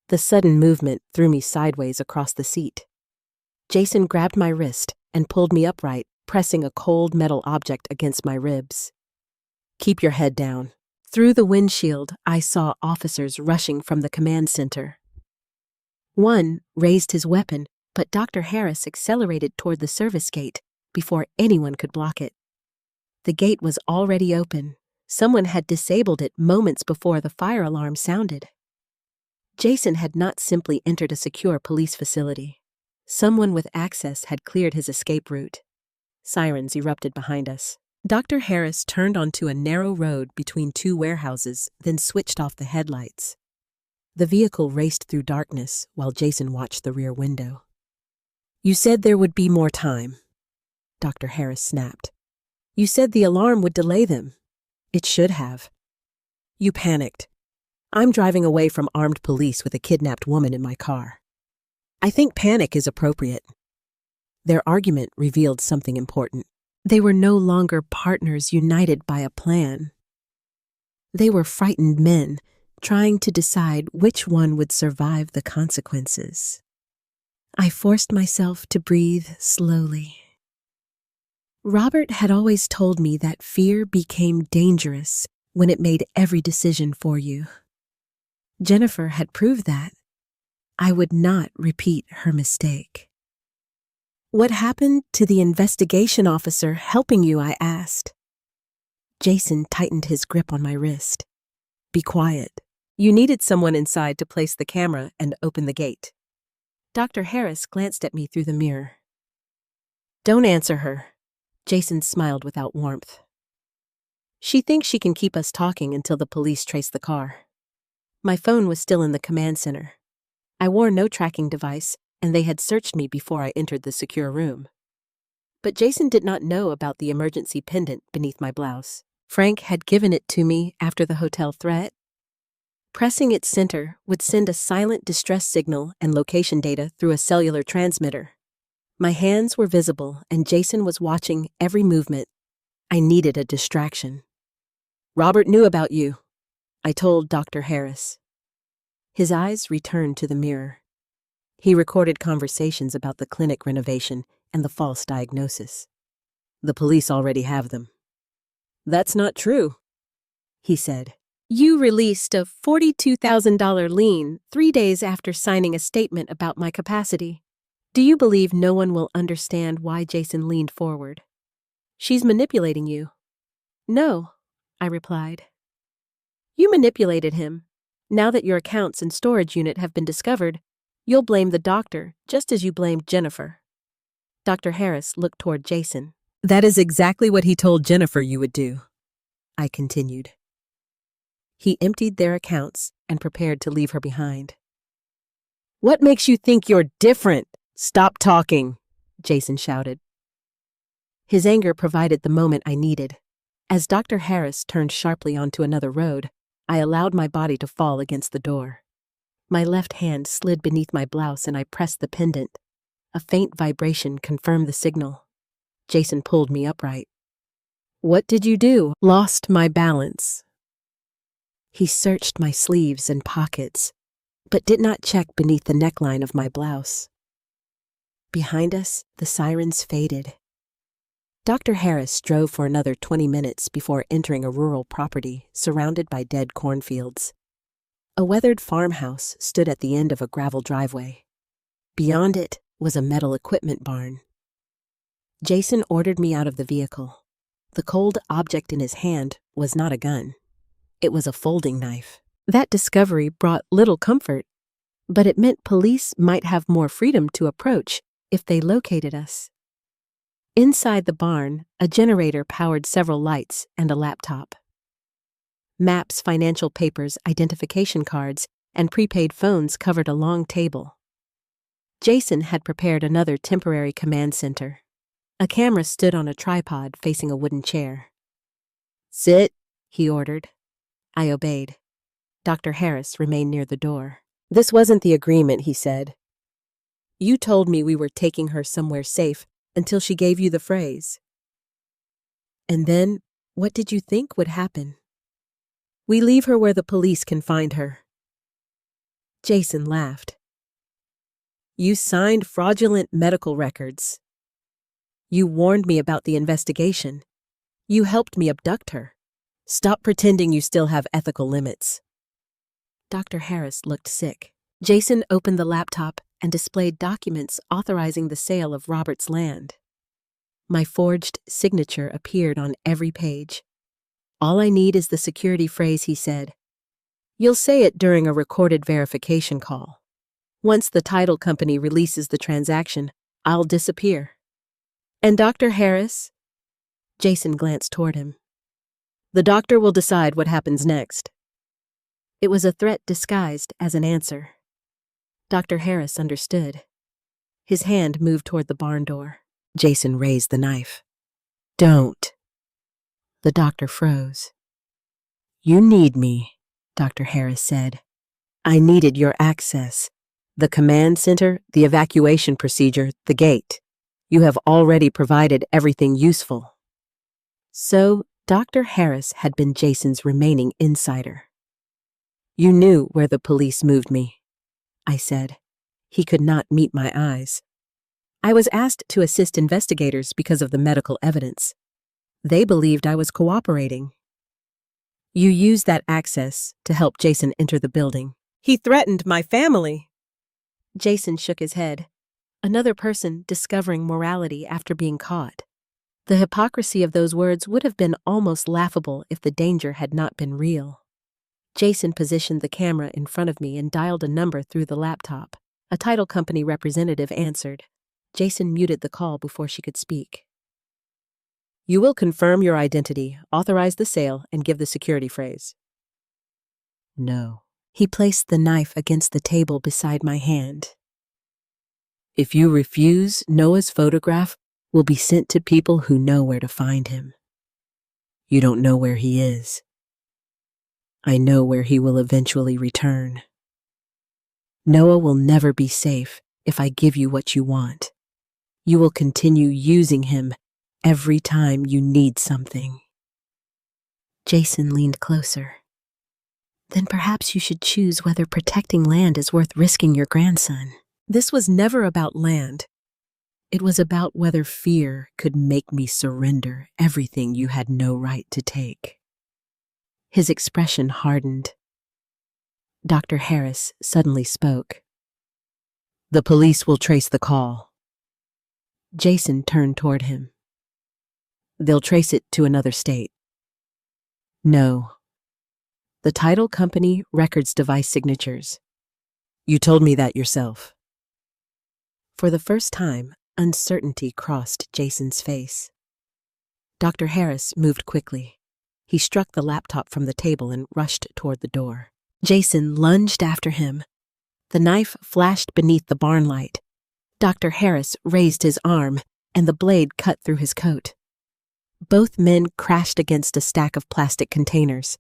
The sudden movement threw me sideways across the seat. Jason grabbed my wrist and pulled me upright, pressing a cold metal object against my ribs. "Keep your head down." Through the windshield, I saw officers rushing from the command center. One raised his weapon, but Dr. Harris accelerated toward the service gate before anyone could block it. The gate was already open. Someone had disabled it moments before the fire alarm sounded. Jason had not simply entered a secure police facility. Someone with access had cleared his escape route. Sirens erupted behind us. Dr. Harris turned onto a narrow road between two warehouses, then switched off the headlights. The vehicle raced through darkness while Jason watched the rear window. "You said there would be more time," Dr. Harris snapped. "You said the alarm would delay them." "It should have." "You panicked. I'm driving away from armed police with a kidnapped woman in my car. I think panic is appropriate." Their argument revealed something important. They were no longer partners united by a plan. They were frightened men trying to decide which one would survive the consequences. I forced myself to breathe slowly. Robert had always told me that fear became dangerous when it made every decision for you. Jennifer had proved that. I would not repeat her mistake. "What happened to the investigation officer helping you?" I asked. Jason tightened his grip on my wrist. "Be quiet. You needed someone inside to place the camera and open the gate." Dr. Harris glanced at me through the mirror. "Don't answer her." Jason smiled without warmth. "She thinks she can keep us talking until the police trace the car." My phone was still in the command center. I wore no tracking device, and they had searched me before I entered the secure room. But Jason did not know about the emergency pendant beneath my blouse. Frank had given it to me after the hotel threat. Pressing its center would send a silent distress signal and location data through a cellular transmitter. My hands were visible, and Jason was watching every movement. I needed a distraction. "Robert knew about you," I told Dr. Harris. His eyes returned to the mirror. He recorded conversations about the clinic renovation and the false diagnosis. "The police already have them." "That's not true," he said. You released a $42,000 lien 3 days after signing a statement about my capacity. Do you believe no one will understand why Jason leaned forward? She's manipulating you. No, I replied. You manipulated him. Now that your accounts and storage unit have been discovered, you'll blame the doctor just as you blamed Jennifer. Dr. Harris looked toward Jason. That is exactly what he told Jennifer you would do, I continued. He emptied their accounts and prepared to leave her behind. What makes you think you're different? Stop talking, Jason shouted. His anger provided the moment I needed. As Dr. Harris turned sharply onto another road, I allowed my body to fall against the door. My left hand slid beneath my blouse and I pressed the pendant. A faint vibration confirmed the signal. Jason pulled me upright. What did you do? Lost my balance. He searched my sleeves and pockets, but did not check beneath the neckline of my blouse. Behind us, the sirens faded. Dr. Harris drove for another 20 minutes before entering a rural property surrounded by dead cornfields. A weathered farmhouse stood at the end of a gravel driveway. Beyond it was a metal equipment barn. Jason ordered me out of the vehicle. The cold object in his hand was not a gun. It was a folding knife. That discovery brought little comfort, but it meant police might have more freedom to approach if they located us. Inside the barn, a generator powered several lights and a laptop. Maps, financial papers, identification cards, and prepaid phones covered a long table. Jason had prepared another temporary command center. A camera stood on a tripod facing a wooden chair. Sit, he ordered. I obeyed. Dr. Harris remained near the door. This wasn't the agreement, he said. You told me we were taking her somewhere safe until she gave you the phrase. And then, what did you think would happen? We leave her where the police can find her. Jason laughed. You signed fraudulent medical records. You warned me about the investigation. You helped me abduct her. Stop pretending you still have ethical limits. Dr. Harris looked sick. Jason opened the laptop and displayed documents authorizing the sale of Robert's land. My forged signature appeared on every page. All I need is the security phrase, he said. You'll say it during a recorded verification call. Once the title company releases the transaction, I'll disappear. And Dr. Harris? Jason glanced toward him. The doctor will decide what happens next. It was a threat disguised as an answer. Dr. Harris understood. His hand moved toward the barn door. Jason raised the knife. Don't. The doctor froze. You need me, Dr. Harris said. I needed your access. The command center, the evacuation procedure, the gate. You have already provided everything useful. So, Dr. Harris had been Jason's remaining insider. You knew where the police moved me, I said. He could not meet my eyes. I was asked to assist investigators because of the medical evidence. They believed I was cooperating. You used that access to help Jason enter the building. He threatened my family. Jason shook his head. Another person discovering morality after being caught. The hypocrisy of those words would have been almost laughable if the danger had not been real. Jason positioned the camera in front of me and dialed a number through the laptop. A title company representative answered. Jason muted the call before she could speak. You will confirm your identity, authorize the sale, and give the security phrase. No. He placed the knife against the table beside my hand. If you refuse, Noah's photograph will be sent to people who know where to find him. You don't know where he is. I know where he will eventually return. Noah will never be safe if I give you what you want. You will continue using him every time you need something. Jason leaned closer. Then perhaps you should choose whether protecting land is worth risking your grandson. This was never about land. It was about whether fear could make me surrender everything you had no right to take. His expression hardened. Dr. Harris suddenly spoke. "The police will trace the call." Jason turned toward him. "They'll trace it to another state." "No. The title company records device signatures. You told me that yourself." For the first time, uncertainty crossed Jason's face. Dr. Harris moved quickly. He struck the laptop from the table and rushed toward the door. Jason lunged after him. The knife flashed beneath the barn light. Dr. Harris raised his arm, and the blade cut through his coat. Both men crashed against a stack of plastic containers.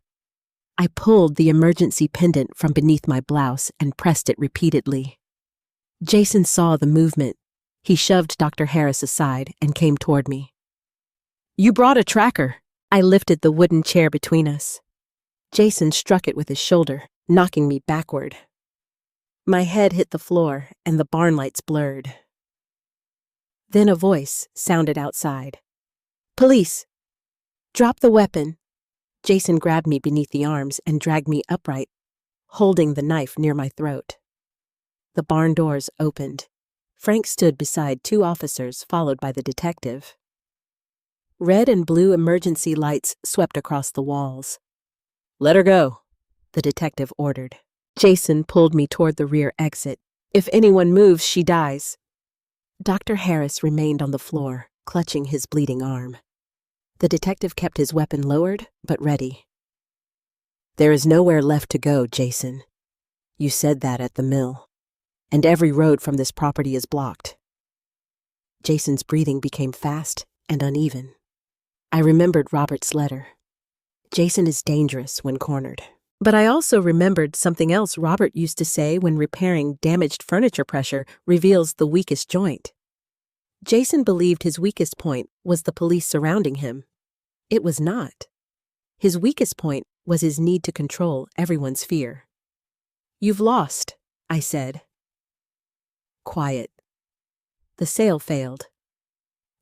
I pulled the emergency pendant from beneath my blouse and pressed it repeatedly. Jason saw the movement. He shoved Dr. Harris aside and came toward me. "You brought a tracker." I lifted the wooden chair between us. Jason struck it with his shoulder, knocking me backward. My head hit the floor and the barn lights blurred. Then a voice sounded outside. "Police! Drop the weapon!" Jason grabbed me beneath the arms and dragged me upright, holding the knife near my throat. The barn doors opened. Frank stood beside two officers, followed by the detective. Red and blue emergency lights swept across the walls. "Let her go," the detective ordered. Jason pulled me toward the rear exit. "If anyone moves, she dies." Dr. Harris remained on the floor, clutching his bleeding arm. The detective kept his weapon lowered, but ready. "There is nowhere left to go, Jason. You said that at the mill. And every road from this property is blocked." Jason's breathing became fast and uneven. I remembered Robert's letter. Jason is dangerous when cornered. But I also remembered something else Robert used to say when repairing damaged furniture. Pressure reveals the weakest joint. Jason believed his weakest point was the police surrounding him. It was not. His weakest point was his need to control everyone's fear. "You've lost," I said. Quiet. "The sale failed."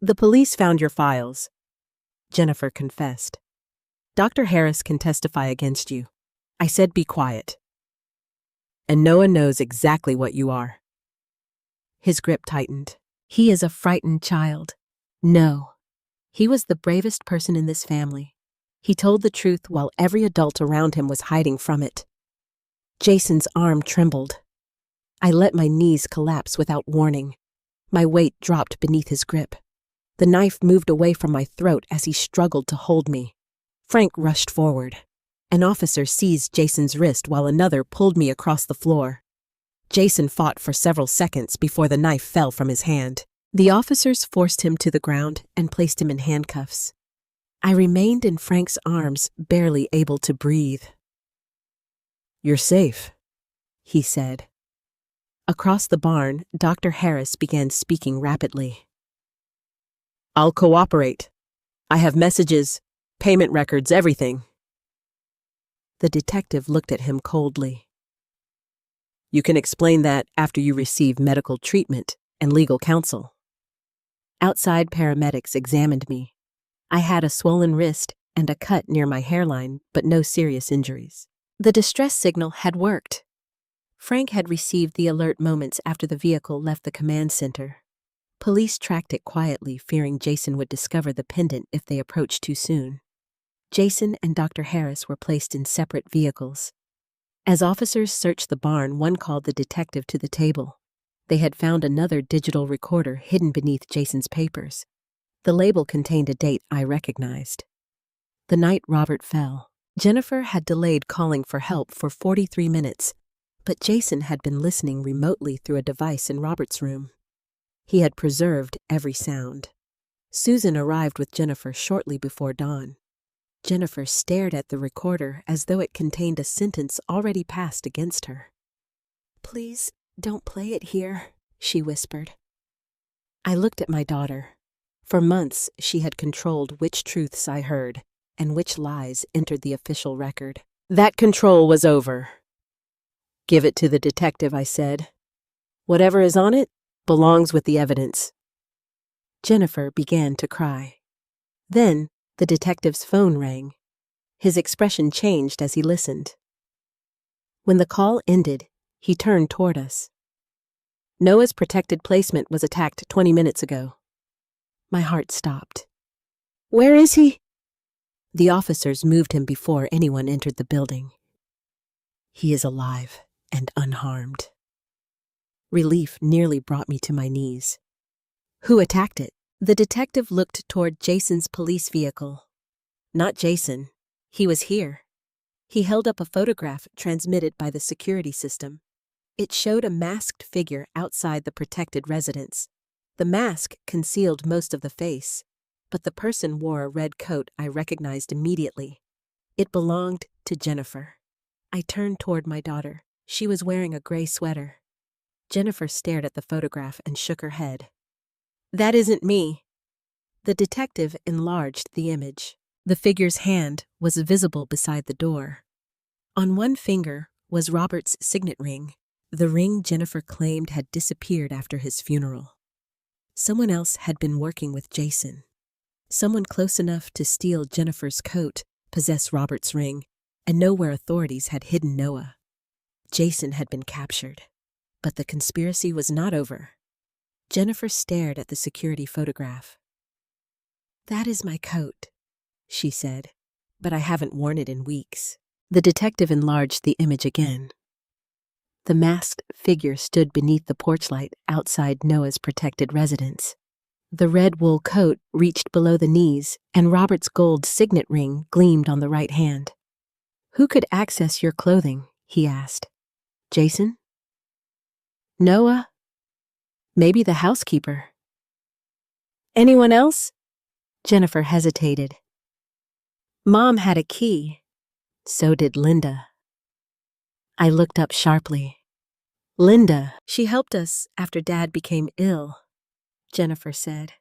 "The police found your files," Jennifer confessed. "Dr. Harris can testify against you." I said, "Be quiet." "And no one knows exactly what you are." His grip tightened. "He is a frightened child." No. He was the bravest person in this family. He told the truth while every adult around him was hiding from it. Jason's arm trembled. I let my knees collapse without warning. My weight dropped beneath his grip. The knife moved away from my throat as he struggled to hold me. Frank rushed forward. An officer seized Jason's wrist while another pulled me across the floor. Jason fought for several seconds before the knife fell from his hand. The officers forced him to the ground and placed him in handcuffs. I remained in Frank's arms, barely able to breathe. "You're safe," he said. Across the barn, Dr. Harris began speaking rapidly. "I'll cooperate. I have messages, payment records, everything." The detective looked at him coldly. "You can explain that after you receive medical treatment and legal counsel." Outside paramedics examined me. I had a swollen wrist and a cut near my hairline, but no serious injuries. The distress signal had worked. Frank had received the alert moments after the vehicle left the command center. Police tracked it quietly, fearing Jason would discover the pendant if they approached too soon. Jason and Dr. Harris were placed in separate vehicles. As officers searched the barn, one called the detective to the table. They had found another digital recorder hidden beneath Jason's papers. The label contained a date I recognized. The night Robert fell. Jennifer had delayed calling for help for 43 minutes, but Jason had been listening remotely through a device in Robert's room. He had preserved every sound. Susan arrived with Jennifer shortly before dawn. Jennifer stared at the recorder as though it contained a sentence already passed against her. "Please don't play it here," she whispered. I looked at my daughter. For months, she had controlled which truths I heard and which lies entered the official record. That control was over. "Give it to the detective," I said. "Whatever is on it belongs with the evidence." Jennifer began to cry. Then the detective's phone rang. His expression changed as he listened. When the call ended, he turned toward us. Noah's protected placement was attacked 20 minutes ago. My heart stopped. Where is he? The officers moved him before anyone entered the building. He is alive and unharmed. Relief nearly brought me to my knees. Who attacked it? The detective looked toward Jason's police vehicle. Not Jason. He was here. He held up a photograph transmitted by the security system. It showed a masked figure outside the protected residence. The mask concealed most of the face, but the person wore a red coat I recognized immediately. It belonged to Jennifer. I turned toward my daughter. She was wearing a gray sweater. Jennifer stared at the photograph and shook her head. That isn't me. The detective enlarged the image. The figure's hand was visible beside the door. On one finger was Robert's signet ring, the ring Jennifer claimed had disappeared after his funeral. Someone else had been working with Jason. Someone close enough to steal Jennifer's coat, possess Robert's ring, and know where authorities had hidden Noah. Jason had been captured, but the conspiracy was not over. Jennifer stared at the security photograph. That is my coat, she said, but I haven't worn it in weeks. The detective enlarged the image again. The masked figure stood beneath the porch light outside Noah's protected residence. The red wool coat reached below the knees, and Robert's gold signet ring gleamed on the right hand. Who could access your clothing? He asked. Jason? Noah? Maybe the housekeeper. Anyone else? Jennifer hesitated. Mom had a key. So did Linda. I looked up sharply. Linda, she helped us after Dad became ill, Jennifer said.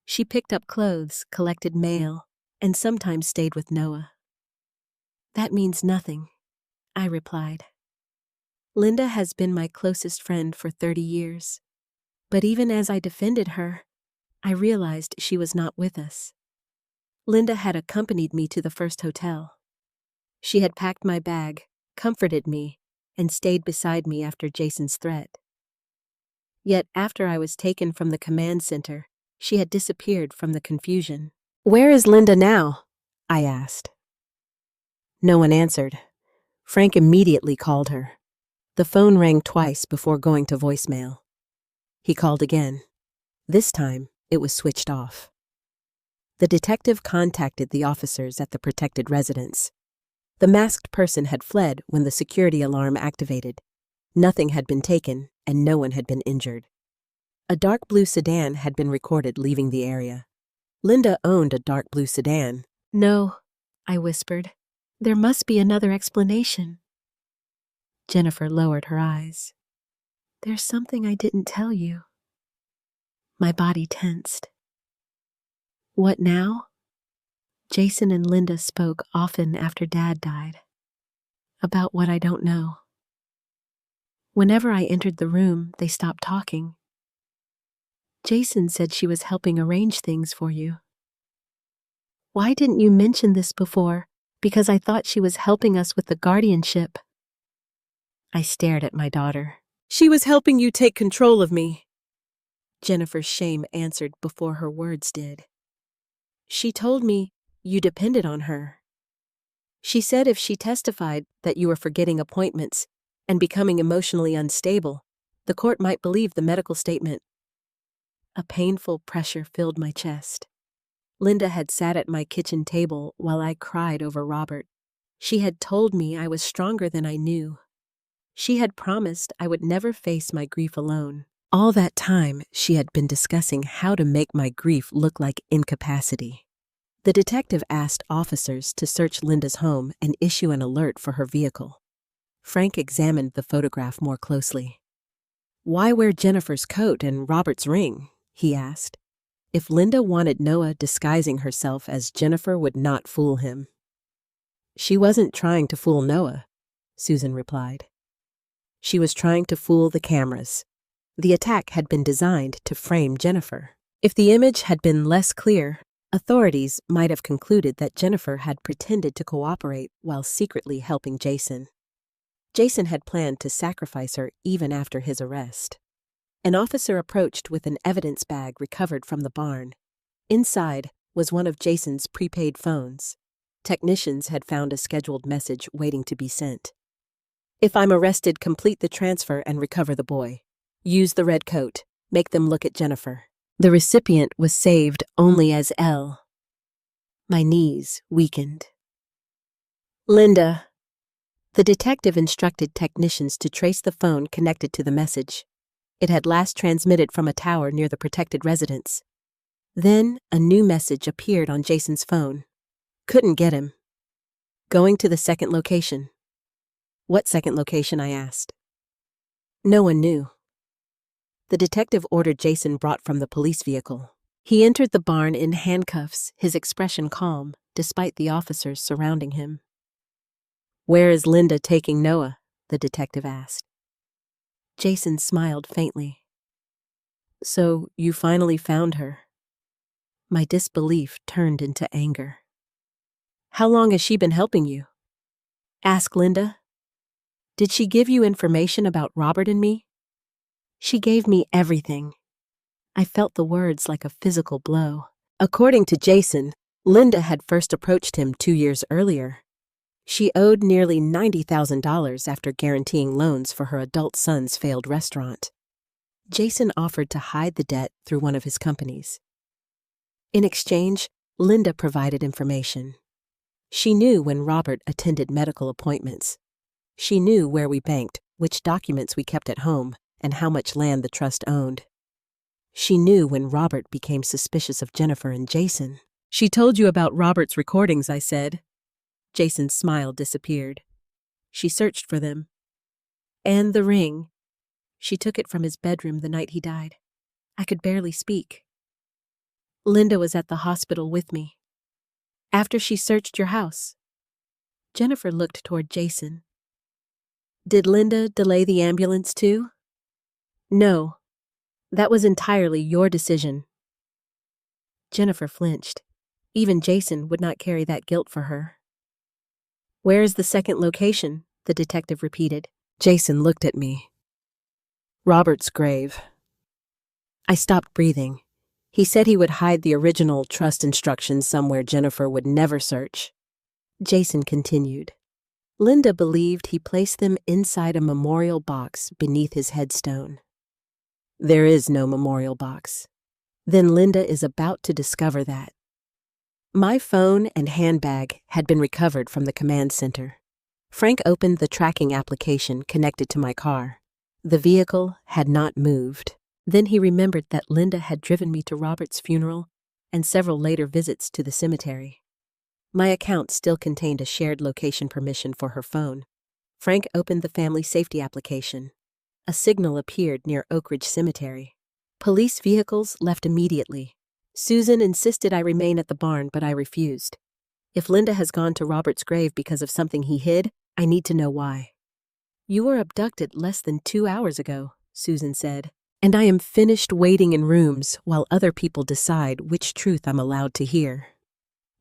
She picked up clothes, collected mail, and sometimes stayed with Noah. That means nothing, I replied. Linda has been my closest friend for 30 years. But even as I defended her, I realized she was not with us. Linda had accompanied me to the first hotel. She had packed my bag, comforted me, and stayed beside me after Jason's threat. Yet after I was taken from the command center, she had disappeared from the confusion. Where is Linda now? I asked. No one answered. Frank immediately called her. The phone rang twice before going to voicemail. He called again. This time, it was switched off. The detective contacted the officers at the protected residence. The masked person had fled when the security alarm activated. Nothing had been taken, and no one had been injured. A dark blue sedan had been recorded leaving the area. Linda owned a dark blue sedan. No, I whispered. There must be another explanation. Jennifer lowered her eyes. There's something I didn't tell you. My body tensed. What now? Jason and Linda spoke often after Dad died. About what I don't know. Whenever I entered the room, they stopped talking. Jason said she was helping arrange things for you. Why didn't you mention this before? Because I thought she was helping us with the guardianship. I stared at my daughter. She was helping you take control of me. Jennifer's shame answered before her words did. She told me you depended on her. She said if she testified that you were forgetting appointments and becoming emotionally unstable, the court might believe the medical statement. A painful pressure filled my chest. Linda had sat at my kitchen table while I cried over Robert. She had told me I was stronger than I knew. She had promised I would never face my grief alone. All that time, she had been discussing how to make my grief look like incapacity. The detective asked officers to search Linda's home and issue an alert for her vehicle. Frank examined the photograph more closely. Why wear Jennifer's coat and Robert's ring? He asked. If Linda wanted Noah disguising herself as Jennifer would not fool him. She wasn't trying to fool Noah, Susan replied. She was trying to fool the cameras. The attack had been designed to frame Jennifer. If the image had been less clear, Authorities might have concluded that Jennifer had pretended to cooperate while secretly helping Jason. Jason had planned to sacrifice her even after his arrest. An officer approached with an evidence bag recovered from the barn. Inside was one of Jason's prepaid phones. Technicians had found a scheduled message waiting to be sent. "If I'm arrested, complete the transfer and recover the boy. Use the red coat. Make them look at Jennifer." The recipient was saved only as L. My knees weakened. "Linda." The detective instructed technicians to trace the phone connected to the message. It had last transmitted from a tower near the protected residence. Then a new message appeared on Jason's phone. "Couldn't get him. Going to the second location." "What second location?" I asked. No one knew. The detective ordered Jason brought from the police vehicle. He entered the barn in handcuffs, his expression calm, despite the officers surrounding him. "Where is Linda taking Noah?" the detective asked. Jason smiled faintly. "So you finally found her?" My disbelief turned into anger. "How long has she been helping you?" "Ask Linda." "Did she give you information about Robert and me?" "She gave me everything." I felt the words like a physical blow. According to Jason, Linda had first approached him 2 years earlier. She owed nearly $90,000 after guaranteeing loans for her adult son's failed restaurant. Jason offered to hide the debt through one of his companies. In exchange, Linda provided information. She knew when Robert attended medical appointments. She knew where we banked, which documents we kept at home, and how much land the trust owned. She knew when Robert became suspicious of Jennifer and Jason. "She told you about Robert's recordings," I said. Jason's smile disappeared. "She searched for them. And the ring. She took it from his bedroom the night he died. I could barely speak. Linda was at the hospital with me. After she searched your house." Jennifer looked toward Jason. "Did Linda delay the ambulance too?" "No. That was entirely your decision." Jennifer flinched. Even Jason would not carry that guilt for her. "Where is the second location?" the detective repeated. Jason looked at me. "Robert's grave." I stopped breathing. He said he would hide the original trust instructions somewhere Jennifer would never search. Jason continued. "Linda believed he placed them inside a memorial box beneath his headstone. There is no memorial box. Then Linda is about to discover that." My phone and handbag had been recovered from the command center. Frank opened the tracking application connected to my car. The vehicle had not moved. Then he remembered that Linda had driven me to Robert's funeral and several later visits to the cemetery. My account still contained a shared location permission for her phone. Frank opened the family safety application. A signal appeared near Oak Ridge Cemetery. Police vehicles left immediately. Susan insisted I remain at the barn, but I refused. If Linda has gone to Robert's grave because of something he hid, I need to know why. "You were abducted less than 2 hours ago," Susan said, "and I am finished waiting in rooms while other people decide which truth I'm allowed to hear."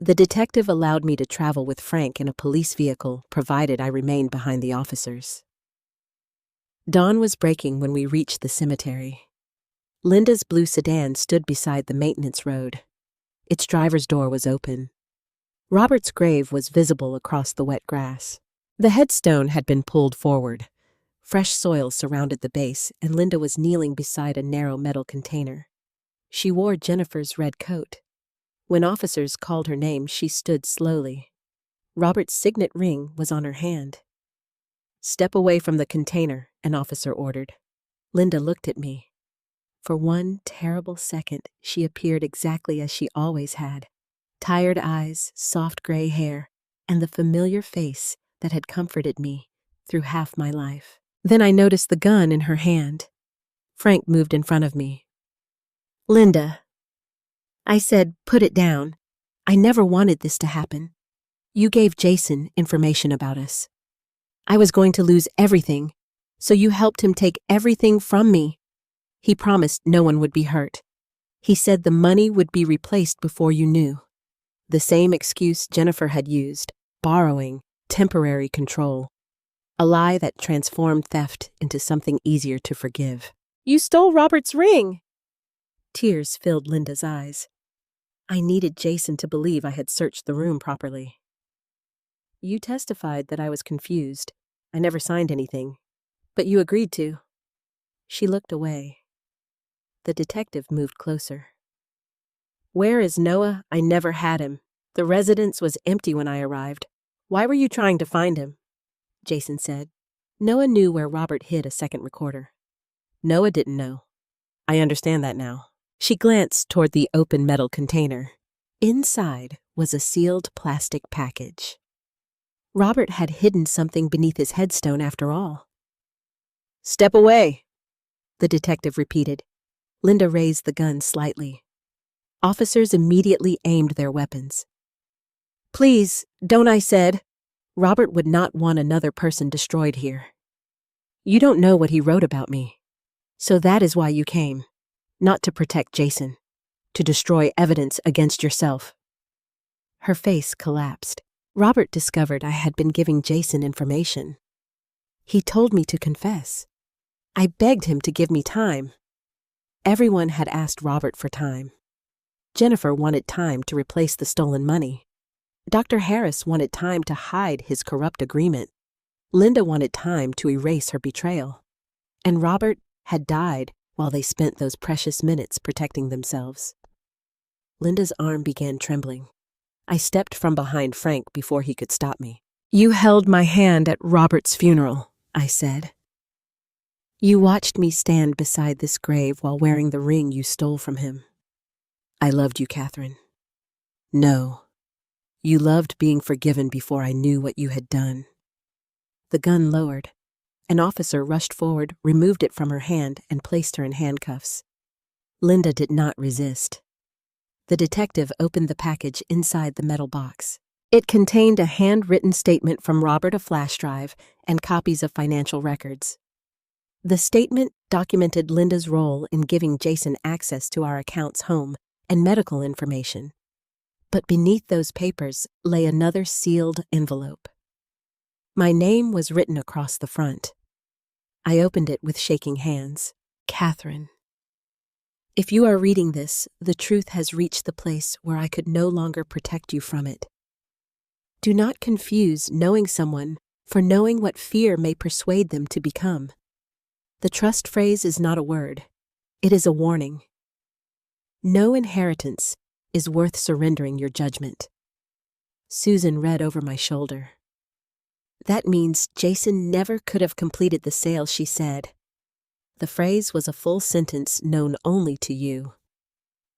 The detective allowed me to travel with Frank in a police vehicle, provided I remained behind the officers. Dawn was breaking when we reached the cemetery. Linda's blue sedan stood beside the maintenance road. Its driver's door was open. Robert's grave was visible across the wet grass. The headstone had been pulled forward. Fresh soil surrounded the base, and Linda was kneeling beside a narrow metal container. She wore Jennifer's red coat. When officers called her name, she stood slowly. Robert's signet ring was on her hand. "Step away from the container," an officer ordered. Linda looked at me. For one terrible second, she appeared exactly as she always had. Tired eyes, soft gray hair, and the familiar face that had comforted me through half my life. Then I noticed the gun in her hand. Frank moved in front of me. "Linda." I said, "Put it down. I never wanted this to happen. You gave Jason information about us. I was going to lose everything, so you helped him take everything from me. He promised no one would be hurt. He said the money would be replaced before you knew." The same excuse Jennifer had used, borrowing, temporary control. A lie that transformed theft into something easier to forgive. "You stole Robert's ring!" Tears filled Linda's eyes. I needed Jason to believe I had searched the room properly. "You testified that I was confused. I never signed anything. But you agreed to." She looked away. The detective moved closer. "Where is Noah? I never had him. The residence was empty when I arrived. Why were you trying to find him?" Jason said. Noah knew where Robert hid a second recorder. Noah didn't know. I understand that now. She glanced toward the open metal container. Inside was a sealed plastic package. Robert had hidden something beneath his headstone after all. "Step away," the detective repeated. Linda raised the gun slightly. Officers immediately aimed their weapons. "Please, don't," I said. Robert would not want another person destroyed here. "You don't know what he wrote about me. So that is why you came. Not to protect Jason. To destroy evidence against yourself." Her face collapsed. Robert discovered I had been giving Jason information. He told me to confess. I begged him to give me time. Everyone had asked Robert for time. Jennifer wanted time to replace the stolen money. Dr. Harris wanted time to hide his corrupt agreement. Linda wanted time to erase her betrayal. And Robert had died while they spent those precious minutes protecting themselves. Linda's arm began trembling. I stepped from behind Frank before he could stop me. "You held my hand at Robert's funeral," I said. "You watched me stand beside this grave while wearing the ring you stole from him. I loved you, Catherine." "No. You loved being forgiven before I knew what you had done." The gun lowered. An officer rushed forward, removed it from her hand, and placed her in handcuffs. Linda did not resist. The detective opened the package inside the metal box. It contained a handwritten statement from Robert, a flash drive, and copies of financial records. The statement documented Linda's role in giving Jason access to our account's home and medical information. But beneath those papers lay another sealed envelope. My name was written across the front. I opened it with shaking hands. "Catherine. If you are reading this, the truth has reached the place where I could no longer protect you from it. Do not confuse knowing someone for knowing what fear may persuade them to become. The trust phrase is not a word. It is a warning. No inheritance is worth surrendering your judgment." Susan read over my shoulder. "That means Jason never could have completed the sale," she said. The phrase was a full sentence known only to you.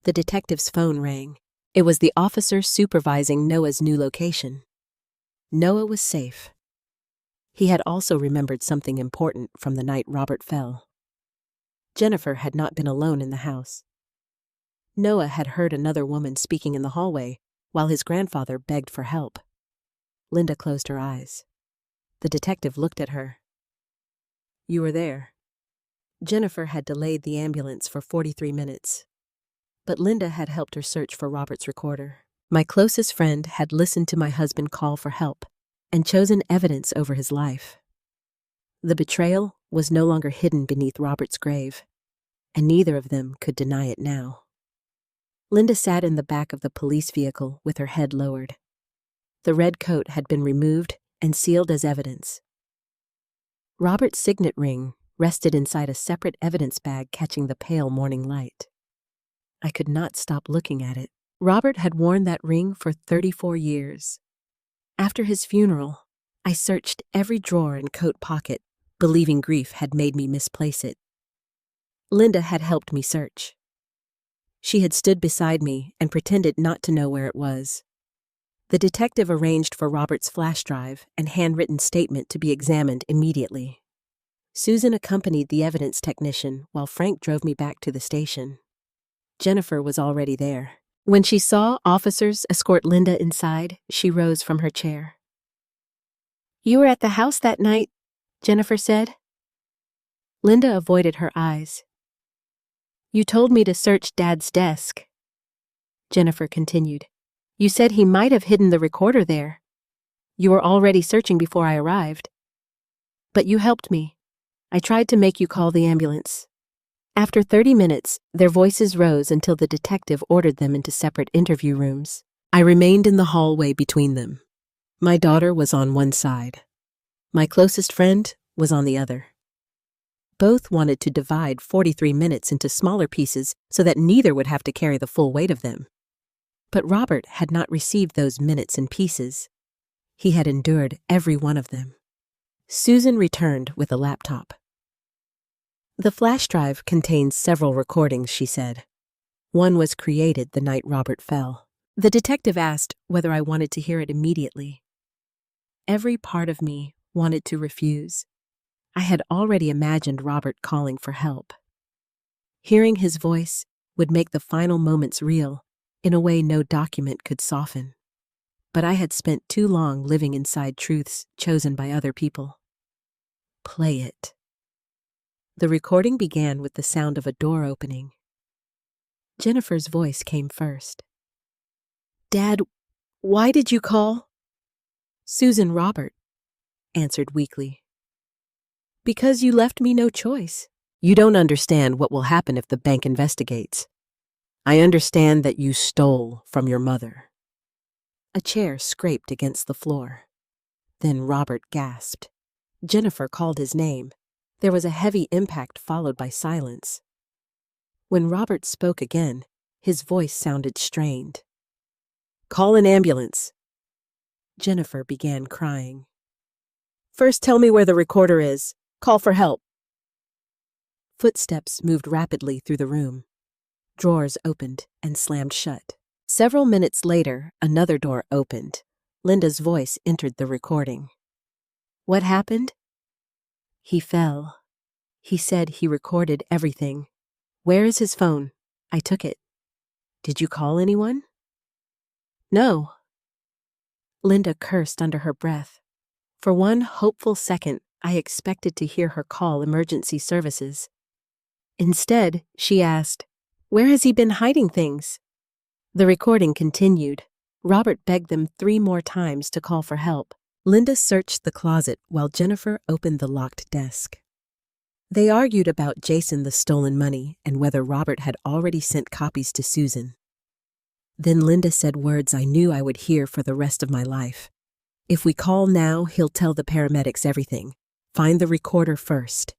The detective's phone rang. It was the officer supervising Noah's new location. Noah was safe. He had also remembered something important from the night Robert fell. Jennifer had not been alone in the house. Noah had heard another woman speaking in the hallway while his grandfather begged for help. Linda closed her eyes. The detective looked at her. "You were there." Jennifer had delayed the ambulance for 43 minutes. But Linda had helped her search for Robert's recorder. My closest friend had listened to my husband call for help and chosen evidence over his life. The betrayal was no longer hidden beneath Robert's grave, and neither of them could deny it now. Linda sat in the back of the police vehicle with her head lowered. The red coat had been removed and sealed as evidence. Robert's signet ring rested inside a separate evidence bag catching the pale morning light. I could not stop looking at it. Robert had worn that ring for 34 years. After his funeral, I searched every drawer and coat pocket, believing grief had made me misplace it. Linda had helped me search. She had stood beside me and pretended not to know where it was. The detective arranged for Robert's flash drive and handwritten statement to be examined immediately. Susan accompanied the evidence technician while Frank drove me back to the station. Jennifer was already there. When she saw officers escort Linda inside, she rose from her chair. "You were at the house that night," Jennifer said. Linda avoided her eyes. "You told me to search Dad's desk," Jennifer continued. You said he might have hidden the recorder there. You were already searching before I arrived. But you helped me. I tried to make you call the ambulance. After 30 minutes, their voices rose until the detective ordered them into separate interview rooms. I remained in the hallway between them. My daughter was on one side. My closest friend was on the other. Both wanted to divide 43 minutes into smaller pieces so that neither would have to carry the full weight of them. But Robert had not received those minutes in pieces. He had endured every one of them. Susan returned with a laptop. The flash drive contains several recordings, she said. One was created the night Robert fell. The detective asked whether I wanted to hear it immediately. Every part of me wanted to refuse. I had already imagined Robert calling for help. Hearing his voice would make the final moments real in a way no document could soften. But I had spent too long living inside truths chosen by other people. Play it. The recording began with the sound of a door opening. Jennifer's voice came first. Dad, why did you call? Susan Robert answered weakly. Because you left me no choice. You don't understand what will happen if the bank investigates. I understand that you stole from your mother. A chair scraped against the floor. Then Robert gasped. Jennifer called his name. There was a heavy impact followed by silence. When Robert spoke again, his voice sounded strained. Call an ambulance. Jennifer began crying. First tell me where the recorder is. Call for help. Footsteps moved rapidly through the room. Drawers opened and slammed shut. Several minutes later, another door opened. Linda's voice entered the recording. What happened? He fell. He said he recorded everything. Where is his phone? I took it. Did you call anyone? No. Linda cursed under her breath. For one hopeful second, I expected to hear her call emergency services. Instead, she asked, Where has he been hiding things? The recording continued. Robert begged them 3 more times to call for help. Linda searched the closet while Jennifer opened the locked desk. They argued about Jason the stolen money and whether Robert had already sent copies to Susan. Then Linda said words I knew I would hear for the rest of my life. If we call now, he'll tell the paramedics everything. Find the recorder first.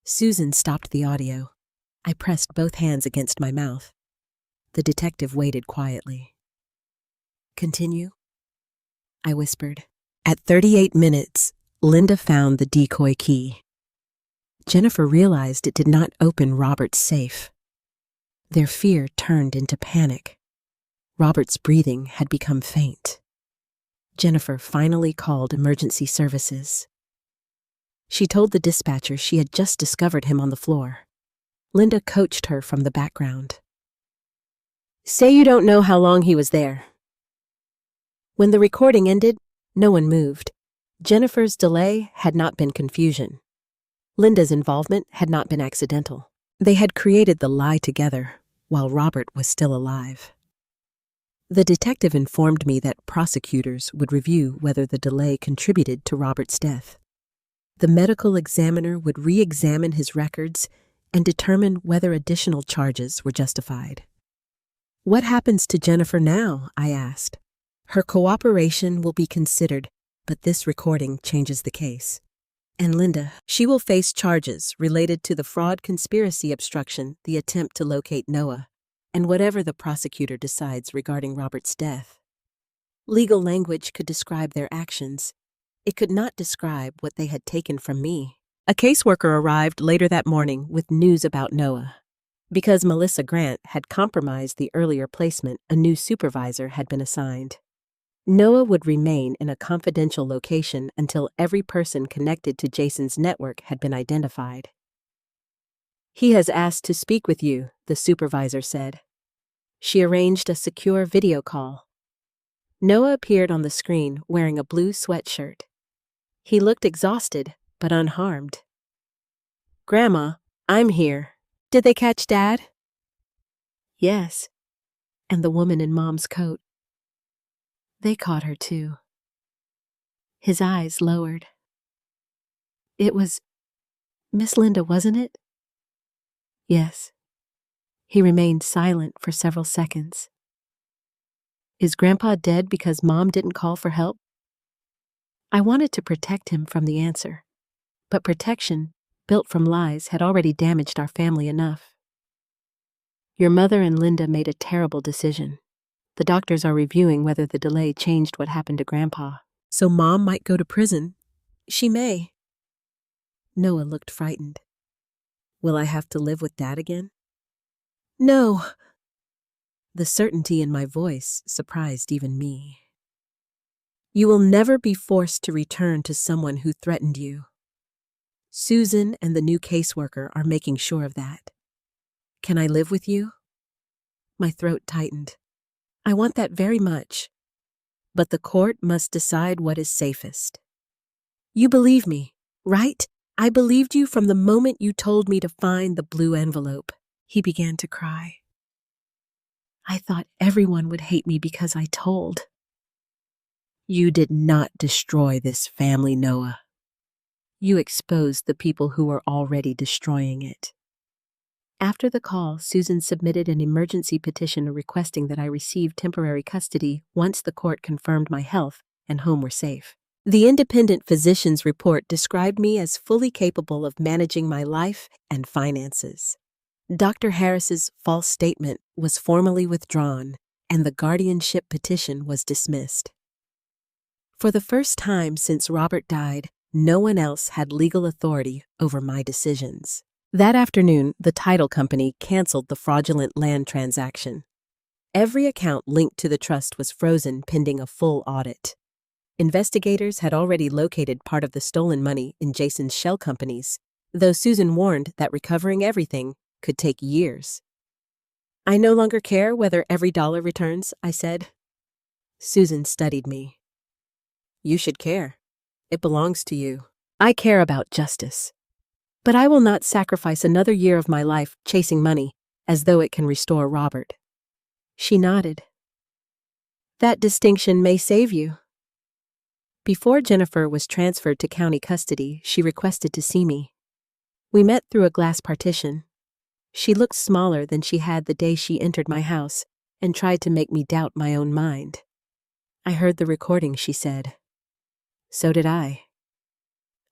Susan stopped the audio. I pressed both hands against my mouth. The detective waited quietly. Continue? I whispered. At 38 minutes, Linda found the decoy key. Jennifer realized it did not open Robert's safe. Their fear turned into panic. Robert's breathing had become faint. Jennifer finally called emergency services. She told the dispatcher she had just discovered him on the floor. Linda coached her from the background. Say you don't know how long he was there. When the recording ended, no one moved. Jennifer's delay had not been confusion. Linda's involvement had not been accidental. They had created the lie together while Robert was still alive. The detective informed me that prosecutors would review whether the delay contributed to Robert's death. The medical examiner would re-examine his records and determine whether additional charges were justified. What happens to Jennifer now? I asked. Her cooperation will be considered, but this recording changes the case. And Linda, she will face charges related to the fraud, conspiracy, obstruction, the attempt to locate Noah, and whatever the prosecutor decides regarding Robert's death. Legal language could describe their actions. It could not describe what they had taken from me. A caseworker arrived later that morning with news about Noah. Because Melissa Grant had compromised the earlier placement, a new supervisor had been assigned. Noah would remain in a confidential location until every person connected to Jason's network had been identified. He has asked to speak with you, the supervisor said. She arranged a secure video call. Noah appeared on the screen wearing a blue sweatshirt. He looked exhausted, but unharmed. Grandma, I'm here. Did they catch Dad? Yes, and the woman in Mom's coat. They caught her too. His eyes lowered. It was Miss Linda, wasn't it? Yes. He remained silent for several seconds. Is Grandpa dead because Mom didn't call for help? I wanted to protect him from the answer, but protection, built from lies, had already damaged our family enough. Your mother and Linda made a terrible decision. The doctors are reviewing whether the delay changed what happened to Grandpa. So Mom might go to prison. She may. Noah looked frightened. Will I have to live with Dad again? No. The certainty in my voice surprised even me. You will never be forced to return to someone who threatened you. Susan and the new caseworker are making sure of that. Can I live with you? My throat tightened. I want that very much. But the court must decide what is safest. You believe me, right? I believed you from the moment you told me to find the blue envelope. He began to cry. I thought everyone would hate me because I told. You did not destroy this family, Noah. You exposed the people who were already destroying it. After the call, Susan submitted an emergency petition requesting that I receive temporary custody once the court confirmed my health and home were safe. The independent physician's report described me as fully capable of managing my life and finances. Dr. Harris's false statement was formally withdrawn, and the guardianship petition was dismissed. For the first time since Robert died, no one else had legal authority over my decisions. That afternoon, the title company canceled the fraudulent land transaction. Every account linked to the trust was frozen pending a full audit. Investigators had already located part of the stolen money in Jason's shell companies, though Susan warned that recovering everything could take years. I no longer care whether every dollar returns, I said. Susan studied me. You should care. It belongs to you. I care about justice. But I will not sacrifice another year of my life chasing money as though it can restore Robert. She nodded. That distinction may save you. Before Jennifer was transferred to county custody, she requested to see me. We met through a glass partition. She looked smaller than she had the day she entered my house and tried to make me doubt my own mind. I heard the recording, she said. So did I.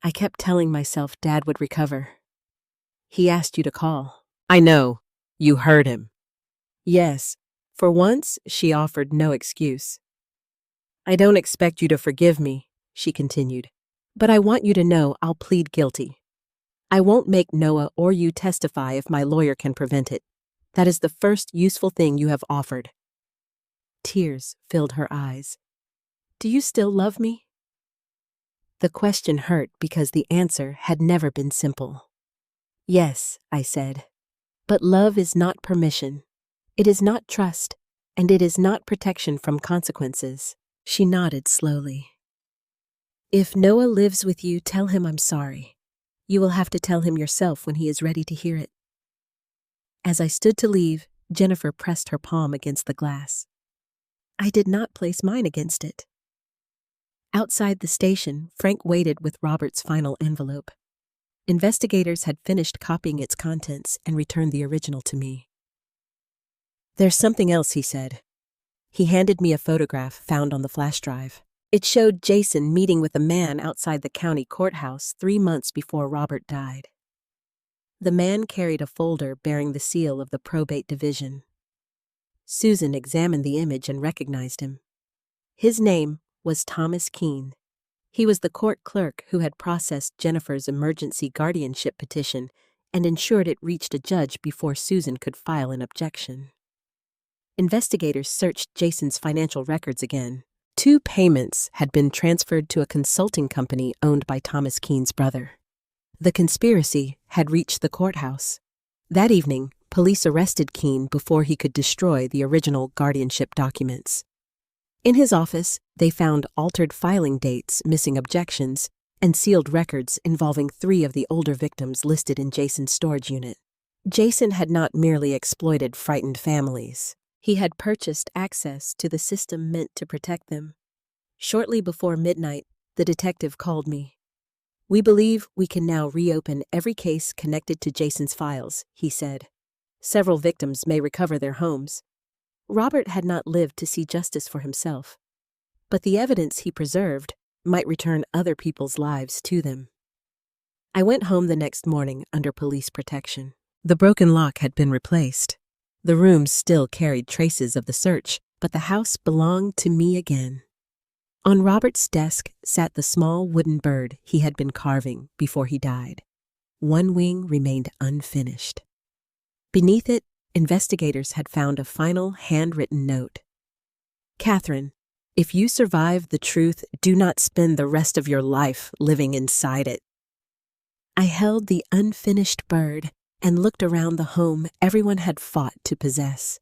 I kept telling myself Dad would recover. He asked you to call. I know. You heard him. Yes. For once, she offered no excuse. I don't expect you to forgive me, she continued, but I want you to know I'll plead guilty. I won't make Noah or you testify if my lawyer can prevent it. That is the first useful thing you have offered. Tears filled her eyes. Do you still love me? The question hurt because the answer had never been simple. Yes, I said. But love is not permission. It is not trust, and it is not protection from consequences. She nodded slowly. If Noah lives with you, tell him I'm sorry. You will have to tell him yourself when he is ready to hear it. As I stood to leave, Jennifer pressed her palm against the glass. I did not place mine against it. Outside the station, Frank waited with Robert's final envelope. Investigators had finished copying its contents and returned the original to me. There's something else, he said. He handed me a photograph found on the flash drive. It showed Jason meeting with a man outside the county courthouse 3 months before Robert died. The man carried a folder bearing the seal of the probate division. Susan examined the image and recognized him. His name was Thomas Keene. He was the court clerk who had processed Jennifer's emergency guardianship petition and ensured it reached a judge before Susan could file an objection. Investigators searched Jason's financial records again. 2 payments had been transferred to a consulting company owned by Thomas Keene's brother. The conspiracy had reached the courthouse. That evening, police arrested Keene before he could destroy the original guardianship documents. In his office, they found altered filing dates, missing objections, and sealed records involving 3 of the older victims listed in Jason's storage unit. Jason had not merely exploited frightened families. He had purchased access to the system meant to protect them. Shortly before midnight, the detective called me. "We believe we can now reopen every case connected to Jason's files," he said. "Several victims may recover their homes." Robert had not lived to see justice for himself, but the evidence he preserved might return other people's lives to them. I went home the next morning under police protection. The broken lock had been replaced. The rooms still carried traces of the search, but the house belonged to me again. On Robert's desk sat the small wooden bird he had been carving before he died. One wing remained unfinished. Beneath it, investigators had found a final handwritten note. "Catherine, if you survive the truth, do not spend the rest of your life living inside it." I held the unfinished bird and looked around the home everyone had fought to possess.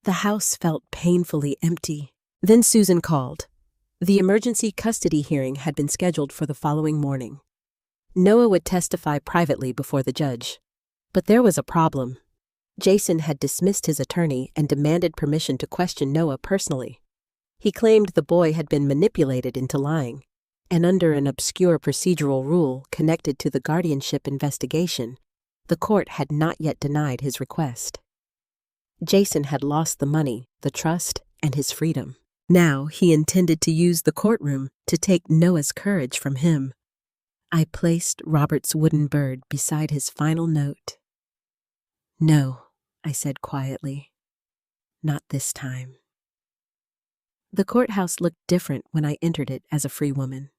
The house felt painfully empty. Then Susan called. The emergency custody hearing had been scheduled for the following morning. Noah would testify privately before the judge. But there was a problem. Jason had dismissed his attorney and demanded permission to question Noah personally. He claimed the boy had been manipulated into lying, and under an obscure procedural rule connected to the guardianship investigation, the court had not yet denied his request. Jason had lost the money, the trust, and his freedom. Now he intended to use the courtroom to take Noah's courage from him. I placed Robert's wooden bird beside his final note. "No," I said quietly. "Not this time." The courthouse looked different when I entered it as a free woman.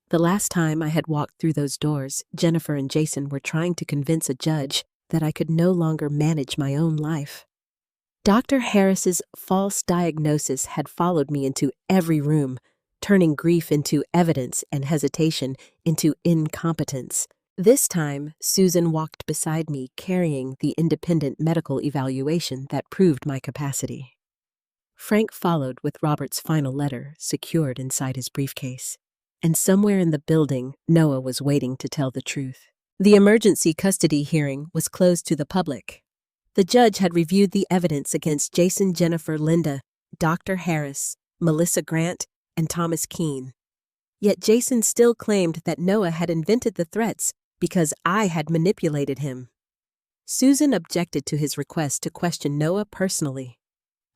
The last time I had walked through those doors, Jennifer and Jason were trying to convince a judge that I could no longer manage my own life. Dr. Harris's false diagnosis had followed me into every room, turning grief into evidence and hesitation into incompetence. This time, Susan walked beside me carrying the independent medical evaluation that proved my capacity. Frank followed with Robert's final letter secured inside his briefcase. And somewhere in the building, Noah was waiting to tell the truth. The emergency custody hearing was closed to the public. The judge had reviewed the evidence against Jason, Jennifer, Linda, Dr. Harris, Melissa Grant, and Thomas Keene. Yet Jason still claimed that Noah had invented the threats because I had manipulated him. Susan objected to his request to question Noah personally.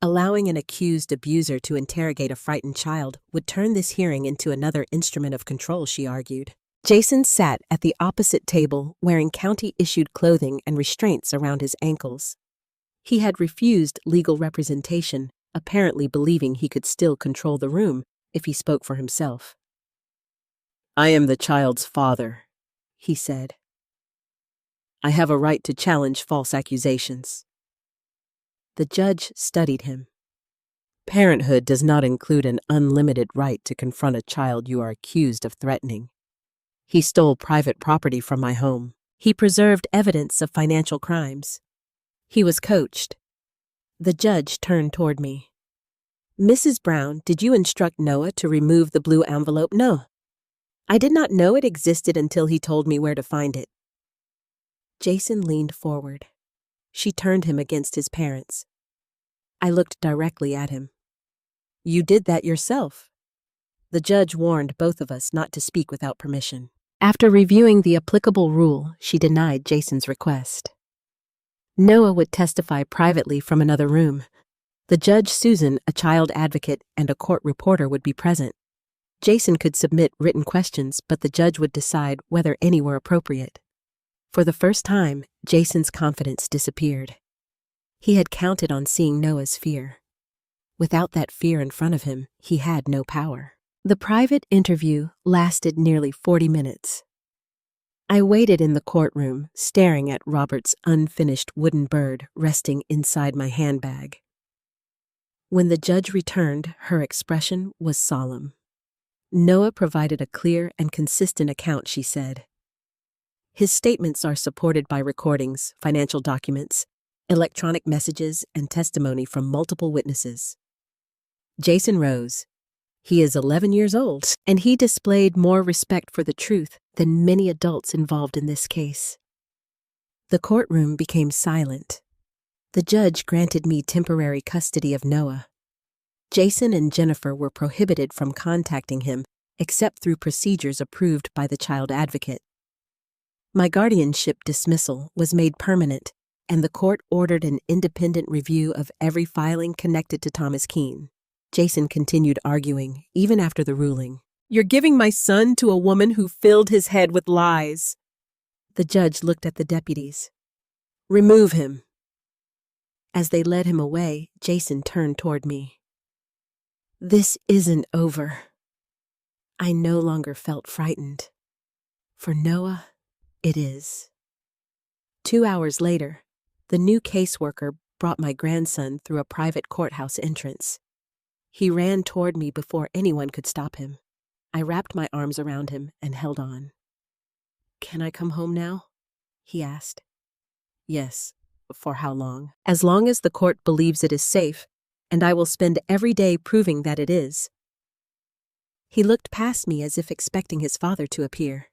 Allowing an accused abuser to interrogate a frightened child would turn this hearing into another instrument of control, she argued. Jason sat at the opposite table wearing county-issued clothing and restraints around his ankles. He had refused legal representation, apparently believing he could still control the room if he spoke for himself. "I am the child's father," he said. "I have a right to challenge false accusations." The judge studied him. "Parenthood does not include an unlimited right to confront a child you are accused of threatening. He stole private property from my home. He preserved evidence of financial crimes. He was coached." The judge turned toward me. "Mrs. Brown, did you instruct Noah to remove the blue envelope?" "No. I did not know it existed until he told me where to find it." Jason leaned forward. She turned him against his parents. I looked directly at him. "You did that yourself." The judge warned both of us not to speak without permission. After reviewing the applicable rule, she denied Jason's request. Noah would testify privately from another room. The judge, Susan, a child advocate, and a court reporter would be present. Jason could submit written questions, but the judge would decide whether any were appropriate. For the first time, Jason's confidence disappeared. He had counted on seeing Noah's fear. Without that fear in front of him, he had no power. The private interview lasted nearly 40 minutes. I waited in the courtroom, staring at Robert's unfinished wooden bird resting inside my handbag. When the judge returned, her expression was solemn. Noah provided a clear and consistent account, she said. His statements are supported by recordings, financial documents, electronic messages, and testimony from multiple witnesses. Jason rose. He is 11 years old, and he displayed more respect for the truth than many adults involved in this case. The courtroom became silent. The judge granted me temporary custody of Noah. Jason and Jennifer were prohibited from contacting him except through procedures approved by the child advocate. My guardianship dismissal was made permanent, and the court ordered an independent review of every filing connected to Thomas Keene. Jason continued arguing, even after the ruling. "You're giving my son to a woman who filled his head with lies." The judge looked at the deputies. "Remove him." As they led him away, Jason turned toward me. "This isn't over." I no longer felt frightened. For Noah, it is. 2 hours later, the new caseworker brought my grandson through a private courthouse entrance. He ran toward me before anyone could stop him. I wrapped my arms around him and held on. "Can I come home now?" he asked. "Yes. For how long?" "As long as the court believes it is safe, and I will spend every day proving that it is." He looked past me as if expecting his father to appear.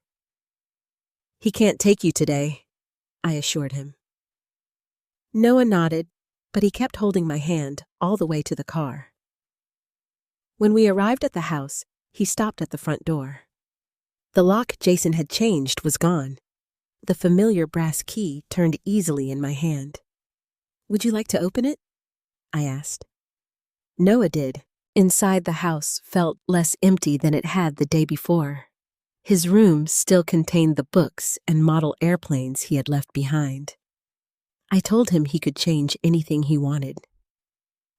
"He can't take you today," I assured him. Noah nodded, but he kept holding my hand all the way to the car. When we arrived at the house, he stopped at the front door. The lock Jason had changed was gone. The familiar brass key turned easily in my hand. "Would you like to open it?" I asked. Noah did. Inside, the house felt less empty than it had the day before. His room still contained the books and model airplanes he had left behind. I told him he could change anything he wanted.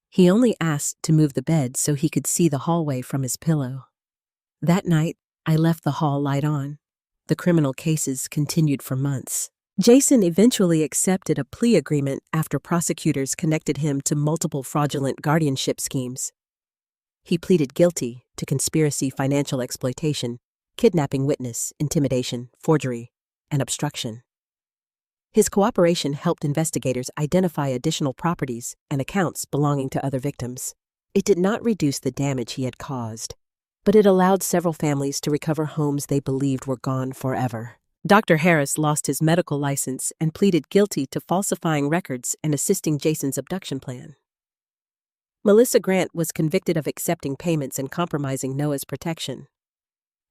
He only asked to move the bed so he could see the hallway from his pillow. That night, I left the hall light on. The criminal cases continued for months. Jason eventually accepted a plea agreement after prosecutors connected him to multiple fraudulent guardianship schemes. He pleaded guilty to conspiracy, financial exploitation, kidnapping witness, intimidation, forgery, and obstruction. His cooperation helped investigators identify additional properties and accounts belonging to other victims. It did not reduce the damage he had caused, but it allowed several families to recover homes they believed were gone forever. Dr. Harris lost his medical license and pleaded guilty to falsifying records and assisting Jason's abduction plan. Melissa Grant was convicted of accepting payments and compromising Noah's protection.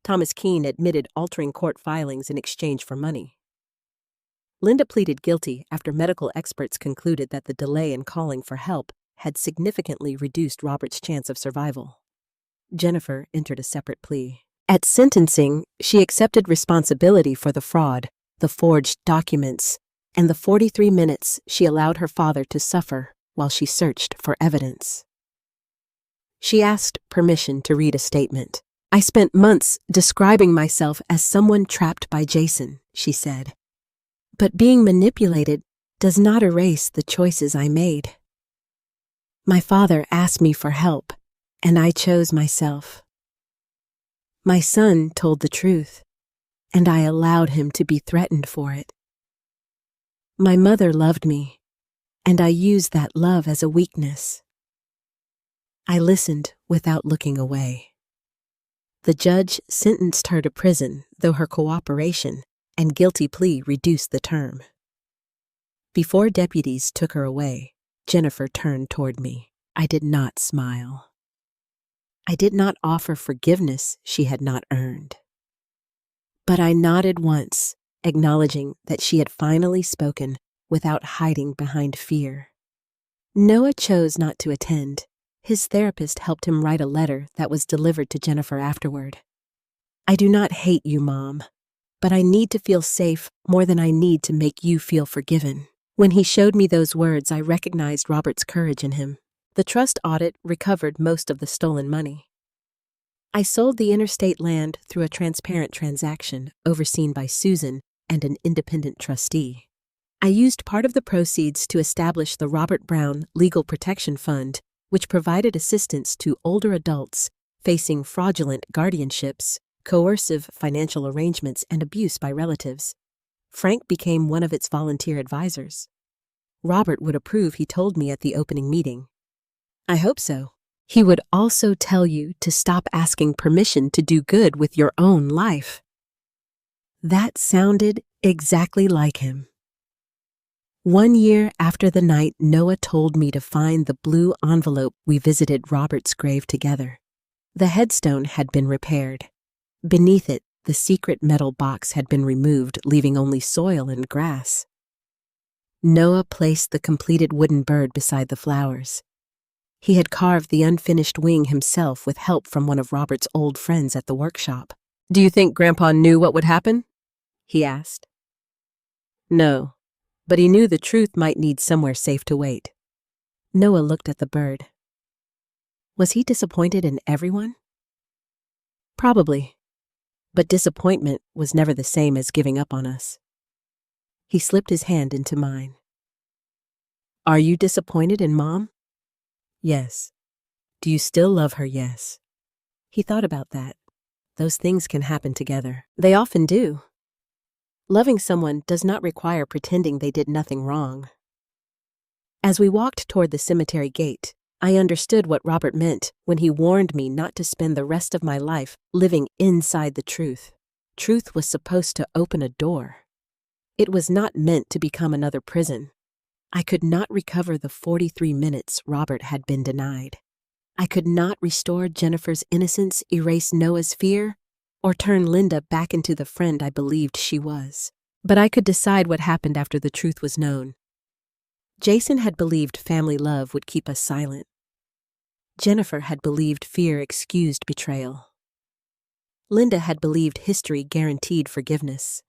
Thomas Keene admitted altering court filings in exchange for money. Linda pleaded guilty after medical experts concluded that the delay in calling for help had significantly reduced Robert's chance of survival. Jennifer entered a separate plea. At sentencing, she accepted responsibility for the fraud, the forged documents, and the 43 minutes she allowed her father to suffer while she searched for evidence. She asked permission to read a statement. "I spent months describing myself as someone trapped by Jason," she said. "But being manipulated does not erase the choices I made. My father asked me for help, and I chose myself. My son told the truth, and I allowed him to be threatened for it. My mother loved me, and I used that love as a weakness. I listened without looking away." The judge sentenced her to prison, though her cooperation and guilty plea reduced the term. Before deputies took her away, Jennifer turned toward me. I did not smile. I did not offer forgiveness she had not earned. But I nodded once, acknowledging that she had finally spoken without hiding behind fear. Noah chose not to attend. His therapist helped him write a letter that was delivered to Jennifer afterward. "I do not hate you, Mom, but I need to feel safe more than I need to make you feel forgiven." When he showed me those words, I recognized Robert's courage in him. The trust audit recovered most of the stolen money. I sold the interstate land through a transparent transaction overseen by Susan and an independent trustee. I used part of the proceeds to establish the Robert Brown Legal Protection Fund, which provided assistance to older adults facing fraudulent guardianships, coercive financial arrangements, and abuse by relatives. Frank became one of its volunteer advisors. Robert would approve, he told me at the opening meeting. I hope so. He would also tell you to stop asking permission to do good with your own life. That sounded exactly like him. 1 year after the night Noah told me to find the blue envelope, we visited Robert's grave together. The headstone had been repaired. Beneath it, the secret metal box had been removed, leaving only soil and grass. Noah placed the completed wooden bird beside the flowers. He had carved the unfinished wing himself with help from one of Robert's old friends at the workshop. "Do you think Grandpa knew what would happen?" he asked. "No, but he knew the truth might need somewhere safe to wait." Noah looked at the bird. Was he disappointed in everyone? Probably, but disappointment was never the same as giving up on us. He slipped his hand into mine. "Are you disappointed in Mom?" "Yes." "Do you still love her?" "Yes." He thought about that. Those things can happen together. They often do. Loving someone does not require pretending they did nothing wrong. As we walked toward the cemetery gate, I understood what Robert meant when he warned me not to spend the rest of my life living inside the truth. Truth was supposed to open a door. It was not meant to become another prison. I could not recover the 43 minutes Robert had been denied. I could not restore Jennifer's innocence, erase Noah's fear, or turn Linda back into the friend I believed she was. But I could decide what happened after the truth was known. Jason had believed family love would keep us silent. Jennifer had believed fear excused betrayal. Linda had believed history guaranteed forgiveness.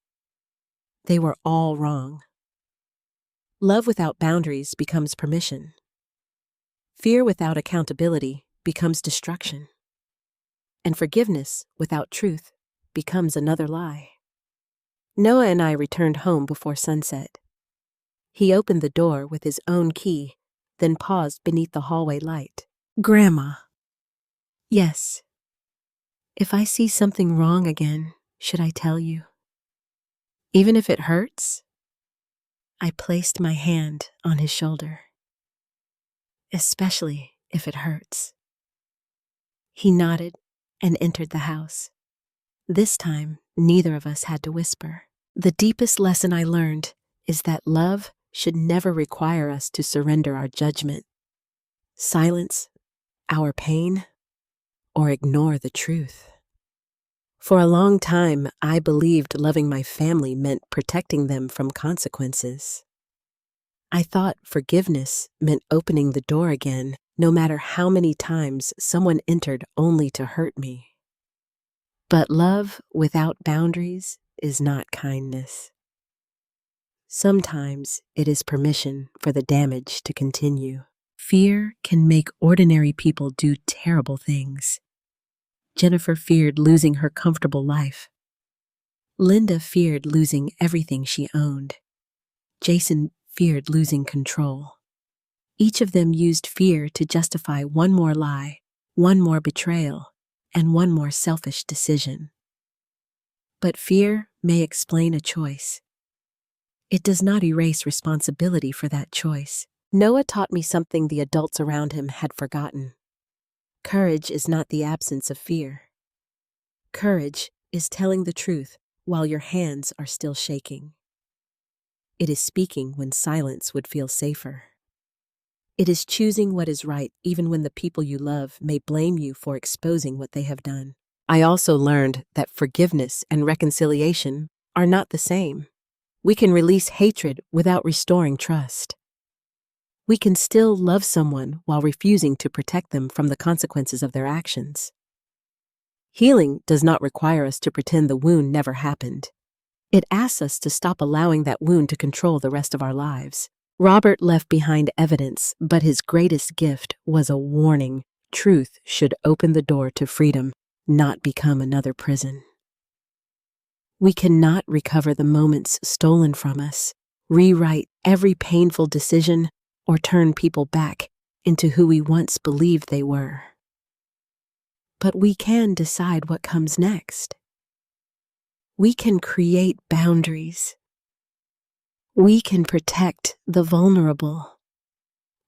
They were all wrong. Love without boundaries becomes permission. Fear without accountability becomes destruction. And forgiveness without truth becomes another lie. Noah and I returned home before sunset. He opened the door with his own key, then paused beneath the hallway light. "Grandma." "Yes. If I see something wrong again, should I tell you? Even if it hurts?" I placed my hand on his shoulder. "Especially if it hurts." He nodded and entered the house. This time, neither of us had to whisper. The deepest lesson I learned is that love should never require us to surrender our judgment, silence our pain, or ignore the truth. For a long time, I believed loving my family meant protecting them from consequences. I thought forgiveness meant opening the door again, no matter how many times someone entered only to hurt me. But love without boundaries is not kindness. Sometimes it is permission for the damage to continue. Fear can make ordinary people do terrible things. Jennifer feared losing her comfortable life. Linda feared losing everything she owned. Jason feared losing control. Each of them used fear to justify one more lie, one more betrayal, and one more selfish decision. But fear may explain a choice. It does not erase responsibility for that choice. Noah taught me something the adults around him had forgotten. Courage is not the absence of fear. Courage is telling the truth while your hands are still shaking. It is speaking when silence would feel safer. It is choosing what is right even when the people you love may blame you for exposing what they have done. I also learned that forgiveness and reconciliation are not the same. We can release hatred without restoring trust. We can still love someone while refusing to protect them from the consequences of their actions. Healing does not require us to pretend the wound never happened. It asks us to stop allowing that wound to control the rest of our lives. Robert left behind evidence, but his greatest gift was a warning. Truth should open the door to freedom, not become another prison. We cannot recover the moments stolen from us, rewrite every painful decision, or turn people back into who we once believed they were. But we can decide what comes next. We can create boundaries. We can protect the vulnerable.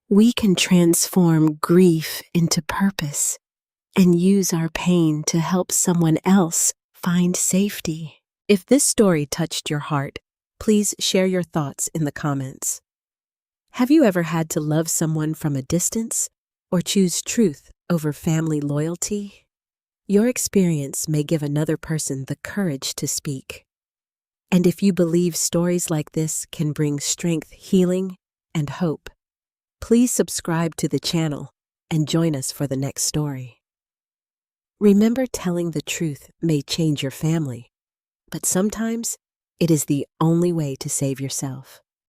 We can transform grief into purpose and use our pain to help someone else find safety. If this story touched your heart, please share your thoughts in the comments. Have you ever had to love someone from a distance or choose truth over family loyalty? Your experience may give another person the courage to speak. And if you believe stories like this can bring strength, healing, and hope, please subscribe to the channel and join us for the next story. Remember, telling the truth may change your family, but sometimes it is the only way to save yourself.